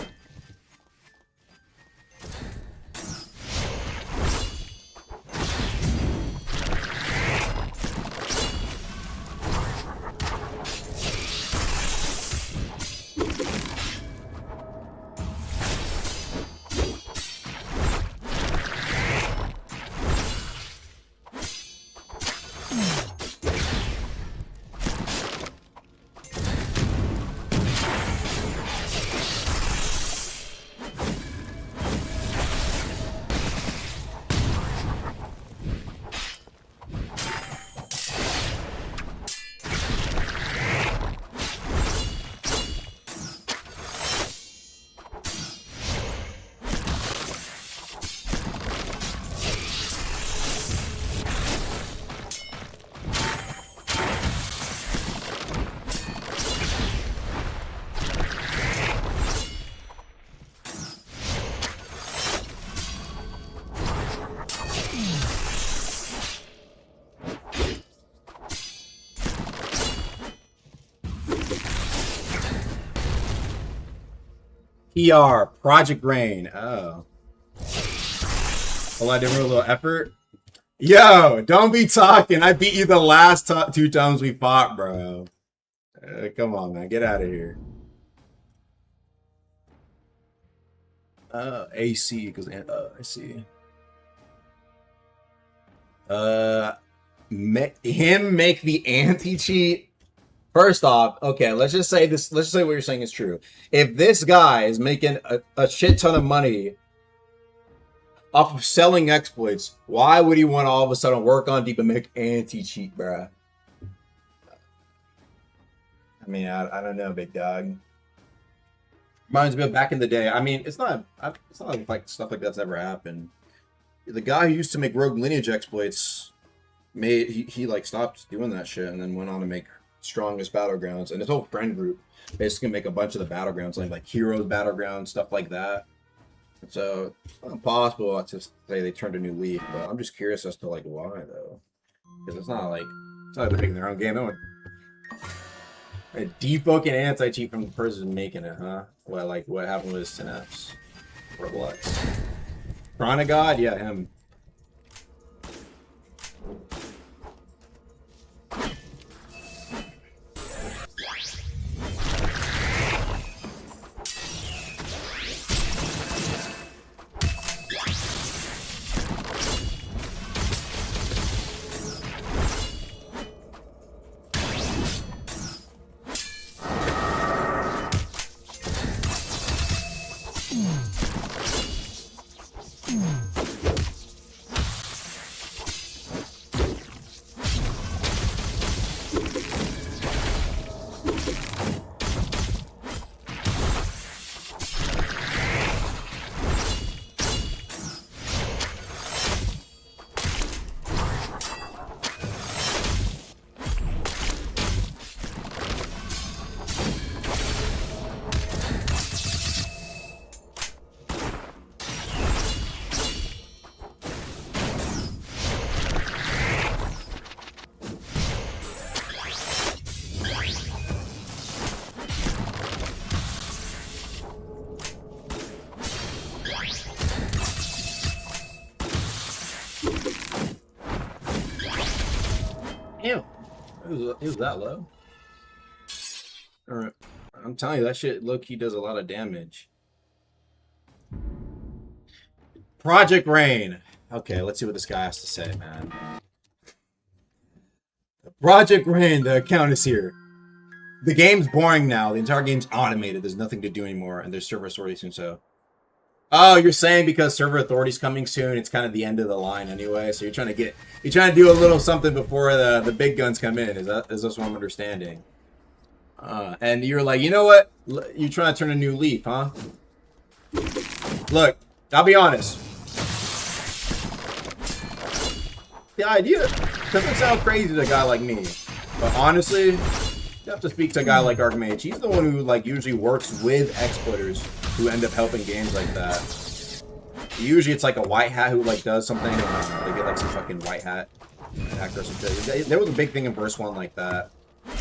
PR, Project Rain. Oh. Well, I didn't really little effort. Yo, don't be talking. I beat you the last two times we fought, bro. Come on, man. Get out of here. AC because I see. Make the anti-cheat. First off, okay, let's just say this. Let's just say what you're saying is true. If this guy is making a shit ton of money off of selling exploits, why would he want to all of a sudden work on deep and make anti-cheat, bruh? I mean, I don't know, big dog. Reminds me of back in the day. I mean, it's not like stuff like that's ever happened. The guy who used to make rogue lineage exploits he like stopped doing that shit and then went on to make strongest battlegrounds, and his whole friend group basically make a bunch of the battlegrounds like heroes battlegrounds, stuff like that. So it's not impossible to say they turned a new leaf, but I'm just curious as to like why though, because it's not like they're making their own game. They a debugging anti-cheat from the person making it, huh? What happened with Synapse? Roblox. Chronogod? Yeah, him. Ew. It was that low. Alright. I'm telling you, that shit low-key does a lot of damage. Project Rain. Okay, let's see what this guy has to say, man. Project Rain, the account is here. The game's boring now. The entire game's automated. There's nothing to do anymore, and there's server authority soon, so... Oh, you're saying because server authority's coming soon, it's kind of the end of the line anyway, so you're trying to do a little something before the big guns come in. Is this what I'm understanding? And you're like, you know what? You're trying to turn a new leaf, huh? Look, I'll be honest. The idea doesn't sound crazy to a guy like me, but honestly, you have to speak to a guy like Archmage. He's the one who usually works with exploiters who end up helping games like that. Usually it's like a white hat who does something and they get some fucking white hat actor or something. There was a big thing in verse 1 like that.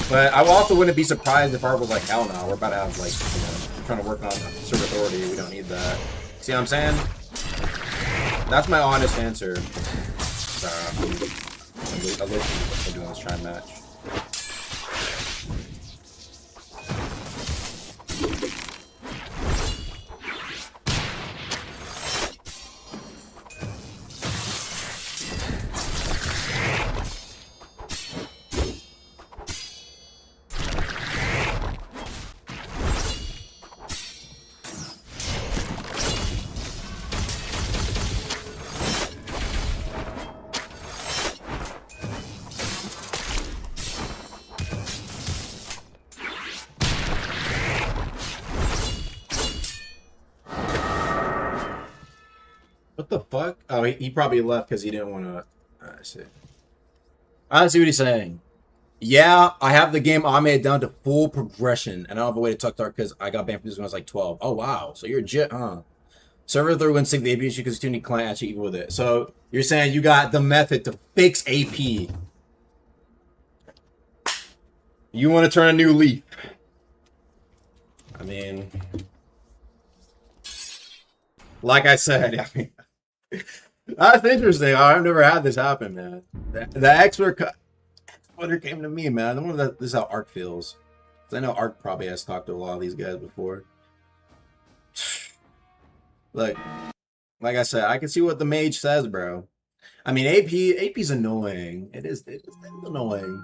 But I also wouldn't be surprised if Art was like, hell no, we're about to have we're trying to work on server authority, we don't need that. See what I'm saying? That's my honest answer. I'm doing this trying match. What the fuck? Oh, he probably left because he didn't want to... I see. I see what he's saying. Yeah, I have the game automated down to full progression, and I don't have a way to talk to Dark because I got banned from this when I was like 12. Oh, wow. So you're legit, huh? Server 3 wouldn't sync the AP issue because you need client actually evil with it. So you're saying you got the method to fix AP. You want to turn a new leaf. I mean... Like I said, I mean... That's interesting. I've never had this happen, man. The expert came to me, man. I wonder if this is how Ark feels. I know Ark probably has talked to a lot of these guys before. Like I said, I can see what the mage says, bro. I mean, AP's annoying. It is annoying.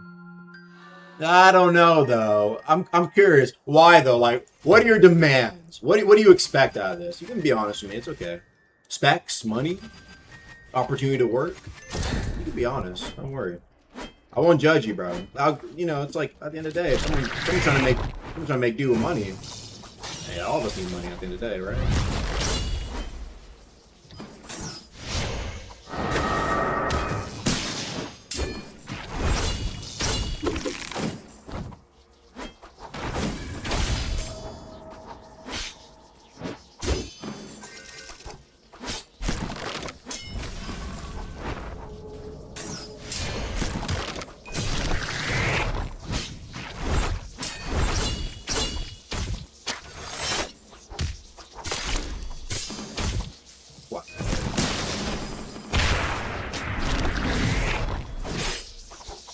I don't know though. I'm curious. Why though? Like, what are your demands? What do you expect out of this? You can be honest with me. It's okay. Specs, money, opportunity to work. You can be honest. Don't worry. I won't judge you, bro. It's like at the end of the day, if someone's trying to make do with money. Hey, all of us need money at the end of the day, right?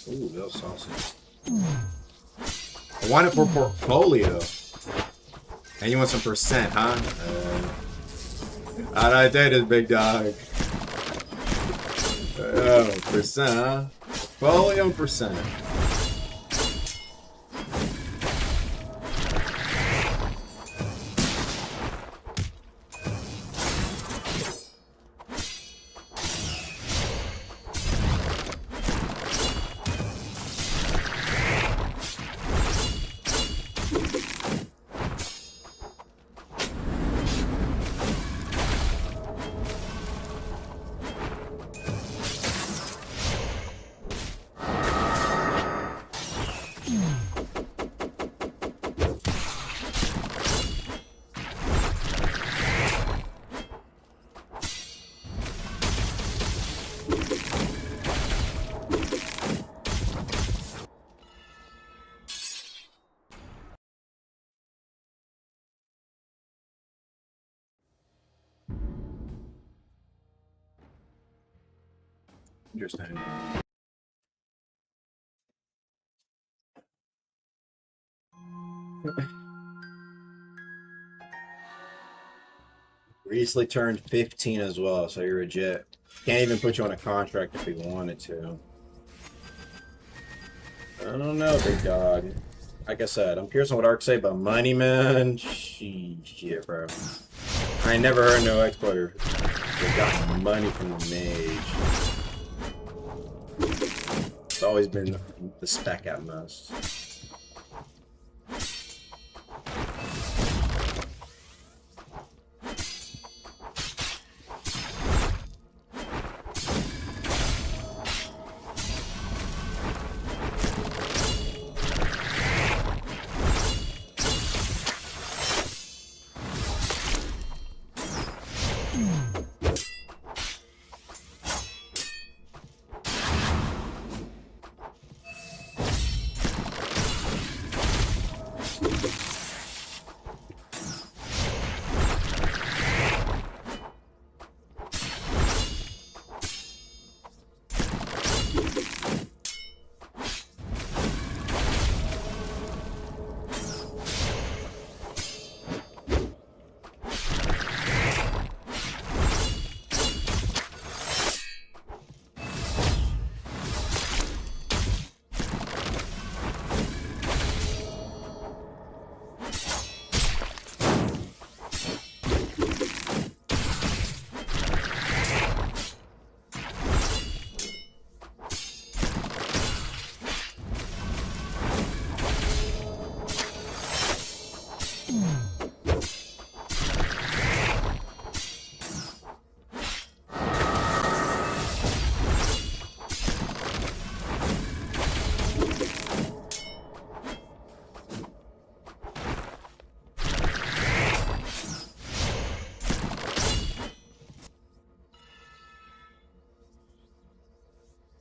Ooh, real sausage. I want it for portfolio. And you want some percent, huh? Alright, that is big dog. Oh, percent, huh? Portfolio and percent. Interesting. Recently turned 15 as well, so you're legit. Can't even put you on a contract if we wanted to. I don't know, big dog. Like I said, I'm curious on what Ark say about money, man. Shit, bro. I ain't never heard no exploiter that got money from the mage. It's always been the spec at most.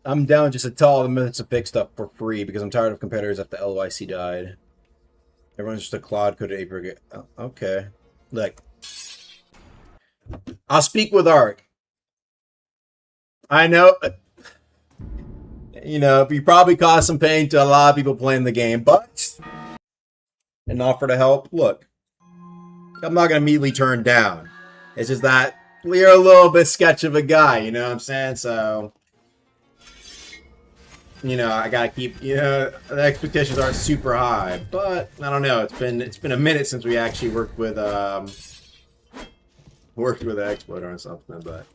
I'm down just to tell all the minutes to pick stuff for free because I'm tired of competitors after LYC died. Everyone's just a Claude coded April. Oh, okay. Look. I'll speak with Ark. I know. You probably caused some pain to a lot of people playing the game, but and offer to help, look, I'm not gonna immediately turn down. It's just that you're a little bit sketch of a guy, you know what I'm saying? So, you know, I gotta keep, you know, the expectations aren't super high, but I don't know. It's been a minute since we actually worked with an exploiter or something, but.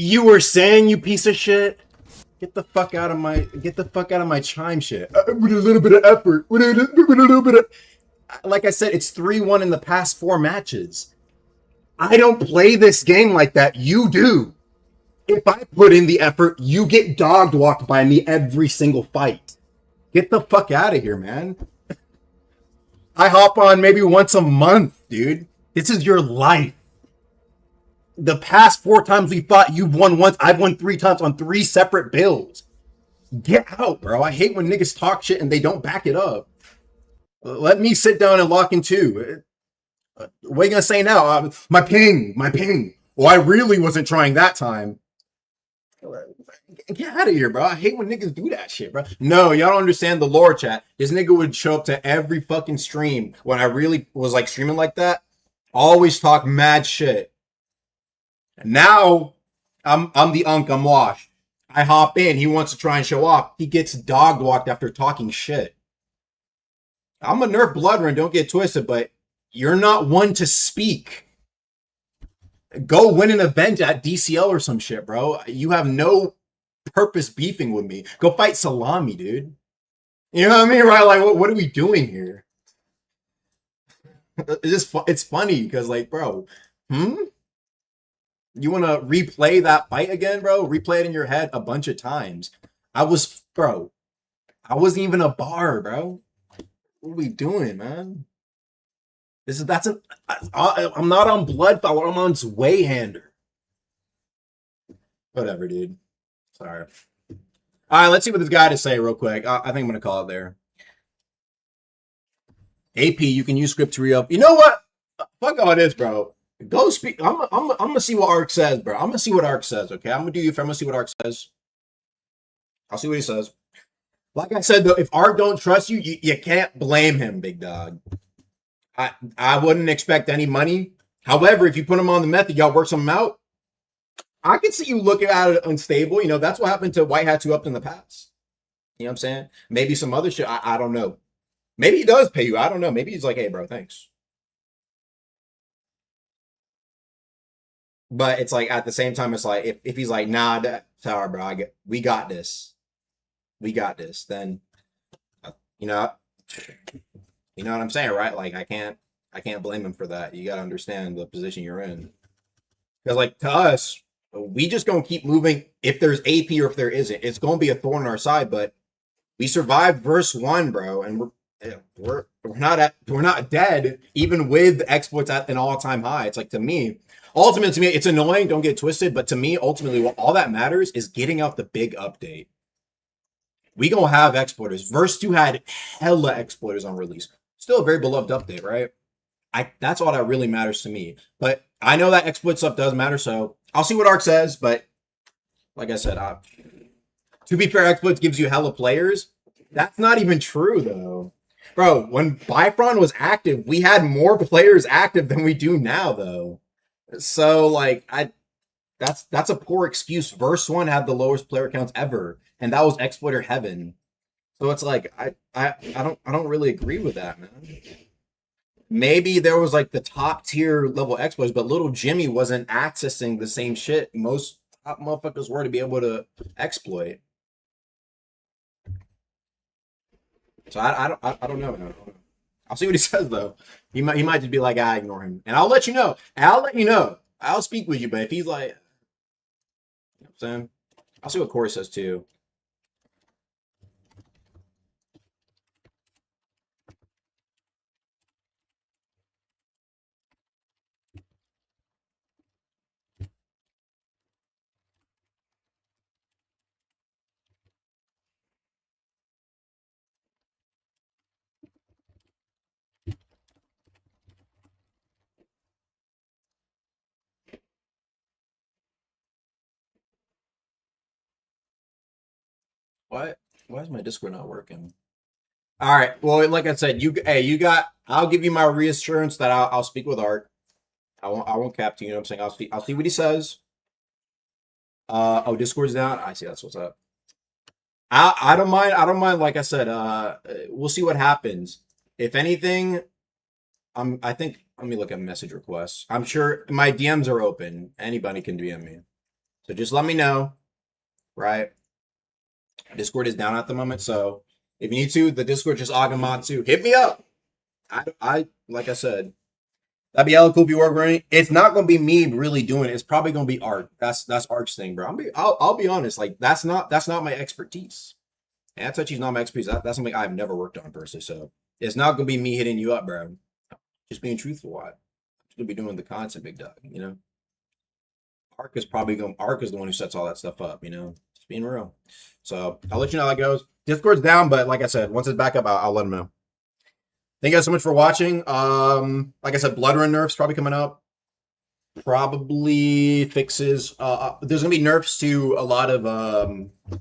You were saying, you piece of shit? Get the fuck out of my chime shit. With a little bit of effort. With a little bit of... Like I said, it's 3-1 in the past 4 matches. I don't play this game like that. You do. If I put in the effort, you get dog walked by me every single fight. Get the fuck out of here, man. I hop on maybe once a month, dude. This is your life. The past 4 times we fought, you've won once. I've won 3 times on 3 separate builds. Get out, bro. I hate when niggas talk shit and they don't back it up. Let me sit down and lock in too. What are you gonna say now? My ping. Well, I really wasn't trying that time. Get out of here, bro. I hate when niggas do that shit, bro. No, y'all don't understand the lore, chat. This nigga would show up to every fucking stream when I really was like streaming like that. Always talk mad shit. Now, I'm the unk, I'm washed. I hop in, he wants to try and show off. He gets dog walked after talking shit. I'm a nerf blood run, don't get twisted, but you're not one to speak. Go win an event at DCL or some shit, bro. You have no purpose beefing with me. Go fight Salami, dude. You know what I mean, right? Like, what are we doing here? It's funny because, like, bro, you want to replay that fight again, bro? Replay it in your head a bunch of times. I wasn't even a bar, bro. What are we doing, man? I'm not on Bloodfall. I'm on Zweihander. Whatever, dude. Sorry. All right, let's see what this guy had to say real quick. I think I'm going to call it there. AP, you can use script to re-up. You know what? Fuck all this, bro. Go speak. I'm gonna see what Ark says, bro. I'm gonna see what Ark says. Okay, I'm gonna do you. I'm gonna see what Ark says. I'll see what he says. Like I said, though, if Ark don't trust you, you can't blame him, big dog. I wouldn't expect any money. However, if you put him on the method, y'all work something out. I can see you looking at it unstable. You know, that's what happened to White Hats who upped in the past. You know what I'm saying? Maybe some other shit. I don't know. Maybe he does pay you. I don't know. Maybe he's like, hey, bro, thanks. But it's like at the same time, it's like if he's like, nah, sorry, bro, we got this. We got this. Then you know, you know what I'm saying, right? Like I can't blame him for that. You gotta understand the position you're in. Because like to us, we just gonna keep moving if there's AP or if there isn't. It's gonna be a thorn in our side, but we survived verse 1, bro, and we're not dead, even with exploits at an all-time high. It's like to me, ultimately, to me, it's annoying, don't get twisted, but to me, ultimately, what all that matters is getting out the big update. We gonna have exploiters. Verse 2 had hella exploiters on release. Still a very beloved update, right? That's all that really matters to me. But I know that exploit stuff does matter, so I'll see what Arc says, but like I said, to be fair, exploits gives you hella players. That's not even true, though. Bro, when Bifron was active, we had more players active than we do now, though. So, like, that's a poor excuse. Verse 1 had the lowest player counts ever, and that was exploiter heaven. So it's like I don't really agree with that, man. Maybe there was like the top tier level exploits, but little Jimmy wasn't accessing the same shit most top motherfuckers were to be able to exploit. So I don't know, man. I'll see what he says though. He might just be like, I ignore him, and I'll let you know. I'll speak with you, but if he's like, you know what I'm saying, I'll see what Corey says too. What? Why is my Discord not working? All right. Well, like I said, I'll give you my reassurance that I'll speak with Art. I won't cap to you. You know what I'm saying? I'll see what he says. Oh, Discord's down. I see. That's what's up. I don't mind. I don't mind. Like I said, we'll see what happens. If anything, I think. Let me look at message requests. I'm sure my DMs are open. Anybody can DM me. So just let me know. Right. Discord is down at the moment, so if you need to, the Discord just Agamotsu. Hit me up. I like I said, that'd be hella cool if you work right. It's not gonna be me really doing it. It's probably gonna be Art. That's Art's thing, bro. I'll be honest. Like that's not my expertise. And that's actually not my expertise. That's something I've never worked on personally. So it's not gonna be me hitting you up, bro. Just being truthful. I'm just gonna be doing the content, big dog. You know, Arc is the one who sets all that stuff up. You know, just being real. So I'll let you know how that goes. Discord's down, but like I said, once it's back up, I'll let them know. Thank you guys so much for watching. Like I said, Blood Run nerfs probably coming up. Probably fixes. There's gonna be nerfs to a lot of.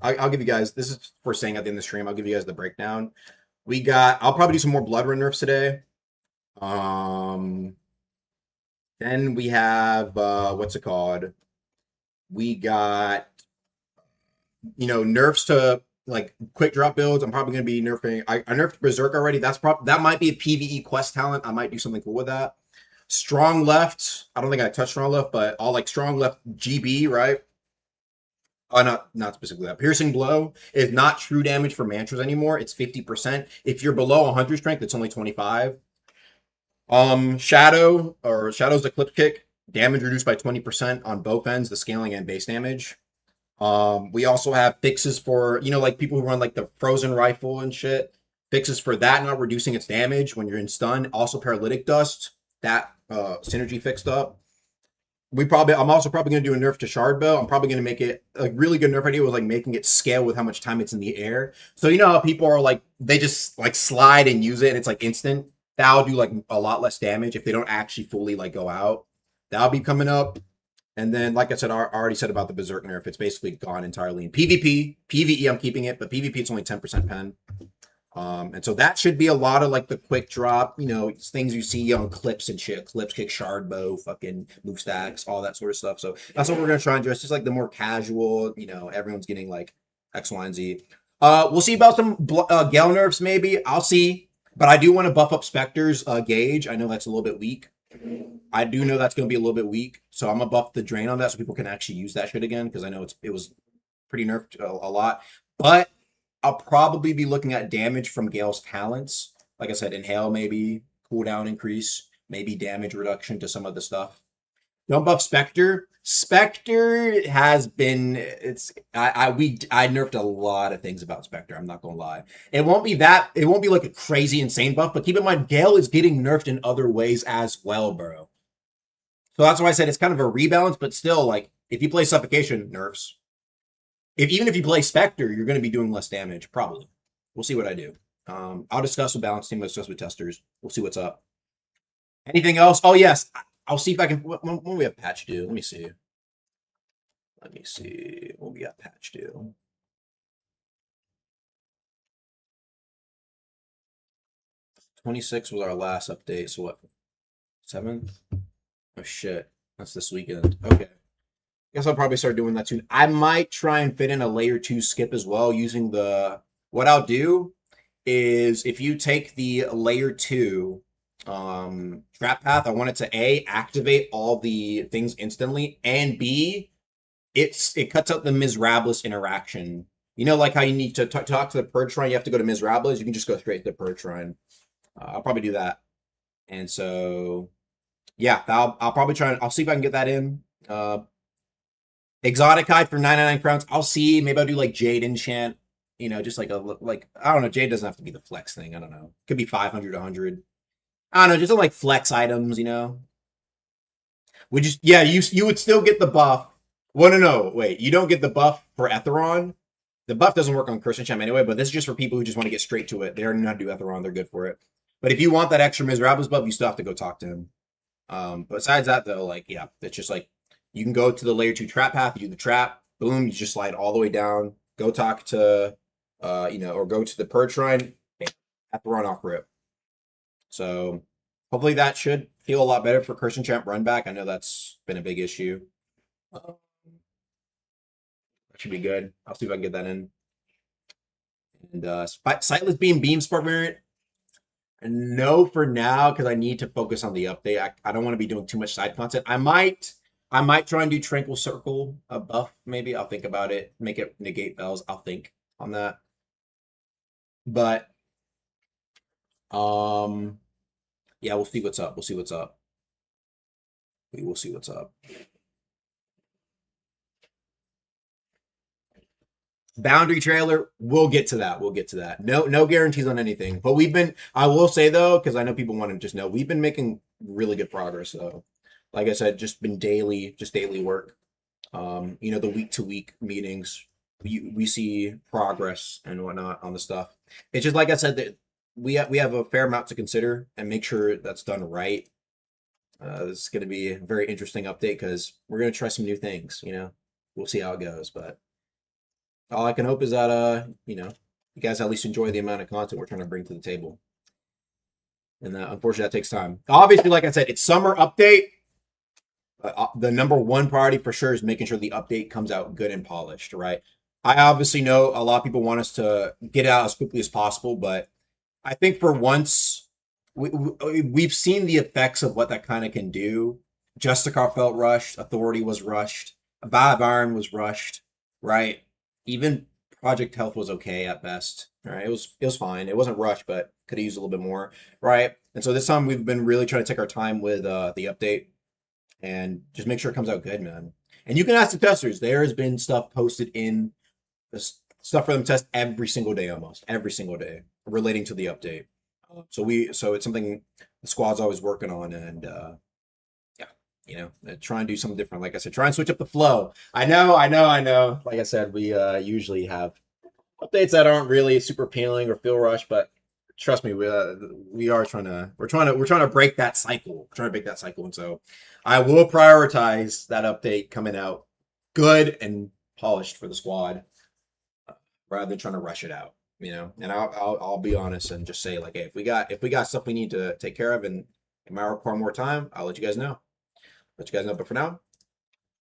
I'll give you guys. This is for saying at the end of the stream. I'll give you guys the breakdown. I'll probably do some more Blood Run nerfs today. Then we have what's it called? We got nerfs to like quick drop builds. I'm probably gonna be nerfing. I nerfed Berserk already. That might be a PvE quest talent. I might do something cool with that. Strong left. I don't think I touched strong left, but all like strong left GB, right? Not specifically that. Piercing blow is not true damage for mantras anymore. It's 50%. If you're below 100 strength, it's only 25. Shadow's Eclipse Kick, damage reduced by 20% on both ends, the scaling and base damage. We also have fixes for, like people who run like the frozen rifle and shit. Fixes for that, not reducing its damage when you're in stun. Also paralytic dust, that synergy fixed up. I'm also probably going to do a nerf to Shard Bow. I'm probably going to make it a really good nerf idea was like making it scale with how much time it's in the air. So you know how people are like, they just like slide and use it and it's like instant. That'll do like a lot less damage if they don't actually fully like go out. That'll be coming up. And then, like I said, I already said about the Berserk nerf. It's basically gone entirely in PvP. PvE, I'm keeping it, but PvP, it's only 10% pen. And so that should be a lot of like the quick drop, you know, things you see on clips and shit. Clips, kick, shard bow, fucking move stacks, all that sort of stuff. So that's what we're gonna try and do. It's just like the more casual, you know, everyone's getting like X, Y, and Z. We'll see about some Gale nerfs maybe. I'll see. But I do want to buff up Spectre's gauge. I know that's a little bit weak. I do know that's going to be a little bit weak. So I'm going to buff the drain on that so people can actually use that shit again, because I know it was pretty nerfed a lot. But I'll probably be looking at damage from Gale's talents. Like I said, inhale maybe, cooldown increase, maybe damage reduction to some of the stuff. Don't buff Spectre. Spectre has been I nerfed a lot of things about Spectre. I'm not gonna lie. It won't be like a crazy insane buff, but keep in mind Gale is getting nerfed in other ways as well, bro. So that's why I said it's kind of a rebalance, but still, like, if you play Suffocation, nerfs. Even if you play Spectre, you're gonna be doing less damage, probably. We'll see what I do. I'll discuss with balance team, I'll discuss with testers. We'll see what's up. Anything else? Oh yes. I'll see if I can. When we have patch due, let me see. Let me see what we got patch due. 26 was our last update. So what? 7th? Oh shit, that's this weekend. Okay. Guess I'll probably start doing that soon. I might try and fit in a layer 2 skip as well using the. What I'll do is if you take the layer 2. Trap path, I want it to A, activate all the things instantly, and B, it cuts out the Miserabilis interaction. You know, like how you need to talk to the Purge Shrine, you have to go to Miserabilis, you can just go straight to the Purge Shrine. I'll probably do that. And so, yeah, I'll probably try and I'll see if I can get that in. Exotic Hide for 99 crowns. I'll see. Maybe I'll do like Jade Enchant. You know, just like I don't know. Jade doesn't have to be the flex thing. I don't know. Could be 500, 100. I don't know, just like flex items, you know. You would still get the buff. Well, no, wait, you don't get the buff for Etheron. The buff doesn't work on Christian Champ anyway, but this is just for people who just want to get straight to it. They already know how to do Etheron, they're good for it. But if you want that extra Miserabilis buff, you still have to go talk to him. Besides that, though, like, yeah, it's just like you can go to the layer 2 trap path, you do the trap, boom, you just slide all the way down, go talk to, or go to the Purge Shrine, Etheron off rip. So hopefully that should feel a lot better for Christian Champ run back. I know that's been a big issue. That should be good. I'll see if I can get that in. And Sightless Beam Spark variant. No, for now, because I need to focus on the update. I don't want to be doing too much side content. I might try and do Tranquil Circle buff. Maybe I'll think about it. Make it negate bells. I'll think on that. But yeah, we'll see what's up. We will see what's up. Boundary trailer, we'll get to that. No guarantees on anything. But I will say though, because I know people want to just know, we've been making really good progress though. Like I said, just daily work. The week-to-week meetings, we see progress and whatnot on the stuff. It's just like I said, that we have a fair amount to consider and make sure that's done right. This is going to be a very interesting update because we're going to try some new things. We'll see how it goes, but all I can hope is that you guys at least enjoy the amount of content we're trying to bring to the table. And unfortunately, that takes time. Obviously, like I said, it's summer update. The number one priority for sure is making sure the update comes out good and polished, right? I obviously know a lot of people want us to get out as quickly as possible, but I think for once, we've seen the effects of what that kind of can do. Justicar felt rushed. Authority was rushed. Vibe Iron was rushed, right? Even Project Health was okay at best. Right? It was fine. It wasn't rushed, but could have used a little bit more, right? And so this time we've been really trying to take our time with the update and just make sure it comes out good, man. And you can ask the testers. There has been stuff posted in the stuff for them to test every single day, almost every single day, relating to the update. So it's something the squad's always working on, and try and do something different. Like I said, try and switch up the flow. I know. Like I said, we usually have updates that aren't really super appealing or feel rushed, but trust me, we're trying to break that cycle. We're trying to break that cycle, and so I will prioritize that update coming out good and polished for the squad, rather than trying to rush it out. you know, and I'll be honest and just say like, hey, if we got stuff we need to take care of and it might require more time, I'll let you guys know. But for now,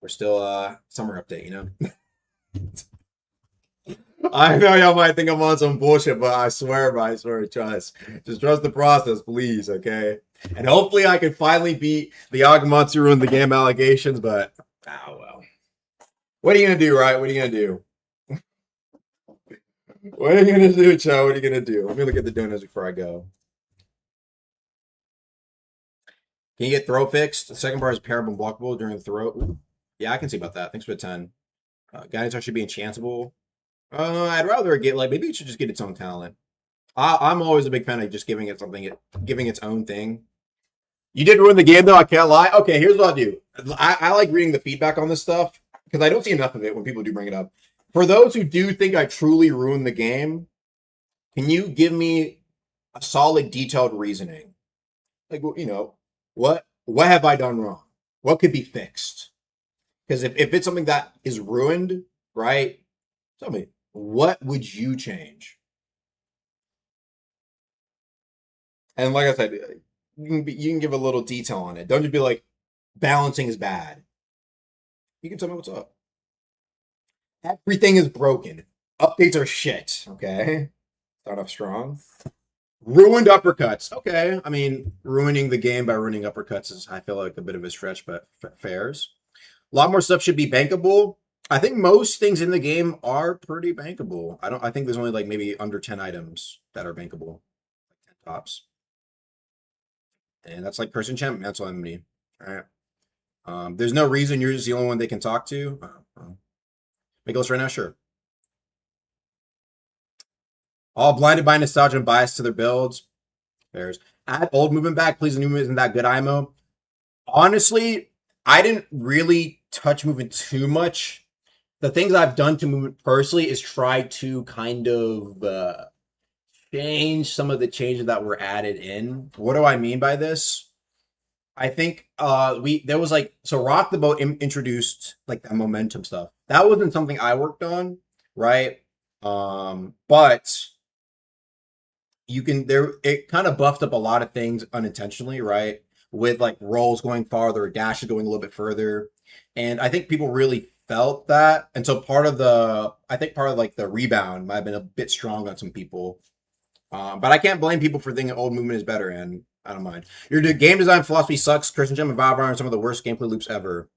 we're still summer update, you know. I know y'all might think I'm on some bullshit, but I swear, trust. Just trust the process, please, okay? And hopefully I can finally beat the Agamatsu in the game allegations, but oh well. What are you gonna do, right? What are you gonna do? What are you gonna do, Cho? What are you gonna do? Let me look at the donuts before I go. Can you get throw fixed? The second bar is parable blockable during the throw. Ooh. Yeah, I can see about that. Thanks for the 10. Guidance should be enchantable. I'd rather get like maybe it should just get its own talent. I'm always a big fan of just giving it something, giving its own thing. You did ruin the game though. I can't lie. Okay, here's what I'll do. I like reading the feedback on this stuff because I don't see enough of it when people do bring it up. For those who do think I truly ruined the game, can you give me a solid, detailed reasoning? Like, you know, what have I done wrong? What could be fixed? Because if it's something that is ruined, right? Tell me, what would you change? And like I said, you can give a little detail on it. Don't just be like, balancing is bad. You can tell me what's up. Everything is broken. Updates are shit. Okay. Start off strong. Ruined uppercuts. Okay. I mean, ruining the game by ruining uppercuts is, I feel like, a bit of a stretch, but fairs. A lot more stuff should be bankable. I think most things in the game are pretty bankable. I think there's only like maybe under 10 items that are bankable. Like 10 tops. And that's like Curse Enchantment. That's all I'm gonna need. All right. There's no reason you're just the only one they can talk to. Make a list right now? Sure. All blinded by nostalgia and bias to their builds. Fairs. Add old movement back. Please, the new movement isn't that good, IMO. Honestly, I didn't really touch movement too much. The things I've done to movement personally is try to kind of change some of the changes that were added in. What do I mean by this? I think there was like, so Rock the Boat introduced like that momentum stuff. That wasn't something I worked on, right? But you can it kind of buffed up a lot of things unintentionally, right? With like rolls going farther, dashes going a little bit further. And I think people really felt that. And so part of like the rebound might have been a bit strong on some people. But I can't blame people for thinking old movement is better, and I don't mind. Your game design philosophy sucks. Curse Enchant and Valve Iron are some of the worst gameplay loops ever.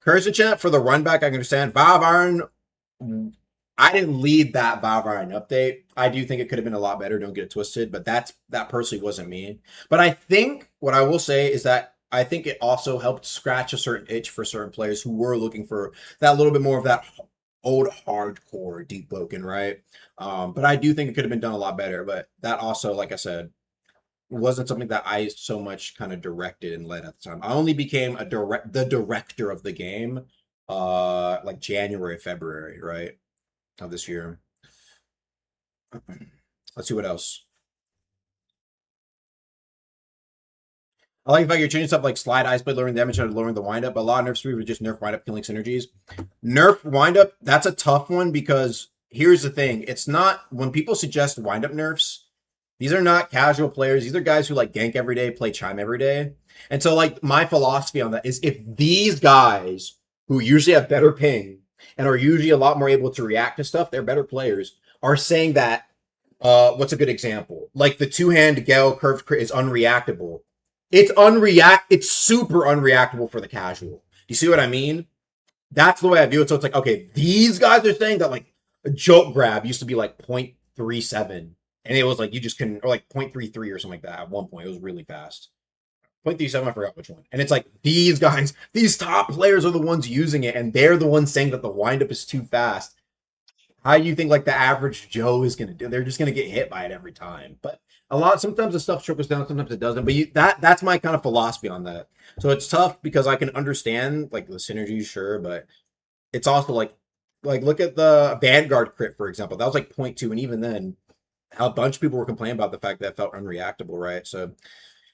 Curse Enchant for the run back, I can understand. Valve Iron, I didn't lead that Valve Iron update. I do think it could have been a lot better, don't get it twisted, but that personally wasn't me. But I think what I will say is that I think it also helped scratch a certain itch for certain players who were looking for that little bit more of that old hardcore deep broken, right? But I do think it could have been done a lot better. But that also, like I said, wasn't something that I so much kind of directed and led at the time. I only became the director of the game like January, February, right, of this year. Let's see what else. I like the fact you're changing stuff like slide, ice blade, lowering damage, and lowering the windup. But a lot of nerf speed would just nerf windup killing synergies. Nerf windup, that's a tough one because here's the thing. It's not, when people suggest windup nerfs, these are not casual players. These are guys who like gank every day, play chime every day. And so like my philosophy on that is if these guys who usually have better ping and are usually a lot more able to react to stuff, they're better players, are saying that, what's a good example? Like the two-hand Gale curved crit is unreactable. It's super unreactable for the casual. You see what I mean? That's the way I view it. So it's like, okay, these guys are saying that like a joke grab used to be like 0.37. And it was like, you just couldn't, or like 0.33 or something like that at one point. It was really fast. 0.37, I forgot which one. And it's like, these guys, these top players are the ones using it. And they're the ones saying that the windup is too fast. How do you think like the average Joe is going to do? They're just going to get hit by it every time. But sometimes the stuff trickles down, sometimes it doesn't. But that's my kind of philosophy on that. So it's tough because I can understand like the synergy, sure, but it's also like look at the Vanguard crit, for example. That was like 0.2, and even then, a bunch of people were complaining about the fact that it felt unreactable, right? So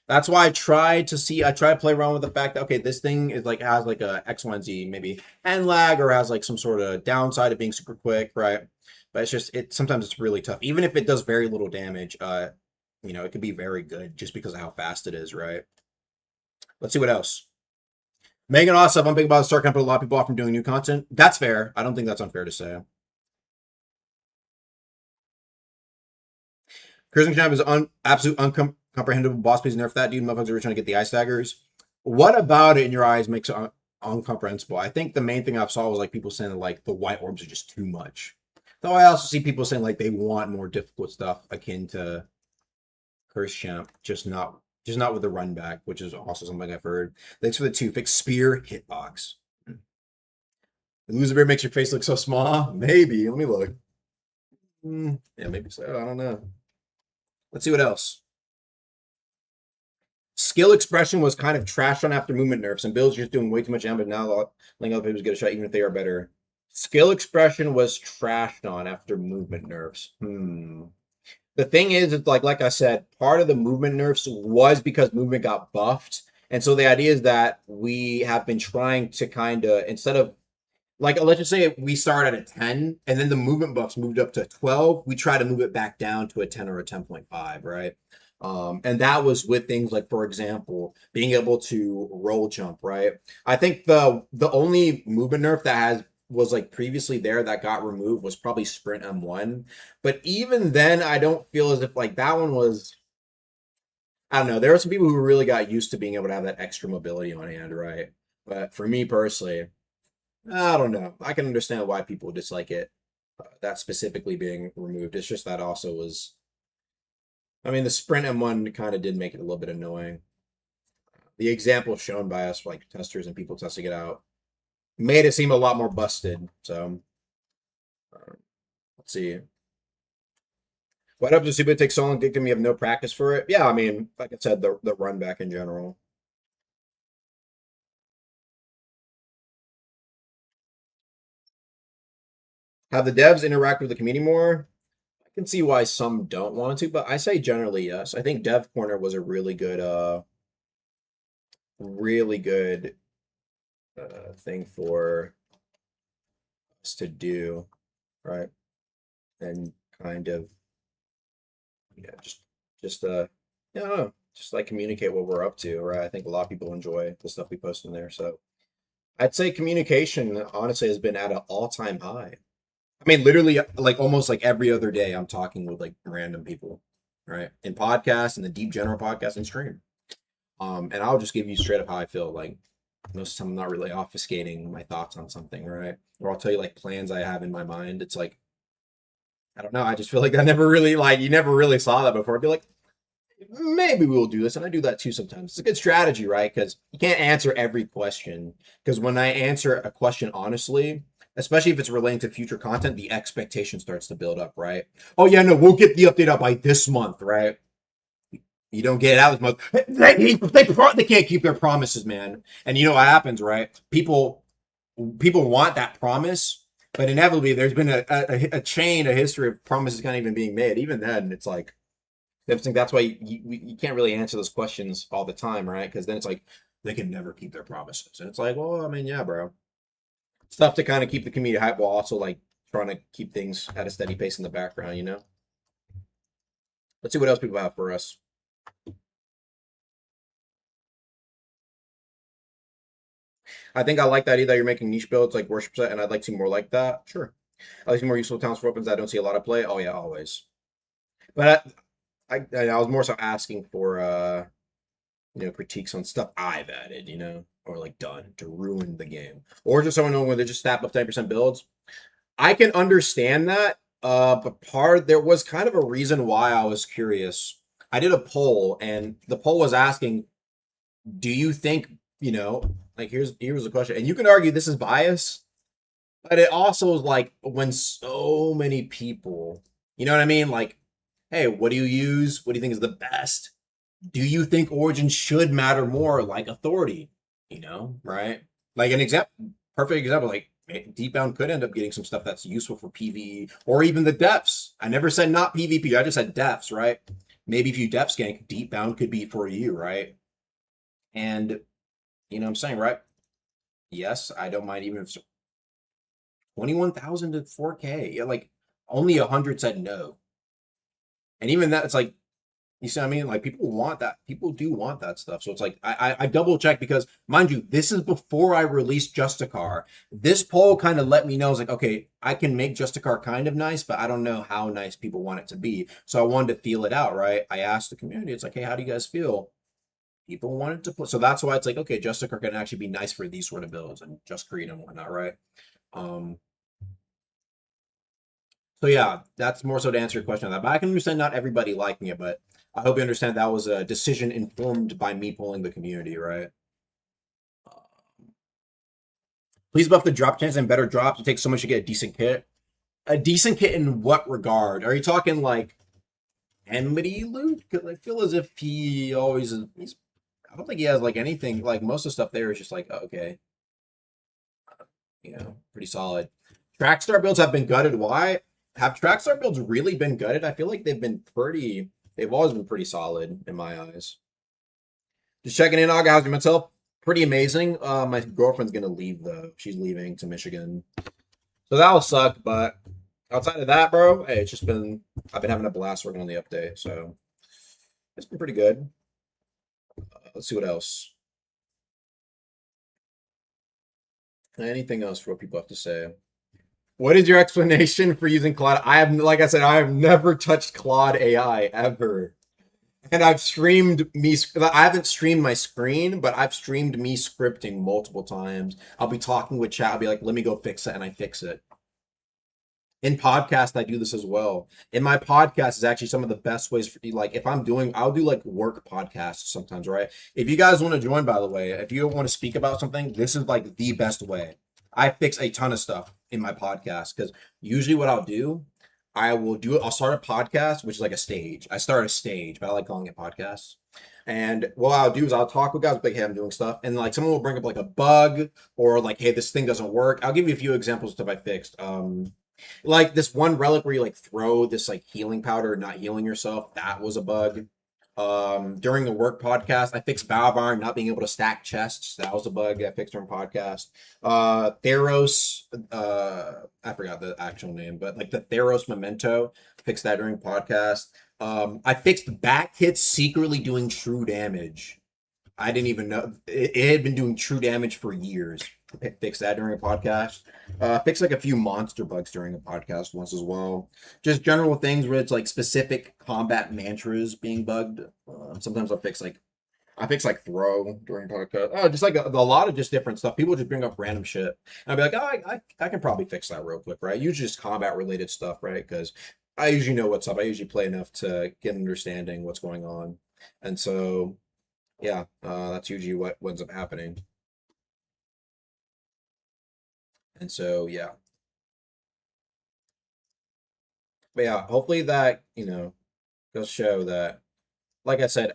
that's why I try to play around with the fact that, okay, this thing is like has like a X, Y, and Z maybe hand lag or has like some sort of downside of being super quick, right? But it's just sometimes it's really tough. Even if it does very little damage, it could be very good just because of how fast it is, right? Let's see what else. Megan also, I'm big about start going to put a lot of people off from doing new content. That's fair. I don't think that's unfair to say. Cruising Jam is absolute uncomprehendable. Boss, please nerf that dude. Motherfuckers are trying to get the ice daggers. What about it in your eyes makes it uncomprehensible? I think the main thing I saw was like people saying that, like the white orbs are just too much. Though I also see people saying like they want more difficult stuff akin to Curse Champ, just not with the run back, which is also something I've heard. Thanks for the 2. Fix spear hitbox. The loser bear makes your face look so small. Maybe. Let me look. Yeah, maybe so. I don't know. Let's see what else. Skill expression was kind of trashed on after movement nerfs, and Bill's just doing way too much damage now. Letting other people get a shot, even if they are better. Skill expression was trashed on after movement nerfs. The thing is, it's like I said, part of the movement nerfs was because movement got buffed. And so the idea is that we have been trying to kind of, instead of, like, let's just say we start at a 10, and then the movement buffs moved up to 12, we try to move it back down to a 10 or a 10.5, right? And that was with things like, for example, being able to roll jump, right? I think the only movement nerf that was like previously there that got removed was probably Sprint M1. But even then, I don't feel as if like that one was, I don't know. There were some people who really got used to being able to have that extra mobility on hand, right? But for me personally, I don't know. I can understand why people dislike it. That specifically being removed. It's just that also was, I mean, the Sprint M1 kind of did make it a little bit annoying. The example shown by us, like testers and people testing it out, made it seem a lot more busted. So, let's see. What up to Super takes so long? Dictum, you have no practice for it? Yeah, I mean, like I said, the run back in general. Have the devs interact with the community more? I can see why some don't want to, but I say generally yes. I think Dev Corner was a really good thing for us to do, right? And kind of, yeah, just I don't know, just like communicate what we're up to, right? I think a lot of people enjoy the stuff we post in there, so I'd say communication honestly has been at an all-time high. I mean, literally, like almost like every other day, I'm talking with like random people, right? In podcasts, in the deep general podcast, and stream. And I'll just give you straight up how I feel. Like most of the time, I'm not really obfuscating my thoughts on something, right? Or I'll tell you like plans I have in my mind. It's like, I don't know. I just feel like I never really you never really saw that before. I'd be like, maybe we'll do this, and I do that too sometimes. It's a good strategy, right? Because you can't answer every question. Because when I answer a question honestly, especially if it's relating to future content, the expectation starts to build up, right? Oh yeah, no, we'll get the update out by this month, right? You don't get it out this month. They can't keep their promises, man. And you know what happens, right? People want that promise, but inevitably there's been a chain, a history of promises kind of even being made. Even then, it's like, I think that's why you can't really answer those questions all the time, right? Because then it's like they can never keep their promises, and it's like, well, I mean, yeah, bro. It's tough to kind of keep the community hype while also like trying to keep things at a steady pace in the background, you know? Let's see what else people have for us. I think I like the idea that you're making niche builds like worship set, and I'd like to see more like that. Sure. I'd like to see more useful talents for weapons that I don't see a lot of play. Oh yeah, always. But I was more so asking for critiques on stuff I've added, or like done to ruin the game, or just someone knowing where they just snap up 10% builds. I can understand that, but there was kind of a reason why I was curious. I did a poll, and the poll was asking, do you think, like here's the question, and you can argue this is bias, but it also is like when so many people, you know what I mean? Like, hey, what do you use? What do you think is the best? Do you think Origin should matter more like Authority? Right? Like perfect example, like Deepbound could end up getting some stuff that's useful for PvE or even the depths. I never said not PvP, I just said depths, right? Maybe if you depth skank, Deepbound could be for you, right? And you know what I'm saying, right? Yes, I don't mind even if 21,000 to 4K. Yeah, like Only 100 said no. And even that, it's like, you see what I mean? Like people want that. People do want that stuff. So it's like I double check because mind you, this is before I released Justicar. This poll kind of let me know. It's like, okay, I can make Justicar kind of nice, but I don't know how nice people want it to be. So I wanted to feel it out, right? I asked the community, it's like, hey, how do you guys feel? People wanted to put, so that's why it's like, okay, Justicar can actually be nice for these sort of builds and Just Creed and whatnot, right? So yeah, that's more so to answer your question on that. But I can understand not everybody liking it, but I hope you understand that was a decision informed by me polling the community, right? Please buff the drop chance and better drops. It takes so much to get a decent kit. A decent kit in what regard? Are you talking like enmity loot? Because I feel as if he always he's. I don't think he has like anything. Like most of the stuff there is just like, oh, okay, pretty solid. Trackstar builds have been gutted. Why? Have Trackstar builds really been gutted? I feel like they've been pretty. They've always been pretty solid in my eyes. Just checking in, Aga. How's your mental health? Pretty amazing. My girlfriend's gonna leave though. She's leaving to Michigan, so that'll suck. But outside of that, bro, hey, it's just been. I've been having a blast working on the update, so it's been pretty good. Let's see what else. Anything else for what people have to say? What is your explanation for using Claude? I have, like I said, I have never touched Claude AI ever. And I've streamed me, I haven't streamed my screen, but I've streamed me scripting multiple times. I'll be talking with chat. I'll be like, let me go fix it. And I fix it. In podcast, I do this as well. In my podcast is actually some of the best ways for, like, if I'm doing, I'll do like work podcasts sometimes, right? If you guys want to join, by the way, if you want to speak about something, this is like the best way. I fix a ton of stuff in my podcast because usually what I'll do, I'll start a podcast, which is like a stage. I start a stage, but I like calling it podcasts. And what I'll do is I'll talk with guys like, hey, I'm doing stuff. And like someone will bring up like a bug or like, hey, this thing doesn't work. I'll give you a few examples of stuff I fixed. Like this one relic where you like throw this like healing powder, not healing yourself. That was a bug. During the work podcast, I fixed Valve Iron not being able to stack chests. That was a bug I fixed during podcast. Theros, I forgot the actual name, but like the Theros Memento, fixed that during podcast. I fixed back hits secretly doing true damage. I didn't even know it had been doing true damage for years. Fix that during a podcast. Fix like a few monster bugs during a podcast once as well. Just general things where it's like specific combat mantras being bugged. Sometimes I fix like throw during podcast. Oh, just like a lot of just different stuff. People just bring up random shit. And I'll be like, oh, I can probably fix that real quick, right? Usually just combat related stuff, right? Because I usually know what's up. I usually play enough to get an understanding what's going on. And so yeah, that's usually what ends up happening. And so, yeah. But yeah, hopefully that, goes show that, like I said,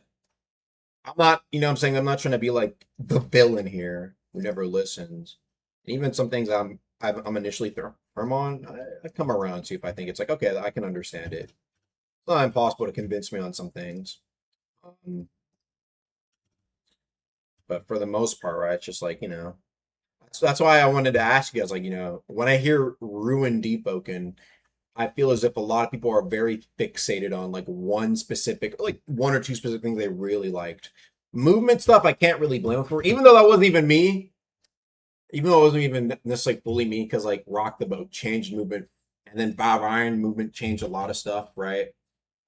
I'm not, I'm saying I'm not trying to be like the villain here who never listens. Even some things I'm initially firm on, I come around to if I think it's like, okay, I can understand it. It's not impossible to convince me on some things. But for the most part, right, it's just like, so that's why I wanted to ask you guys, like, when I hear Ruin Deepoken, I feel as if a lot of people are very fixated on like one or two specific things they really liked. Movement stuff, I can't really blame them for, even though that wasn't even me. Even though it wasn't even necessarily fully me, because like Rock the Boat changed movement, and then Valve Iron movement changed a lot of stuff, right?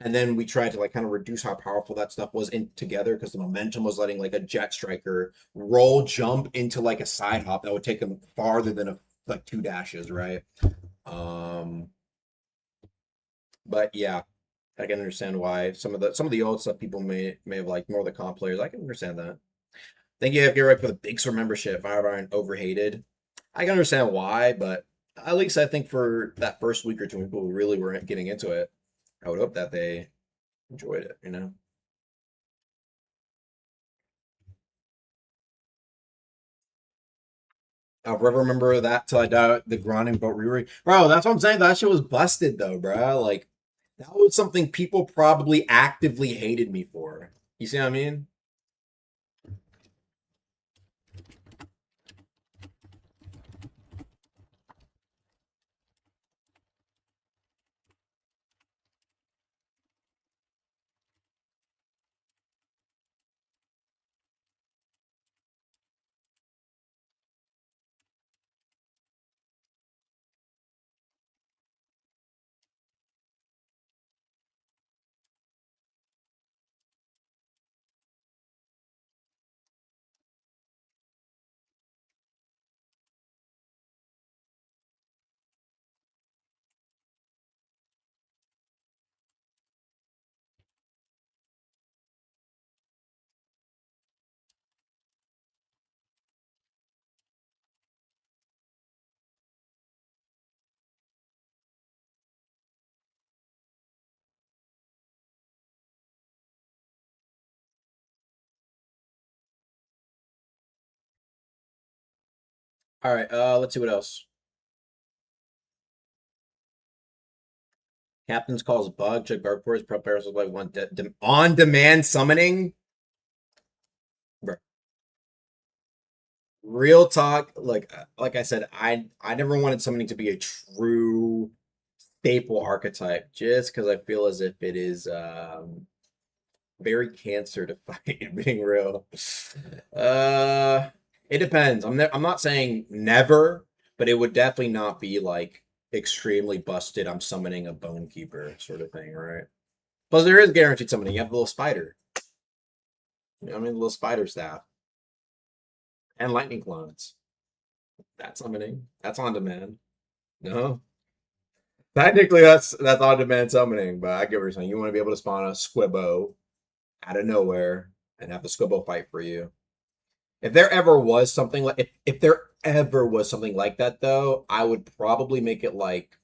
And then we tried to like kind of reduce how powerful that stuff was in together because the momentum was letting like a jet striker roll jump into like a side hop that would take him farther than like 2 dashes, right? But yeah, I can understand why some of the old stuff people may have liked more of the comp players. I can understand that. Thank you, FK, for the Big Sword membership. Fire Iron overhated. I can understand why, but at least I think for that first week or two, when people really were getting into it, I would hope that they enjoyed it, I'll forever remember that till I die. The grinding boat reread, bro. That's what I'm saying. That shit was busted though, bro. Like that was something people probably actively hated me for. You see what I mean? All right, let's see what else. Captain's calls bug. Check guard ports. Prepares like one on demand summoning. Bro. Real talk. Like I said, I never wanted summoning to be a true staple archetype, just because I feel as if it is very cancer to fight. Being real. It depends. I'm not saying never, but it would definitely not be like extremely busted. I'm summoning a Bone Keeper sort of thing, right? Plus, there is guaranteed summoning. You have the little spider. You know what I mean? The little spider staff. And lightning clones. That's summoning. That's on demand. No. Technically, that's on demand summoning, but I get what you're saying. You want to be able to spawn a Squibbo out of nowhere and have the Squibbo fight for you. If there ever was something like if there ever was something like that, though, I would probably make it like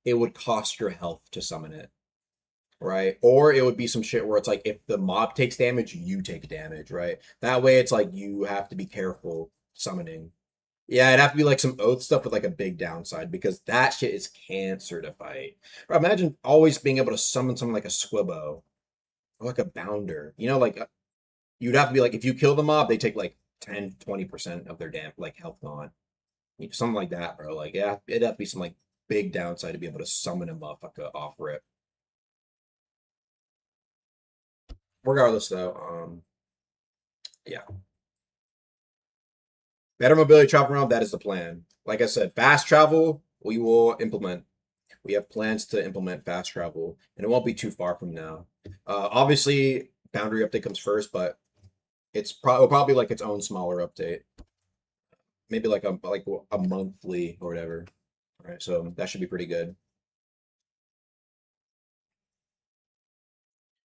it would cost your health to summon it, right? Or it would be some shit where it's like if the mob takes damage, you take damage, right? That way, it's like you have to be careful summoning. Yeah, it'd have to be like some oath stuff with like a big downside because that shit is cancer to fight. Bro, imagine always being able to summon something like a Squibbo or like a Bounder. You know, like you'd have to be like, if you kill the mob, they take like 10, 20% of their damn like health gone. Something like that, bro. Like, yeah, it'd have to be some like big downside to be able to summon a motherfucker off rip. Regardless, though, yeah. Better mobility travel around, that is the plan. Like I said, fast travel, we will implement. We have plans to implement fast travel, and it won't be too far from now. Obviously, boundary update comes first, but it's probably like its own smaller update, maybe like a monthly or whatever. All right, so that should be pretty good.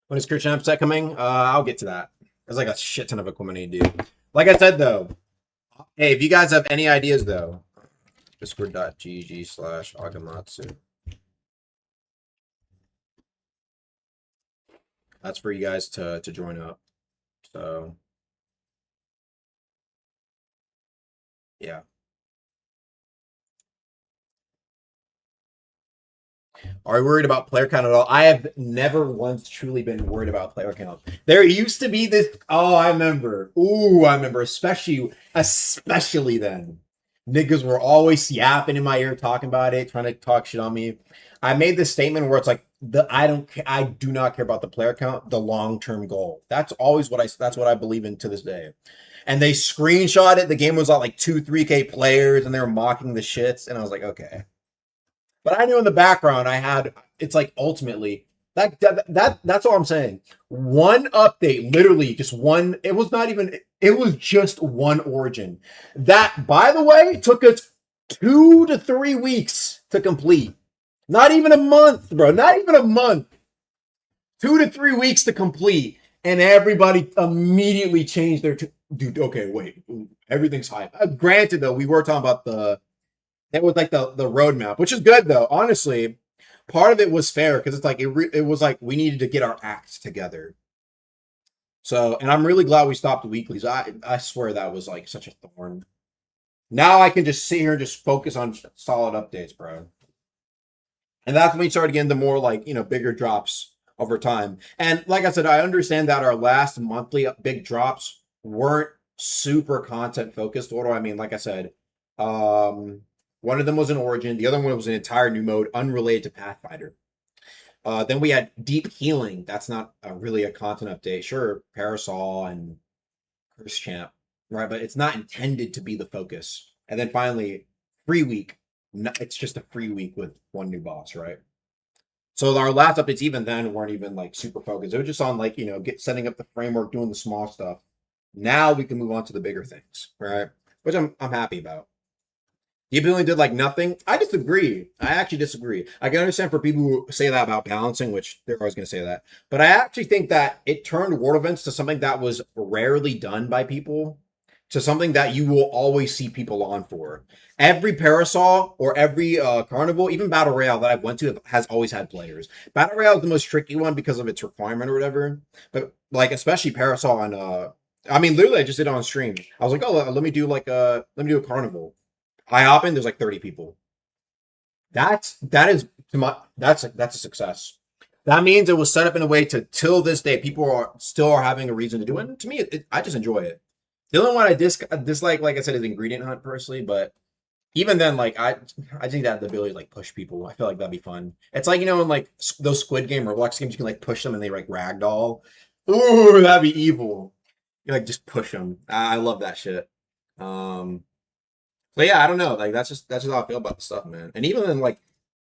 When is Christian upset coming? I'll get to that. There's like a shit ton of equipment I need to do. Like I said though, hey, if you guys have any ideas though, discord.gg/Agamatsu. That's for you guys to join up. So yeah. Are you worried about player count at all? I have never once truly been worried about player count. There used to be this. Oh, I remember. Ooh, I remember. Especially then. Niggas were always yapping in my ear, talking about it, trying to talk shit on me. I made this statement where it's like, I do not care about the player count, the long-term goal. That's always that's what I believe in to this day. And they screenshot it. The game was at like 2-3K players, and they were mocking the shits. And I was like, okay. But I knew in the background it's like ultimately that's all I'm saying. One update, literally just one. It was just one origin. That, by the way, took us 2 to 3 weeks to complete. Not even a month, bro. Not even a month. 2 to 3 weeks to complete. And everybody immediately changed their dude, okay, wait. Everything's hype. Granted, though, we were talking about it was like the roadmap, which is good though. Honestly, part of it was fair because it's like it was like we needed to get our acts together. So, and I'm really glad we stopped the weeklies. I swear that was like such a thorn. Now I can just sit here and just focus on solid updates, bro. And that's when we started getting the more like, bigger drops over time. And like I said, I understand that our last monthly big drops weren't super content focused. What do I mean? Like I said, one of them was an origin. The other one was an entire new mode unrelated to Pathfinder. Then we had Deep Healing. That's not really a content update. Sure, Parasol and Curse Champ, right? But it's not intended to be the focus. And then finally, Free Week. It's just a free week with one new boss, right? So our last updates even then weren't even like super focused. It was just on like, setting up the framework, doing the small stuff. Now we can move on to the bigger things, right? Which I'm happy about. Deep Healing did like nothing. I disagree. I actually disagree. I can understand for people who say that about balancing, which they're always going to say that. But I actually think that it turned World Events to something that was rarely done by people, to something that you will always see people on for. Every Parasol or every Carnival, even Battle Royale that I've went to has always had players. Battle Royale is the most tricky one because of its requirement or whatever. But like especially Parasol and I mean, literally, I just did it on stream. I was like, oh, let me do a carnival. I hop in, there's like 30 people. That is to my that's a success. That means it was set up in a way to till this day people are still having a reason to do it. And to me, I just enjoy it. The only one I dislike, like I said, is ingredient hunt personally. But even then, like I think that the ability to like push people, I feel like that'd be fun. It's like in like those Squid Game Roblox games, you can like push them and they like ragdoll. Ooh, that'd be evil. You like just push them. I love that shit. Um, so yeah, I don't know. Like that's just how I feel about the stuff, man. And even then, like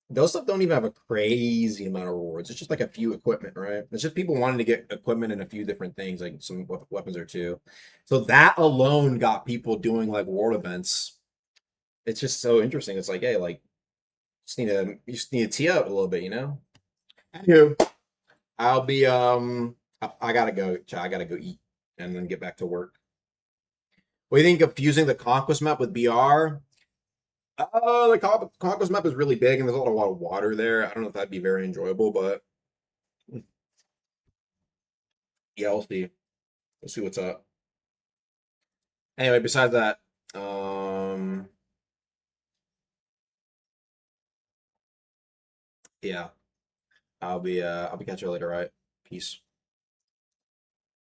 those stuff don't even have a crazy amount of rewards. It's just like a few equipment, right? It's just people wanting to get equipment and a few different things, like some weapons or two. So that alone got people doing like world events. It's just so interesting. It's like, hey, like you just need to tee out a little bit, you know? Anywho, I'll be I gotta go. I gotta go eat and then get back to work. What do you think of fusing the conquest map with BR? The conquest map is really big and there's a lot of water there. I don't know if that'd be very enjoyable, but yeah, we'll see. We'll see what's up. Anyway, besides that, yeah, I'll be catching you later, right? Peace.